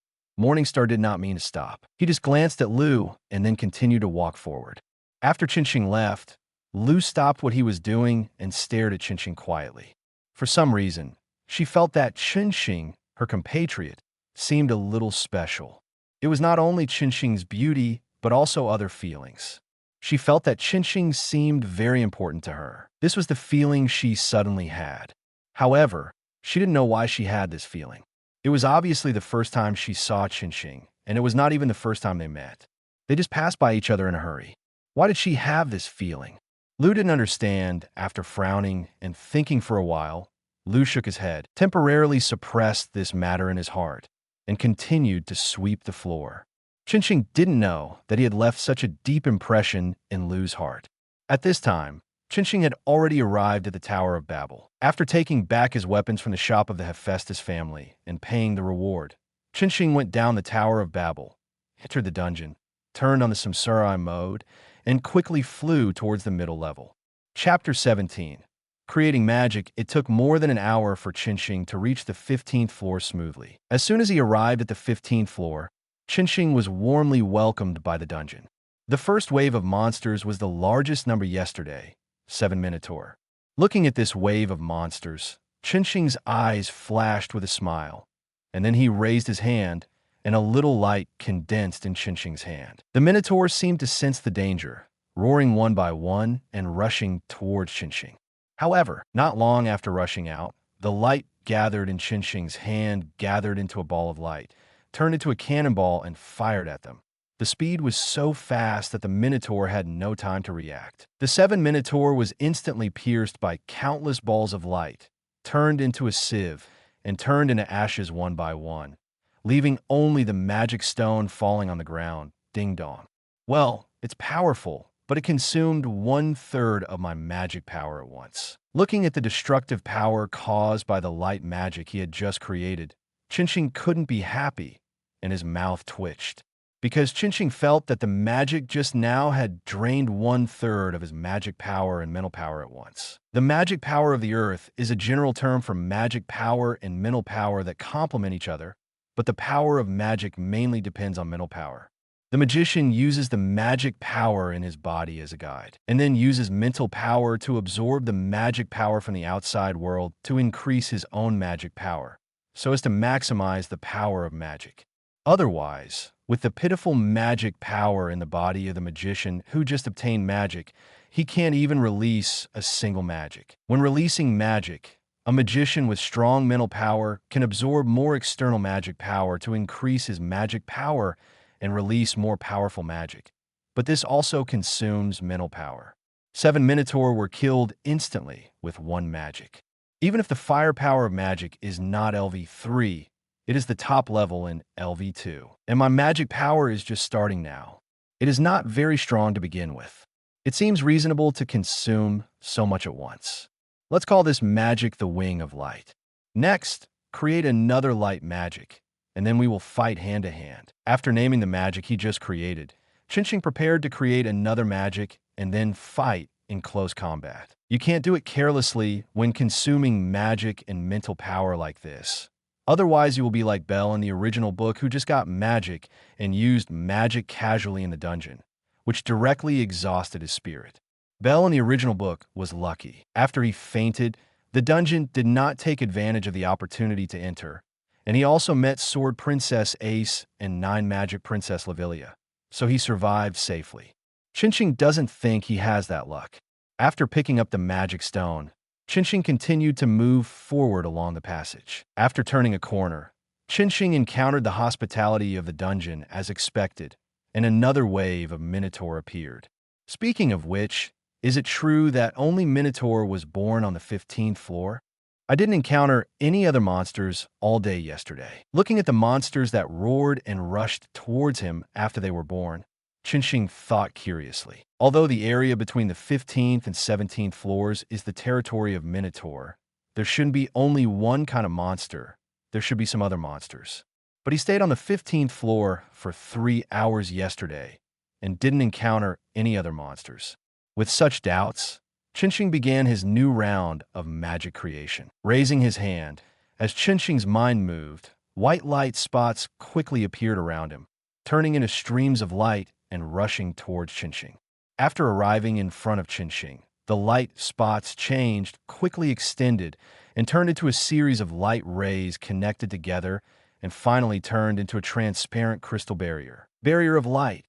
Morningstar did not mean to stop. He just glanced at Lou and then continued to walk forward. After Chinching left, Lou stopped what he was doing and stared at Chinching quietly. For some reason, she felt that Chinching, her compatriot, seemed a little special. It was not only Chinching's beauty, but also other feelings. She felt that Chinching seemed very important to her. This was the feeling she suddenly had. However, she didn't know why she had this feeling. It was obviously the first time she saw Chinching, and it was not even the first time they met. They just passed by each other in a hurry. Why did she have this feeling? Lou didn't understand. After frowning and thinking for a while, Lou shook his head, temporarily suppressed this matter in his heart, and continued to sweep the floor. Chinching didn't know that he had left such a deep impression in Lou's heart. At this time, Chinching had already arrived at the Tower of Babel. After taking back his weapons from the shop of the Hephaestus family and paying the reward, Chinching went down the Tower of Babel, entered the dungeon, turned on the Samsara mode, and quickly flew towards the middle level. Chapter 17. Creating magic. It took more than an hour for Chinching to reach the 15th floor smoothly. As soon as he arrived at the 15th floor, Chinching was warmly welcomed by the dungeon. The first wave of monsters was the largest number yesterday, 7 Minotaur. Looking at this wave of monsters, Chinching's eyes flashed with a smile, and then he raised his hand, and a little light condensed in Chinching's hand. The Minotaur seemed to sense the danger, roaring one by one and rushing towards Chinching. However, not long after rushing out, the light gathered in Chinching's hand gathered into a ball of light, turned into a cannonball and fired at them. The speed was so fast that the Minotaur had no time to react. The 7 Minotaur was instantly pierced by countless balls of light, turned into a sieve, and turned into ashes one by one, leaving only the magic stone falling on the ground. Ding dong. Well, it's powerful, but it consumed 1/3 of my magic power at once. Looking at the destructive power caused by the light magic he had just created, Chinching couldn't be happy, and his mouth twitched, because Chinching felt that the magic just now had drained 1/3 of his magic power and mental power at once. The magic power of the earth is a general term for magic power and mental power that complement each other, but the power of magic mainly depends on mental power. The magician uses the magic power in his body as a guide, and then uses mental power to absorb the magic power from the outside world to increase his own magic power, so as to maximize the power of magic. Otherwise, with the pitiful magic power in the body of the magician who just obtained magic, he can't even release a single magic. When releasing magic, a magician with strong mental power can absorb more external magic power to increase his magic power and release more powerful magic. But this also consumes mental power. 7 Minotaur were killed instantly with 1 magic. Even if the firepower of magic is not LV3, it is the top level in LV2. And my magic power is just starting now. It is not very strong to begin with. It seems reasonable to consume so much at once. Let's call this magic the wing of light. Next, create another light magic, and then we will fight hand to hand. After naming the magic he just created, Chinching prepared to create another magic and then fight in close combat. You can't do it carelessly when consuming magic and mental power like this. Otherwise, you will be like Belle in the original book who just got magic and used magic casually in the dungeon, which directly exhausted his spirit. Belle in the original book was lucky. After he fainted, the dungeon did not take advantage of the opportunity to enter, and he also met Sword Princess Ace and 9 Magic Princess Lavilia, so he survived safely. Chinching doesn't think he has that luck. After picking up the magic stone, Chinching continued to move forward along the passage. After turning a corner, Chinching encountered the hospitality of the dungeon as expected, and another wave of Minotaur appeared. Speaking of which, is it true that only Minotaur was born on the 15th floor? I didn't encounter any other monsters all day yesterday. Looking at the monsters that roared and rushed towards him after they were born, Chinching thought curiously. Although the area between the 15th and 17th floors is the territory of Minotaur, there shouldn't be only one kind of monster. There should be some other monsters. But he stayed on the 15th floor for 3 hours yesterday and didn't encounter any other monsters. With such doubts, Qinsheng began his new round of magic creation. Raising his hand, as Qinsheng's mind moved, white light spots quickly appeared around him, turning into streams of light and rushing towards Qinsheng. After arriving in front of Qinsheng, the light spots changed, quickly extended, and turned into a series of light rays connected together and finally turned into a transparent crystal barrier. Barrier of light,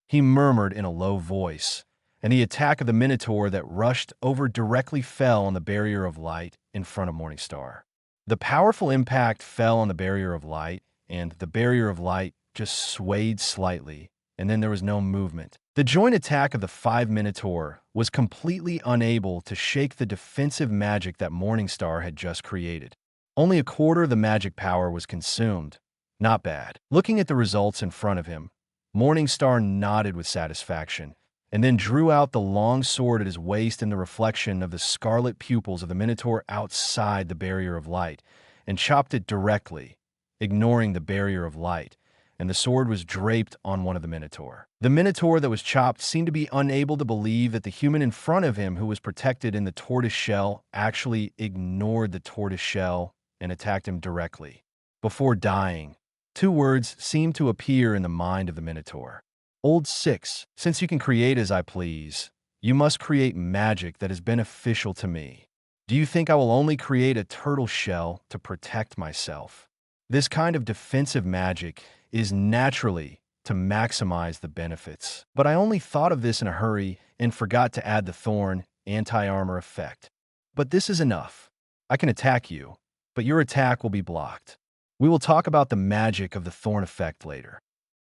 he murmured in a low voice, and the attack of the Minotaur that rushed over directly fell on the barrier of light in front of Morningstar. The powerful impact fell on the barrier of light, and the barrier of light just swayed slightly, and then there was no movement. The joint attack of the 5 Minotaur was completely unable to shake the defensive magic that Morningstar had just created. Only a quarter of the magic power was consumed. Not bad. Looking at the results in front of him, Morningstar nodded with satisfaction, and then drew out the long sword at his waist in the reflection of the scarlet pupils of the Minotaur outside the barrier of light, and chopped it directly, ignoring the barrier of light, and the sword was draped on one of the Minotaur. The Minotaur that was chopped seemed to be unable to believe that the human in front of him, who was protected in the tortoise shell, actually ignored the tortoise shell and attacked him directly. Before dying, 2 words seemed to appear in the mind of the Minotaur. Old 6, since you can create as I please, you must create magic that is beneficial to me. Do you think I will only create a turtle shell to protect myself? This kind of defensive magic is naturally to maximize the benefits. But I only thought of this in a hurry and forgot to add the thorn anti-armor effect. But this is enough. I can attack you, but your attack will be blocked. We will talk about the magic of the thorn effect later.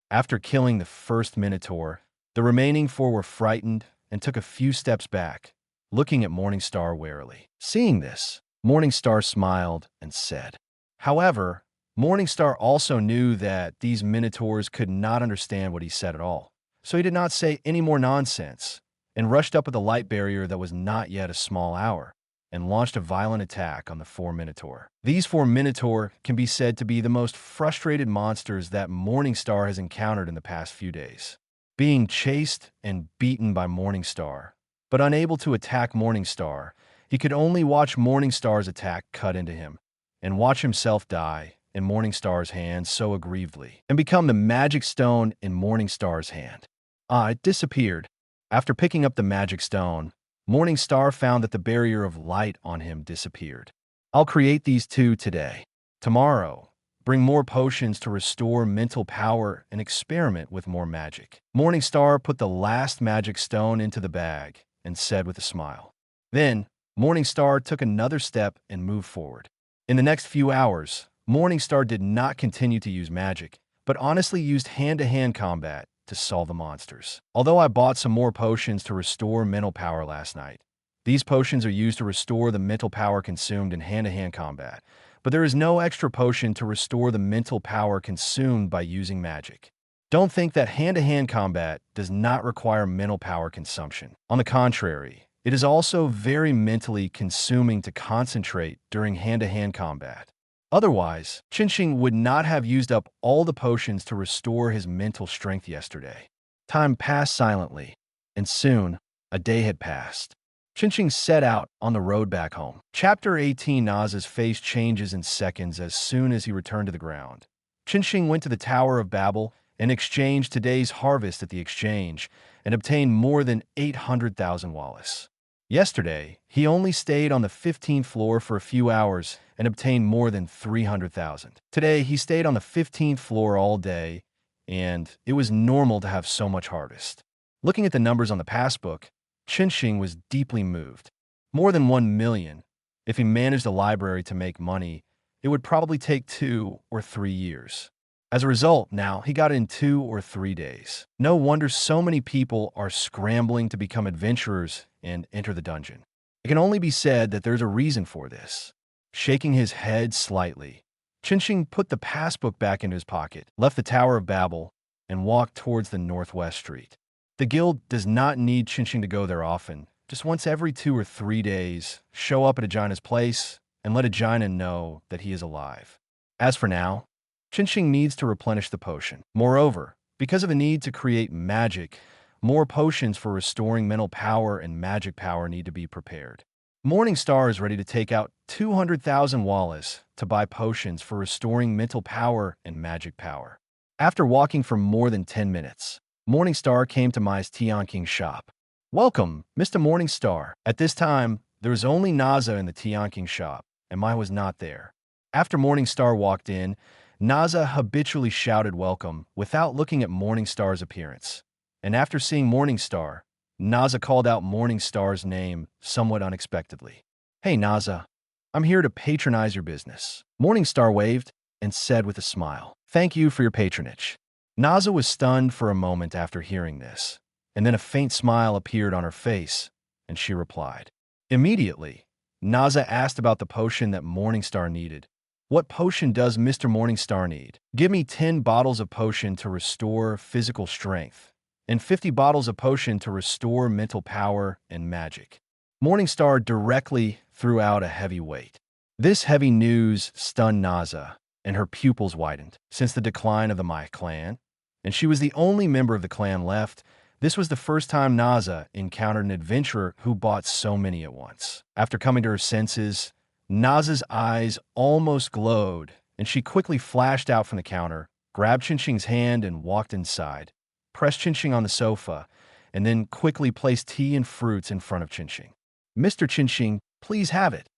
After killing the first Minotaur, the remaining 4 were frightened and took a few steps back, looking at Morningstar warily. Seeing this, Morningstar smiled and said. However, Morningstar also knew that these Minotaurs could not understand what he said at all, so he did not say any more nonsense, and rushed up with a light barrier that was not yet a small hour, and launched a violent attack on the 4 Minotaur. These 4 Minotaur can be said to be the most frustrated monsters that Morningstar has encountered in the past few days. Being chased and beaten by Morningstar, but unable to attack Morningstar, he could only watch Morningstar's attack cut into him, and watch himself die in Morningstar's hand so aggrievedly, and become the magic stone in Morningstar's hand. It disappeared. After picking up the magic stone, Morningstar found that the barrier of light on him disappeared. I'll create these 2 today. Tomorrow, bring more potions to restore mental power and experiment with more magic. Morningstar put the last magic stone into the bag and said with a smile. Then, Morningstar took another step and moved forward. In the next few hours, Morningstar did not continue to use magic, but honestly used hand-to-hand combat to solve the monsters. Although I bought some more potions to restore mental power last night, these potions are used to restore the mental power consumed in hand-to-hand combat, but there is no extra potion to restore the mental power consumed by using magic. Don't think that hand-to-hand combat does not require mental power consumption. On the contrary, it is also very mentally consuming to concentrate during hand-to-hand combat. Otherwise, Qinsheng would not have used up all the potions to restore his mental strength yesterday. Time passed silently, and soon, a day had passed. Qinsheng set out on the road back home. Chapter 18. Naz's face changes in seconds as soon as he returned to the ground. Qinsheng went to the Tower of Babel and exchanged today's harvest at the exchange and obtained more than 800,000 Wallace. Yesterday, he only stayed on the 15th floor for a few hours and obtained more than 300,000. Today, he stayed on the 15th floor all day, and it was normal to have so much harvest. Looking at the numbers on the passbook, Qinsheng was deeply moved. More than 1 million. If he managed a library to make money, it would probably take 2 or 3 years. As a result, now he got it in 2 or 3 days. No wonder so many people are scrambling to become adventurers and enter the dungeon. It can only be said that there's a reason for this. Shaking his head slightly, Qinsheng put the passbook back into his pocket, left the Tower of Babel, and walked towards the northwest street. The guild does not need Qinsheng to go there often. Just once every 2 or 3 days, show up at Aegina's place and let Aegina know that he is alive. As for now, Qinsheng needs to replenish the potion. Moreover, because of the need to create magic, More potions for restoring mental power and magic power need to be prepared. Morningstar is ready to take out 200,000 Wallace to buy potions for restoring mental power and magic power. After walking for more than 10 minutes, Morningstar came to Mai's Tianqing shop. "Welcome, Mr. Morningstar." At this time, there was only Naza in the Tianqing shop, and Mai was not there. After Morningstar walked in, Naza habitually shouted welcome without looking at Morningstar's appearance. And after seeing Morningstar, Naza called out Morningstar's name somewhat unexpectedly. "Hey, Naza, I'm here to patronize your business." Morningstar waved and said with a smile, "Thank you for your patronage." Naza was stunned for a moment after hearing this, and then a faint smile appeared on her face, and she replied. Immediately, Naza asked about the potion that Morningstar needed. "What potion does Mr. Morningstar need?" "Give me 10 bottles of potion to restore physical strength, and 50 bottles of potion to restore mental power and magic." Morningstar directly threw out a heavy weight. This heavy news stunned Naza, and her pupils widened. Since the decline of the Mai clan, and she was the only member of the clan left, this was the first time Naza encountered an adventurer who bought so many at once. After coming to her senses, Naza's eyes almost glowed, and she quickly flashed out from the counter, grabbed Chinching's hand and walked inside, pressed Chinching on the sofa, and then quickly placed tea and fruits in front of Chinching. "Mr. Chinching, please have it,"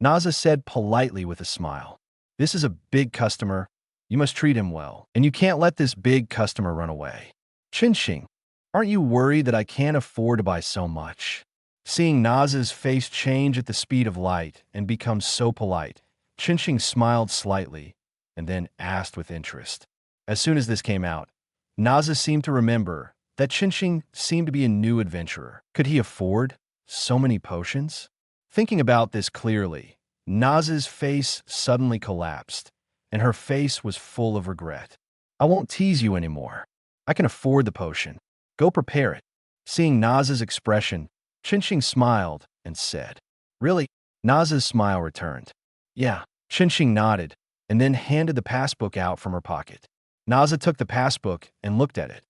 Naza said politely with a smile. "This is a big customer. You must treat him well, and you can't let this big customer run away." "Chinching, aren't you worried that I can't afford to buy so much?" Seeing Naza's face change at the speed of light and become so polite, Chinching smiled slightly and then asked with interest. As soon as this came out, Naza seemed to remember that Chinching seemed to be a new adventurer. Could he afford so many potions? Thinking about this clearly, Naza's face suddenly collapsed, and her face was full of regret. "I won't tease you anymore. I can afford the potion. Go prepare it." Seeing Naza's expression, Chinching smiled and said, "Really?" Naza's smile returned. "Yeah." Chinching nodded and then handed the passbook out from her pocket. Naza took the passbook and looked at it,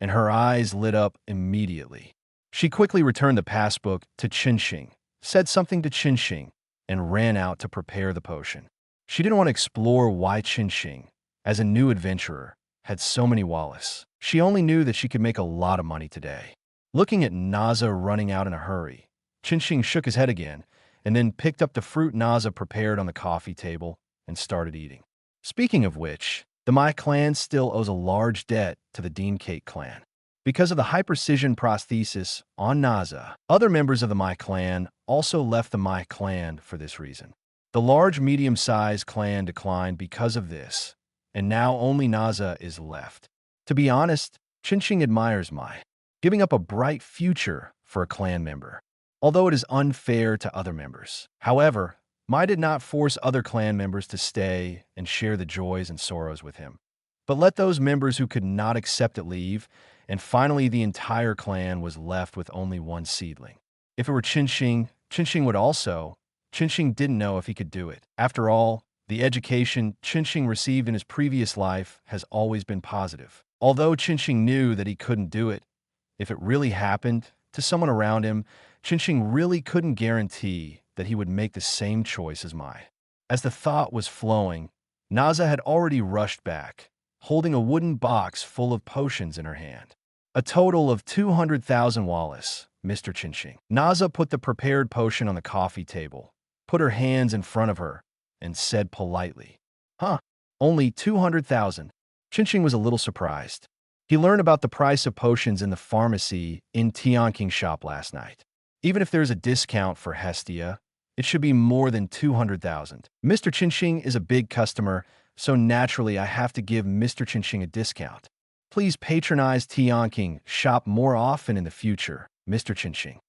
and her eyes lit up immediately. She quickly returned the passbook to Chinching, said something to Chinching, and ran out to prepare the potion. She didn't want to explore why Chinching, as a new adventurer, had so many Wallace. She only knew that she could make a lot of money today. Looking at Naza running out in a hurry, Chinching shook his head again and then picked up the fruit Naza prepared on the coffee table and started eating. Speaking of which, the Mai clan still owes a large debt to the Dean Cake clan. Because of the hypercision prosthesis on Naza, other members of the Mai clan also left the Mai clan for this reason. The large medium-sized clan declined because of this, and now only Naza is left. To be honest, Chinching admires Mai, giving up a bright future for a clan member, although it is unfair to other members. However, Mai did not force other clan members to stay and share the joys and sorrows with him, but let those members who could not accept it leave, and finally the entire clan was left with only one seedling. If it were Chinching, Chinching would also. Chinching didn't know if he could do it. After all, the education Chinching received in his previous life has always been positive. Although Chinching knew that he couldn't do it, if it really happened to someone around him, Chinching really couldn't guarantee that he would make the same choice as Mai. As the thought was flowing, Naza had already rushed back, holding a wooden box full of potions in her hand. "A total of 200,000 Wallace, Mr. Chinching." Naza put the prepared potion on the coffee table, put her hands in front of her, and said politely, "Huh, only 200,000. Chinching was a little surprised. He learned about the price of potions in the pharmacy in Tianqing shop last night. Even if there's a discount for Hestia, it should be more than 200,000. Mr. Chinching is a big customer, so naturally I have to give Mr. Chinching a discount. Please patronize Tianqing shop more often in the future, Mr. Chinching."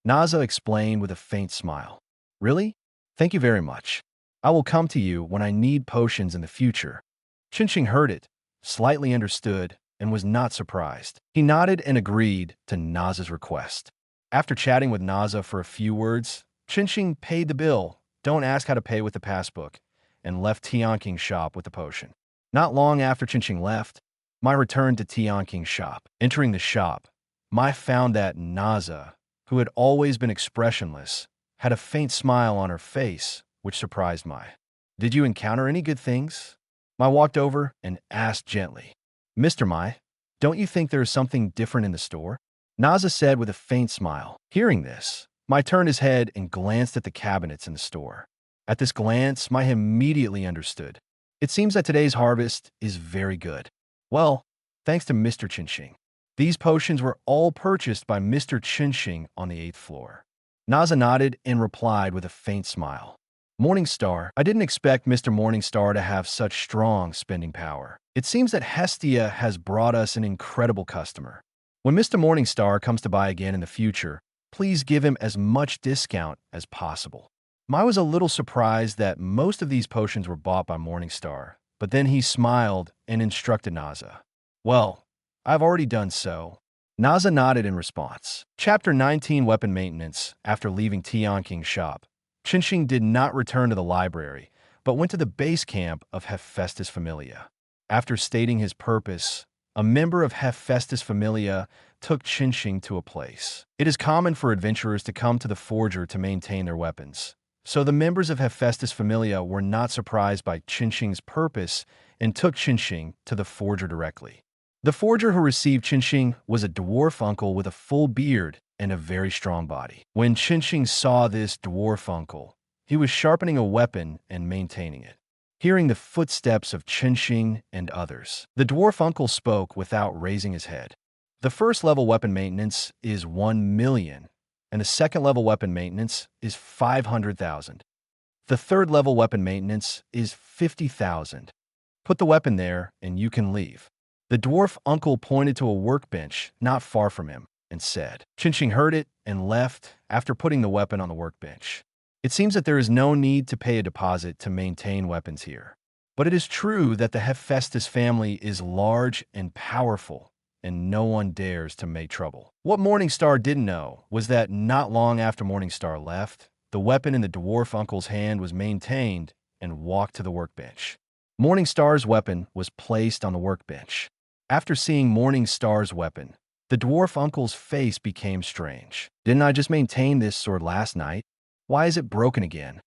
Naza explained with a faint smile. "Really? Thank you very much. I will come to you when I need potions in the future." Chinching heard it, slightly understood, and was not surprised. He nodded and agreed to Naza's request. After chatting with Naza for a few words, Chinching paid the bill, don't ask how to pay with the passbook, and left Tianqing shop with the potion. Not long after Chinching left, Mai returned to Tianqing shop. Entering the shop, Mai found that Naza, who had always been expressionless, had a faint smile on her face, which surprised Mai. "Did you encounter any good things?" Mai walked over and asked gently. "Mr. Mai, don't you think there is something different in the store?" Naza said with a faint smile. Hearing this, Mai turned his head and glanced at the cabinets in the store. At this glance, Mai immediately understood. It seems that today's harvest is very good. Well, thanks to Mr. Chinxing. These potions were all purchased by Mr. Chinxing on the 8th floor. Naza nodded and replied with a faint smile. Morningstar, I didn't expect Mr. Morningstar to have such strong spending power. It seems that Hestia has brought us an incredible customer. When Mr. Morningstar comes to buy again in the future, please give him as much discount as possible. Mai was a little surprised that most of these potions were bought by Morningstar, but then he smiled and instructed Naza. Well, I've already done so. Naza nodded in response. Chapter 19 Weapon Maintenance. After leaving Tian King's shop, Chinxing did not return to the library, but went to the base camp of Hephaestus Familia. After stating his purpose, a member of Hephaestus Familia took Chinxing to a place. It is common for adventurers to come to the forger to maintain their weapons. So the members of Hephaestus Familia were not surprised by Chinxing's purpose and took Chinxing to the forger directly. The forger who received Chinxing was a dwarf uncle with a full beard and a very strong body. When Chinxing saw this dwarf uncle, he was sharpening a weapon and maintaining it. Hearing the footsteps of Chinxing and others, the dwarf uncle spoke without raising his head. The first level weapon maintenance is 1 million, and the second level weapon maintenance is 500,000. The third level weapon maintenance is 50,000. Put the weapon there and you can leave. The dwarf uncle pointed to a workbench not far from him and said. Chinxing heard it and left after putting the weapon on the workbench. It seems that there is no need to pay a deposit to maintain weapons here. But it is true that the Hephaestus family is large and powerful, and no one dares to make trouble. What Morningstar didn't know was that not long after Morningstar left, the weapon in the dwarf uncle's hand was maintained and walked to the workbench. Morningstar's weapon was placed on the workbench. After seeing Morningstar's weapon, the dwarf uncle's face became strange. Didn't I just maintain this sword last night? Why is it broken again?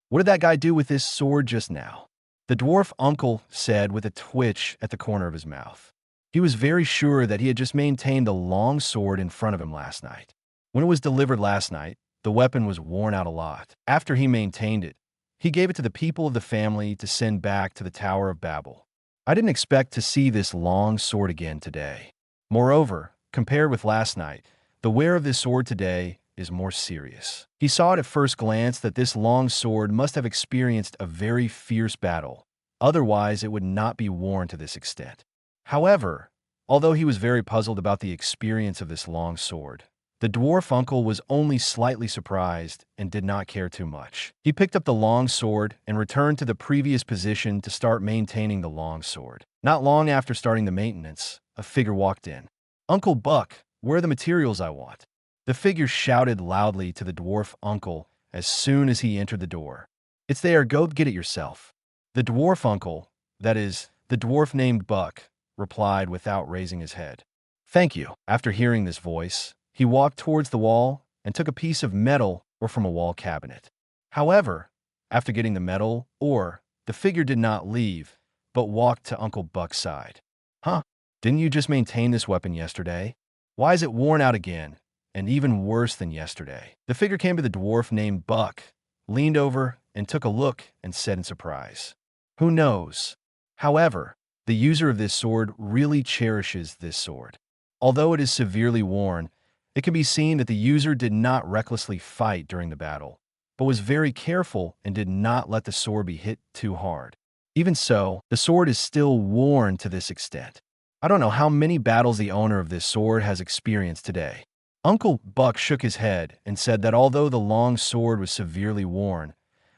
What did that guy do with this sword just now? The dwarf uncle said with a twitch at the corner of his mouth. He was very sure that he had just maintained the long sword in front of him last night. When it was delivered last night, the weapon was worn out a lot. After he maintained it, he gave it to the people of the family to send back to the Tower of Babel. I didn't expect to see this long sword again today. Moreover, compared with last night, the wear of this sword today is more serious. He saw at first glance that this long sword must have experienced a very fierce battle. Otherwise, it would not be worn to this extent. However, although he was very puzzled about the experience of this long sword, the dwarf uncle was only slightly surprised and did not care too much. He picked up the long sword and returned to the previous position to start maintaining the long sword. Not long after starting the maintenance, a figure walked in. "Uncle Buck, where are the materials I want?" The figure shouted loudly to the dwarf uncle as soon as he entered the door. "It's there, go get it yourself." The dwarf uncle, that is, the dwarf named Buck, replied without raising his head. "Thank you." After hearing this voice, he walked towards the wall and took a piece of metal ore from a wall cabinet. However, after getting the metal ore, the figure did not leave, but walked to Uncle Buck's side. "Huh? Didn't you just maintain this weapon yesterday? Why is it worn out again, and even worse than yesterday?" The figure came to the dwarf named Buck, leaned over, and took a look and said in surprise, "Who knows? However, the user of this sword really cherishes this sword. Although it is severely worn, it can be seen that the user did not recklessly fight during the battle, but was very careful and did not let the sword be hit too hard. Even so, the sword is still worn to this extent. I don't know how many battles the owner of this sword has experienced today." Uncle Buck shook his head and said that although the long sword was severely worn,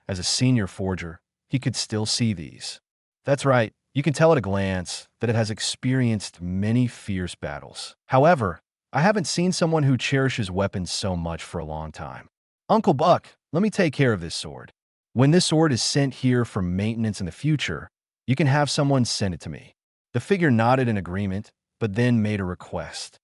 as a senior forger, he could still see these. That's right, you can tell at a glance that it has experienced many fierce battles. However, I haven't seen someone who cherishes weapons so much for a long time. "Uncle Buck, let me take care of this sword. When this sword is sent here for maintenance in the future, you can have someone send it to me." The figure nodded in agreement, but then made a request.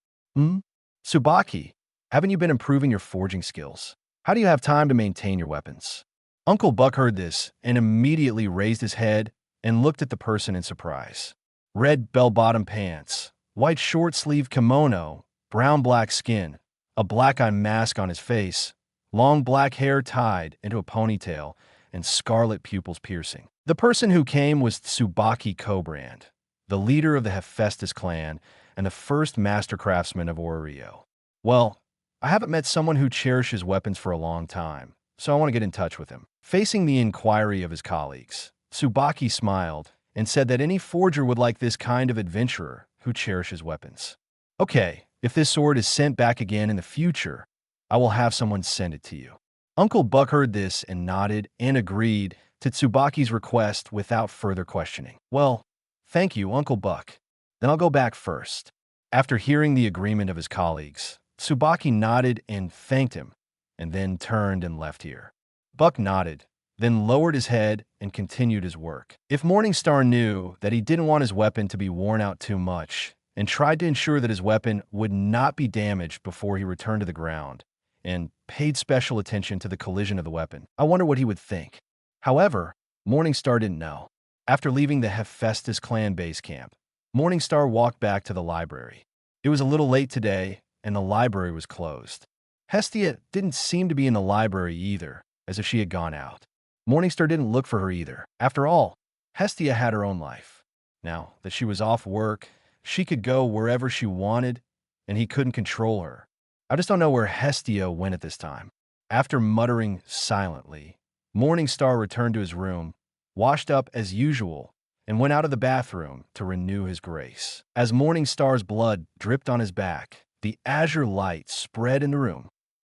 Tsubaki, haven't you been improving your forging skills? How do you have time to maintain your weapons? Uncle Buck heard this and immediately raised his head and looked at the person in surprise. Red bell-bottom pants, white short-sleeved kimono, brown-black skin, a black-eye mask on his face, long black hair tied into a ponytail, and scarlet pupils piercing. The person who came was Tsubaki Kobrand, the leader of the Hephaestus clan and the first master craftsman of Orio. Well, I haven't met someone who cherishes weapons for a long time, so I want to get in touch with him. Facing the inquiry of his colleagues, Tsubaki smiled and said that any forger would like this kind of adventurer who cherishes weapons. Okay, if this sword is sent back again in the future, I will have someone send it to you. Uncle Buck heard this and nodded and agreed to Tsubaki's request without further questioning. Well, thank you, Uncle Buck. Then I'll go back first. After hearing the agreement of his colleagues, Tsubaki nodded and thanked him, and then turned and left here. Buck nodded, then lowered his head and continued his work. If Morningstar knew that he didn't want his weapon to be worn out too much, and tried to ensure that his weapon would not be damaged before he returned to the ground, and paid special attention to the collision of the weapon, I wonder what he would think. However, Morningstar didn't know. After leaving the Hephaestus clan base camp, Morningstar walked back to the library. It was a little late today, and the library was closed. Hestia didn't seem to be in the library either, as if she had gone out. Morningstar didn't look for her either. After all, Hestia had her own life. Now that she was off work, she could go wherever she wanted, and he couldn't control her. I just don't know where Hestia went at this time. After muttering silently, Morningstar returned to his room, washed up as usual, and went out of the bathroom to renew his grace. As Morningstar's blood dripped on his back, the azure light spread in the room.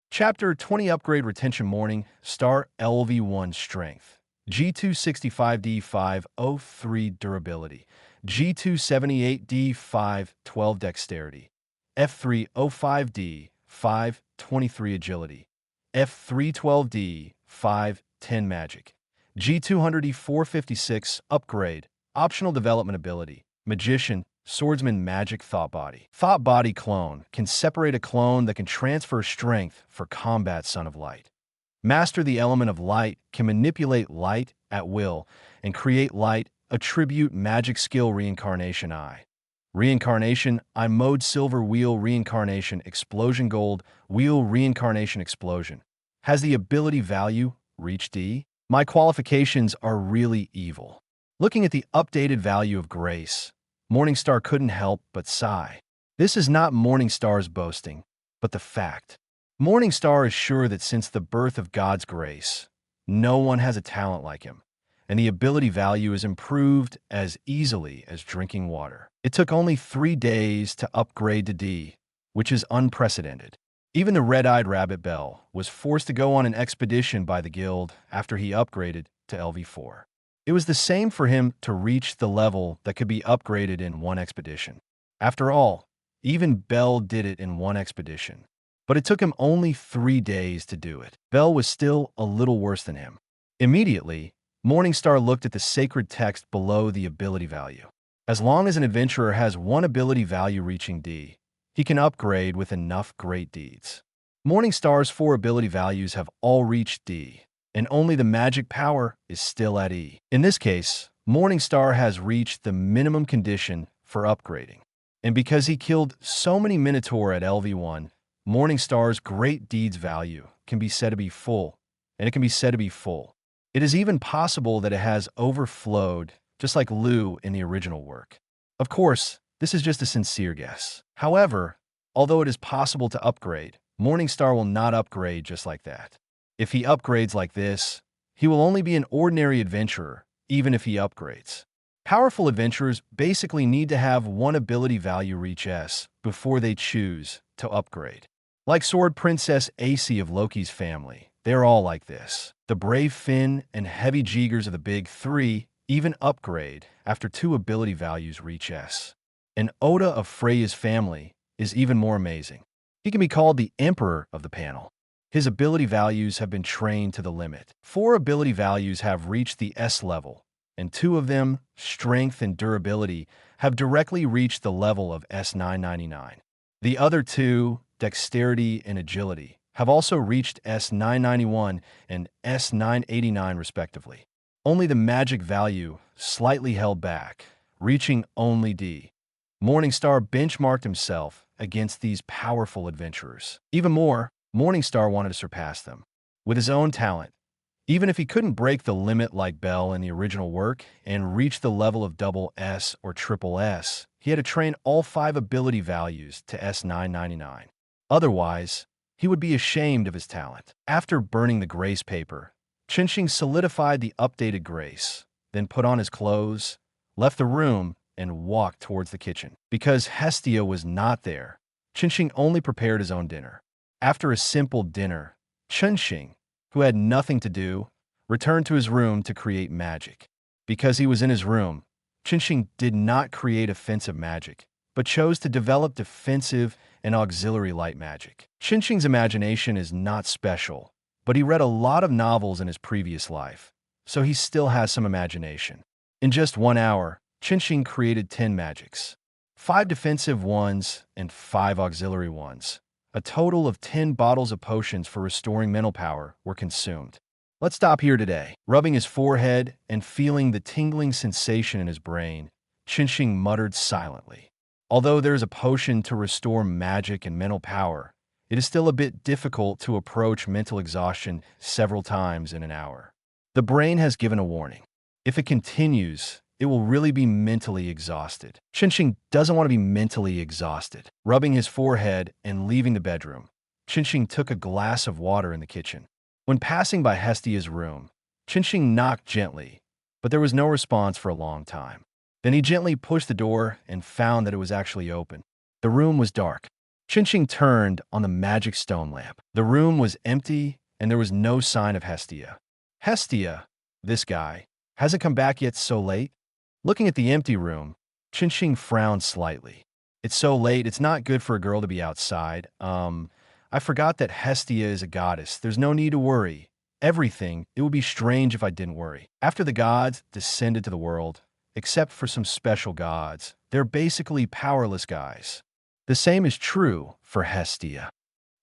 Chapter 20 Upgrade Retention Morning Star LV1 Strength, G265D503 Durability, G278D512 Dexterity, F305D523 Agility, F312D510 Magic, G200D456 Upgrade, Optional Development Ability, Magician, Swordsman Magic Thought Body. Thought Body Clone can separate a clone that can transfer strength for combat Son of Light. Master the element of light can manipulate light at will and create light attribute magic skill Reincarnation I. Reincarnation I Mode Silver Wheel Reincarnation Explosion Gold Wheel Reincarnation Explosion. Has the ability value Reach D? My qualifications are really evil. Looking at the updated value of Grace, Morningstar couldn't help but sigh. This is not Morningstar's boasting, but the fact. Morningstar is sure that since the birth of God's grace, no one has a talent like him, and the ability value is improved as easily as drinking water. It took only 3 days to upgrade to D, which is unprecedented. Even the red-eyed Rabbit Bell was forced to go on an expedition by the guild after he upgraded to LV4. It was the same for him to reach the level that could be upgraded in one expedition. After all, even Bell did it in one expedition. But it took him only 3 days to do it. Bell was still a little worse than him. Immediately, Morningstar looked at the sacred text below the ability value. As long as an adventurer has one ability value reaching D, he can upgrade with enough great deeds. Morningstar's 4 ability values have all reached D, and only the magic power is still at E. In this case, Morningstar has reached the minimum condition for upgrading. And because he killed so many Minotaur at LV1, Morningstar's great deeds value can be said to be full, and it can be said to be full. It is even possible that it has overflowed, just like Lou in the original work. Of course, this is just a sincere guess. However, although it is possible to upgrade, Morningstar will not upgrade just like that. If he upgrades like this, he will only be an ordinary adventurer, even if he upgrades. Powerful adventurers basically need to have one ability value reach S before they choose to upgrade. Like Sword Princess Ace of Loki's family, they're all like this. The brave Finn and heavy Jeegers of the Big Three even upgrade after 2 ability values reach S. And Oda of Freya's family is even more amazing. He can be called the Emperor of the panel. His ability values have been trained to the limit. 4 ability values have reached the S level, and 2 of them, strength and durability, have directly reached the level of S999. The other 2, dexterity, and agility, have also reached S991 and S989 respectively. Only the magic value slightly held back, reaching only D. Morningstar benchmarked himself against these powerful adventurers. Even more, Morningstar wanted to surpass them. With his own talent, even if he couldn't break the limit like Bell in the original work and reach the level of double S or triple S, he had to train all 5 ability values to S999. Otherwise, he would be ashamed of his talent. After burning the grace paper, Chinching solidified the updated grace, then put on his clothes, left the room, and walked towards the kitchen. Because Hestia was not there, Chinching only prepared his own dinner. After a simple dinner, Chinching, who had nothing to do, returned to his room to create magic. Because he was in his room, Chinching did not create offensive magic, but chose to develop defensive and auxiliary light magic. Chinching's imagination is not special, but he read a lot of novels in his previous life, so he still has some imagination. In just 1 hour, Chinching created 10 magics, 5 defensive ones and 5 auxiliary ones. A total of 10 bottles of potions for restoring mental power were consumed. Let's stop here today. Rubbing his forehead and feeling the tingling sensation in his brain, Chinching muttered silently. Although there is a potion to restore magic and mental power, it is still a bit difficult to approach mental exhaustion several times in an hour. The brain has given a warning. If it continues, it will really be mentally exhausted. Chinching doesn't want to be mentally exhausted. Rubbing his forehead and leaving the bedroom, Chinching took a glass of water in the kitchen. When passing by Hestia's room, Chinching knocked gently, but there was no response for a long time. Then he gently pushed the door and found that it was actually open. The room was dark. Chinching turned on the magic stone lamp. The room was empty and there was no sign of Hestia. Hestia, this guy, hasn't come back yet so late? Looking at the empty room, Chinching frowned slightly. It's so late, it's not good for a girl to be outside. I forgot that Hestia is a goddess. There's no need to worry. Everything, it would be strange if I didn't worry. After the gods descended to the world, except for some special gods, they're basically powerless guys. The same is true for Hestia.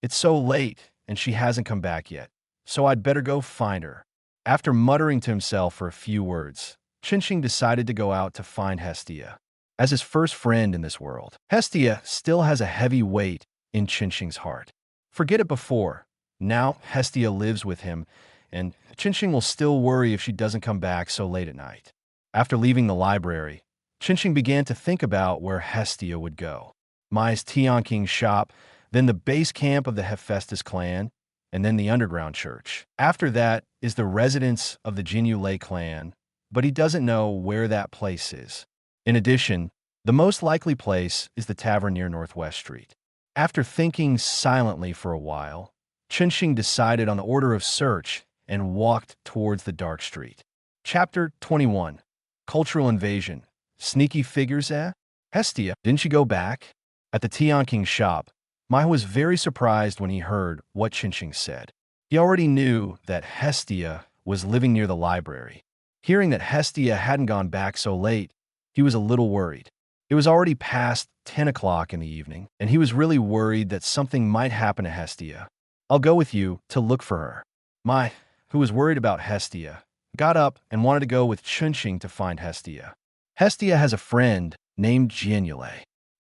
It's so late, and she hasn't come back yet, so I'd better go find her. After muttering to himself for a few words, Chinching decided to go out to find Hestia. As his first friend in this world, Hestia still has a heavy weight in Chinching's heart. Forget it before. Now Hestia lives with him, and Chinching will still worry if she doesn't come back so late at night. After leaving the library, Chinching began to think about where Hestia would go. Mai's Tianking's shop, then the base camp of the Hephaestus clan, and then the underground church. After that is the residence of the Jinyu Lei clan, but he doesn't know where that place is. In addition, the most likely place is the tavern near Northwest Street. After thinking silently for a while, Chinching decided on the order of search and walked towards the dark street. Chapter 21. Cultural Invasion. Sneaky figures, eh? Hestia, didn't you go back? At the Tianking's shop, Mai was very surprised when he heard what Chinching said. He already knew that Hestia was living near the library. Hearing that Hestia hadn't gone back so late, he was a little worried. It was already past 10 o'clock in the evening, and he was really worried that something might happen to Hestia. I'll go with you to look for her. Mai, who was worried about Hestia, got up and wanted to go with Chinching to find Hestia. Hestia has a friend named Jianyule.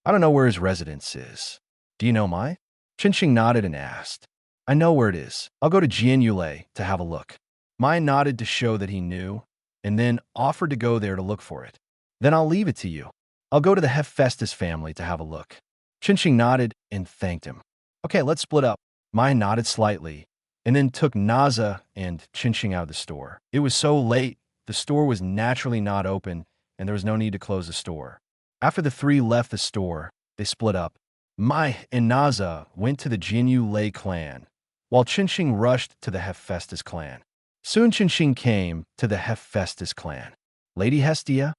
I don't know where his residence is. Do you know Mai? Chinching nodded and asked. I know where it is. I'll go to Jianyule to have a look. Mai nodded to show that he knew, and then offered to go there to look for it. Then I'll leave it to you. I'll go to the Hephaestus family to have a look. Chinching nodded and thanked him. Okay, let's split up. Mai nodded slightly, and then took Naza and Chinching out of the store. It was so late, the store was naturally not open, and there was no need to close the store. After the three left the store, they split up. Mai and Naza went to the Jinyu Lei clan, while Chinching rushed to the Hephaestus clan. Soon Chinching came to the Hephaestus clan. Lady Hestia?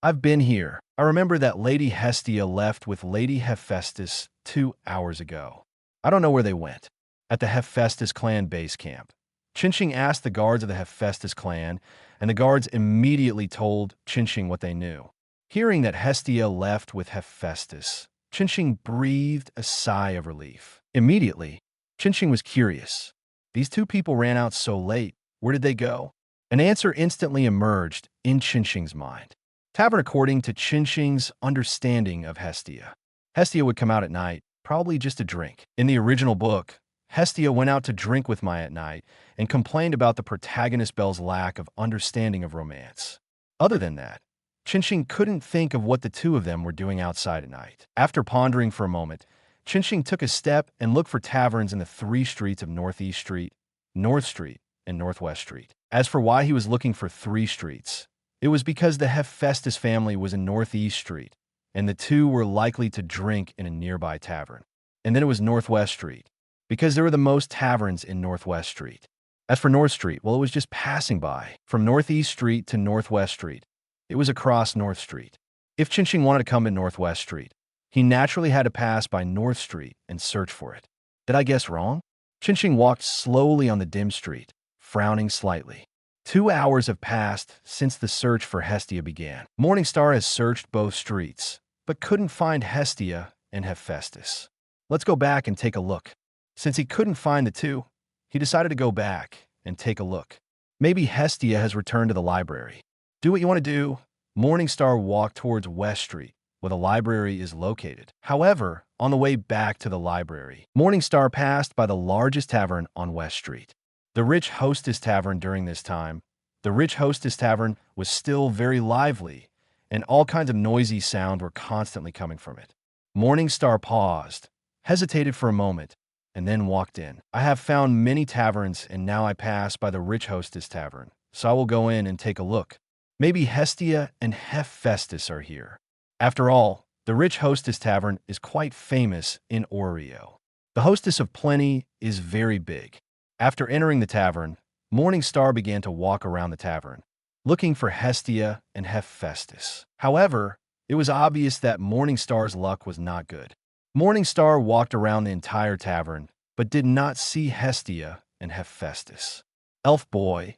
I've been here. I remember that Lady Hestia left with Lady Hephaestus 2 hours ago. I don't know where they went. At the Hephaestus clan base camp, Chinching asked the guards of the Hephaestus clan, and the guards immediately told Chinching what they knew. Hearing that Hestia left with Hephaestus, Chinching breathed a sigh of relief. Immediately, Chinching was curious. These two people ran out so late. Where did they go? An answer instantly emerged in Chinching's mind. Tavern according to Chinching's understanding of Hestia. Hestia would come out at night, probably just to drink. In the original book, Hestia went out to drink with Maya at night and complained about the protagonist Belle's lack of understanding of romance. Other than that, Chinching couldn't think of what the two of them were doing outside at night. After pondering for a moment, Chinching took a step and looked for taverns in the 3 streets of Northeast Street, North Street, and Northwest Street. As for why he was looking for 3 streets, it was because the Hephaestus family was in Northeast Street, and the two were likely to drink in a nearby tavern. And then it was Northwest Street, because there were the most taverns in Northwest Street. As for North Street, well, it was just passing by. From Northeast Street to Northwest Street, it was across North Street. If Chinching wanted to come to Northwest Street, he naturally had to pass by North Street and search for it. Did I guess wrong? Chinching walked slowly on the dim street, frowning slightly. 2 hours have passed since the search for Hestia began. Morningstar has searched both streets, but couldn't find Hestia and Hephaestus. Let's go back and take a look. Since he couldn't find the two, he decided to go back and take a look. Maybe Hestia has returned to the library. Do what you want to do. Morningstar walked towards West Street, where the library is located. However, on the way back to the library, Morningstar passed by the largest tavern on West Street, the Rich Hostess Tavern. During this time, the Rich Hostess Tavern was still very lively, and all kinds of noisy sound were constantly coming from it. Morningstar paused, hesitated for a moment, and then walked in. I have found many taverns, and now I pass by the Rich Hostess Tavern, so I will go in and take a look. Maybe Hestia and Hephaestus are here. After all, the Rich Hostess Tavern is quite famous in Oreo. The Hostess of Plenty is very big. After entering the tavern, Morningstar began to walk around the tavern, looking for Hestia and Hephaestus. However, it was obvious that Morningstar's luck was not good. Morningstar walked around the entire tavern, but did not see Hestia and Hephaestus. Elf boy,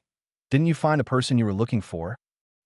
didn't you find the person you were looking for?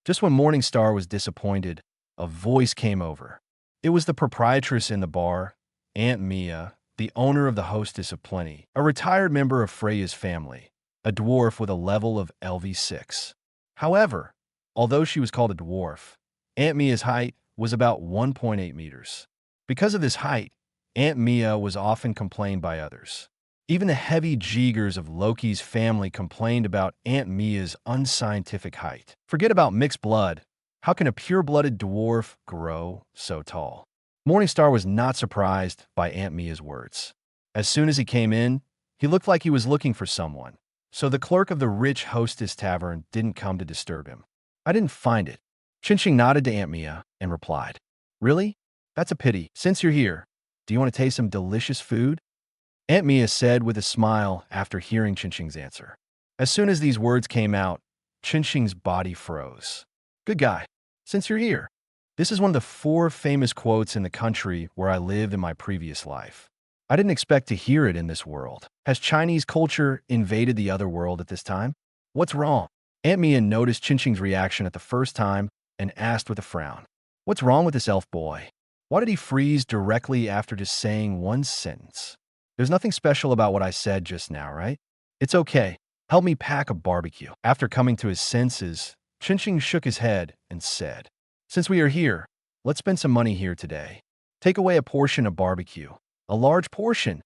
Just when Morningstar was disappointed, a voice came over. It was the proprietress in the bar, Aunt Mia, the owner of the Hostess of Plenty, a retired member of Freya's family, a dwarf with a level of LV6. However, although she was called a dwarf, Aunt Mia's height was about 1.8 meters. Because of this height, Aunt Mia was often complained by others. Even the heavy jiggers of Loki's family complained about Aunt Mia's unscientific height. Forget about mixed blood. How can a pure-blooded dwarf grow so tall? Morningstar was not surprised by Aunt Mia's words. As soon as he came in, he looked like he was looking for someone, so the clerk of the Rich Hostess Tavern didn't come to disturb him. I didn't find it. Chinching nodded to Aunt Mia and replied, Really? That's a pity. Since you're here, do you want to taste some delicious food? Aunt Mia said with a smile after hearing Chinching's answer. As soon as these words came out, Chinching's body froze. Good guy. Since you're here, this is one of the 4 famous quotes in the country where I lived in my previous life. I didn't expect to hear it in this world. Has Chinese culture invaded the other world at this time? What's wrong? Aunt Mia noticed Chinching's reaction at the first time and asked with a frown. What's wrong with this elf boy? Why did he freeze directly after just saying one sentence? There's nothing special about what I said just now, right? It's okay. Help me pack a barbecue. After coming to his senses, Chinching shook his head and said, Since we are here, let's spend some money here today. Take away a portion of barbecue. A large portion.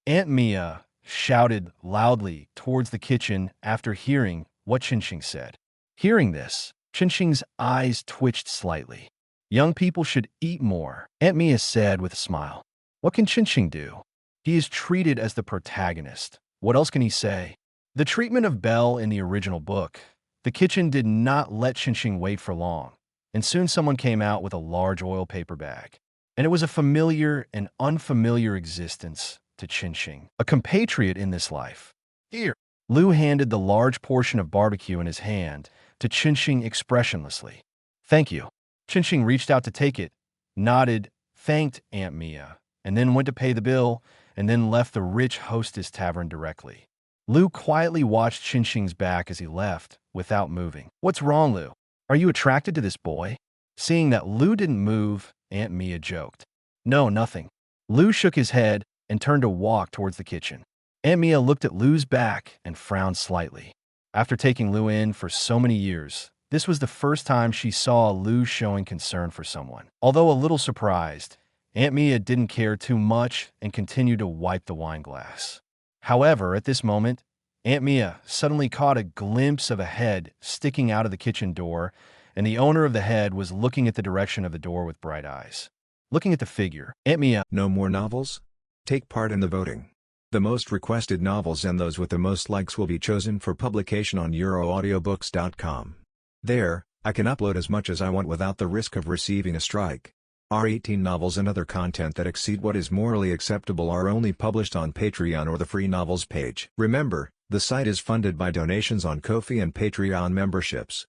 Aunt Mia shouted loudly towards the kitchen after hearing what Chinching said. Hearing this, Chinching's eyes twitched slightly. Young people should eat more, Aunt Mia said with a smile. What can Chinching do? He is treated as the protagonist. What else can he say? The treatment of Belle in the original book. The kitchen did not let Chinching wait for long, and soon someone came out with a large oil paper bag. And it was a familiar and unfamiliar existence to Chinching, a compatriot in this life. Here, Lou handed the large portion of barbecue in his hand to Chinching expressionlessly. Thank you. Chinching reached out to take it, nodded, thanked Aunt Mia, and then went to pay the bill, and then left the Rich Hostess Tavern directly. Lou quietly watched Chinching's back as he left, without moving. What's wrong, Lou? Are you attracted to this boy? Seeing that Lou didn't move, Aunt Mia joked. No, nothing. Lou shook his head and turned to walk towards the kitchen. Aunt Mia looked at Lou's back and frowned slightly. After taking Lou in for so many years, this was the first time she saw Lou showing concern for someone. Although a little surprised, Aunt Mia didn't care too much and continued to wipe the wine glass. However, at this moment, Aunt Mia suddenly caught a glimpse of a head sticking out of the kitchen door, and the owner of the head was looking at the direction of the door with bright eyes. Looking at the figure, Aunt Mia— No more novels? Take part in the voting. The most requested novels and those with the most likes will be chosen for publication on euroaudiobooks.com. There, I can upload as much as I want without the risk of receiving a strike. Our 18 novels and other content that exceed what is morally acceptable are only published on Patreon or the free novels page. Remember, the site is funded by donations on Ko-fi and Patreon memberships.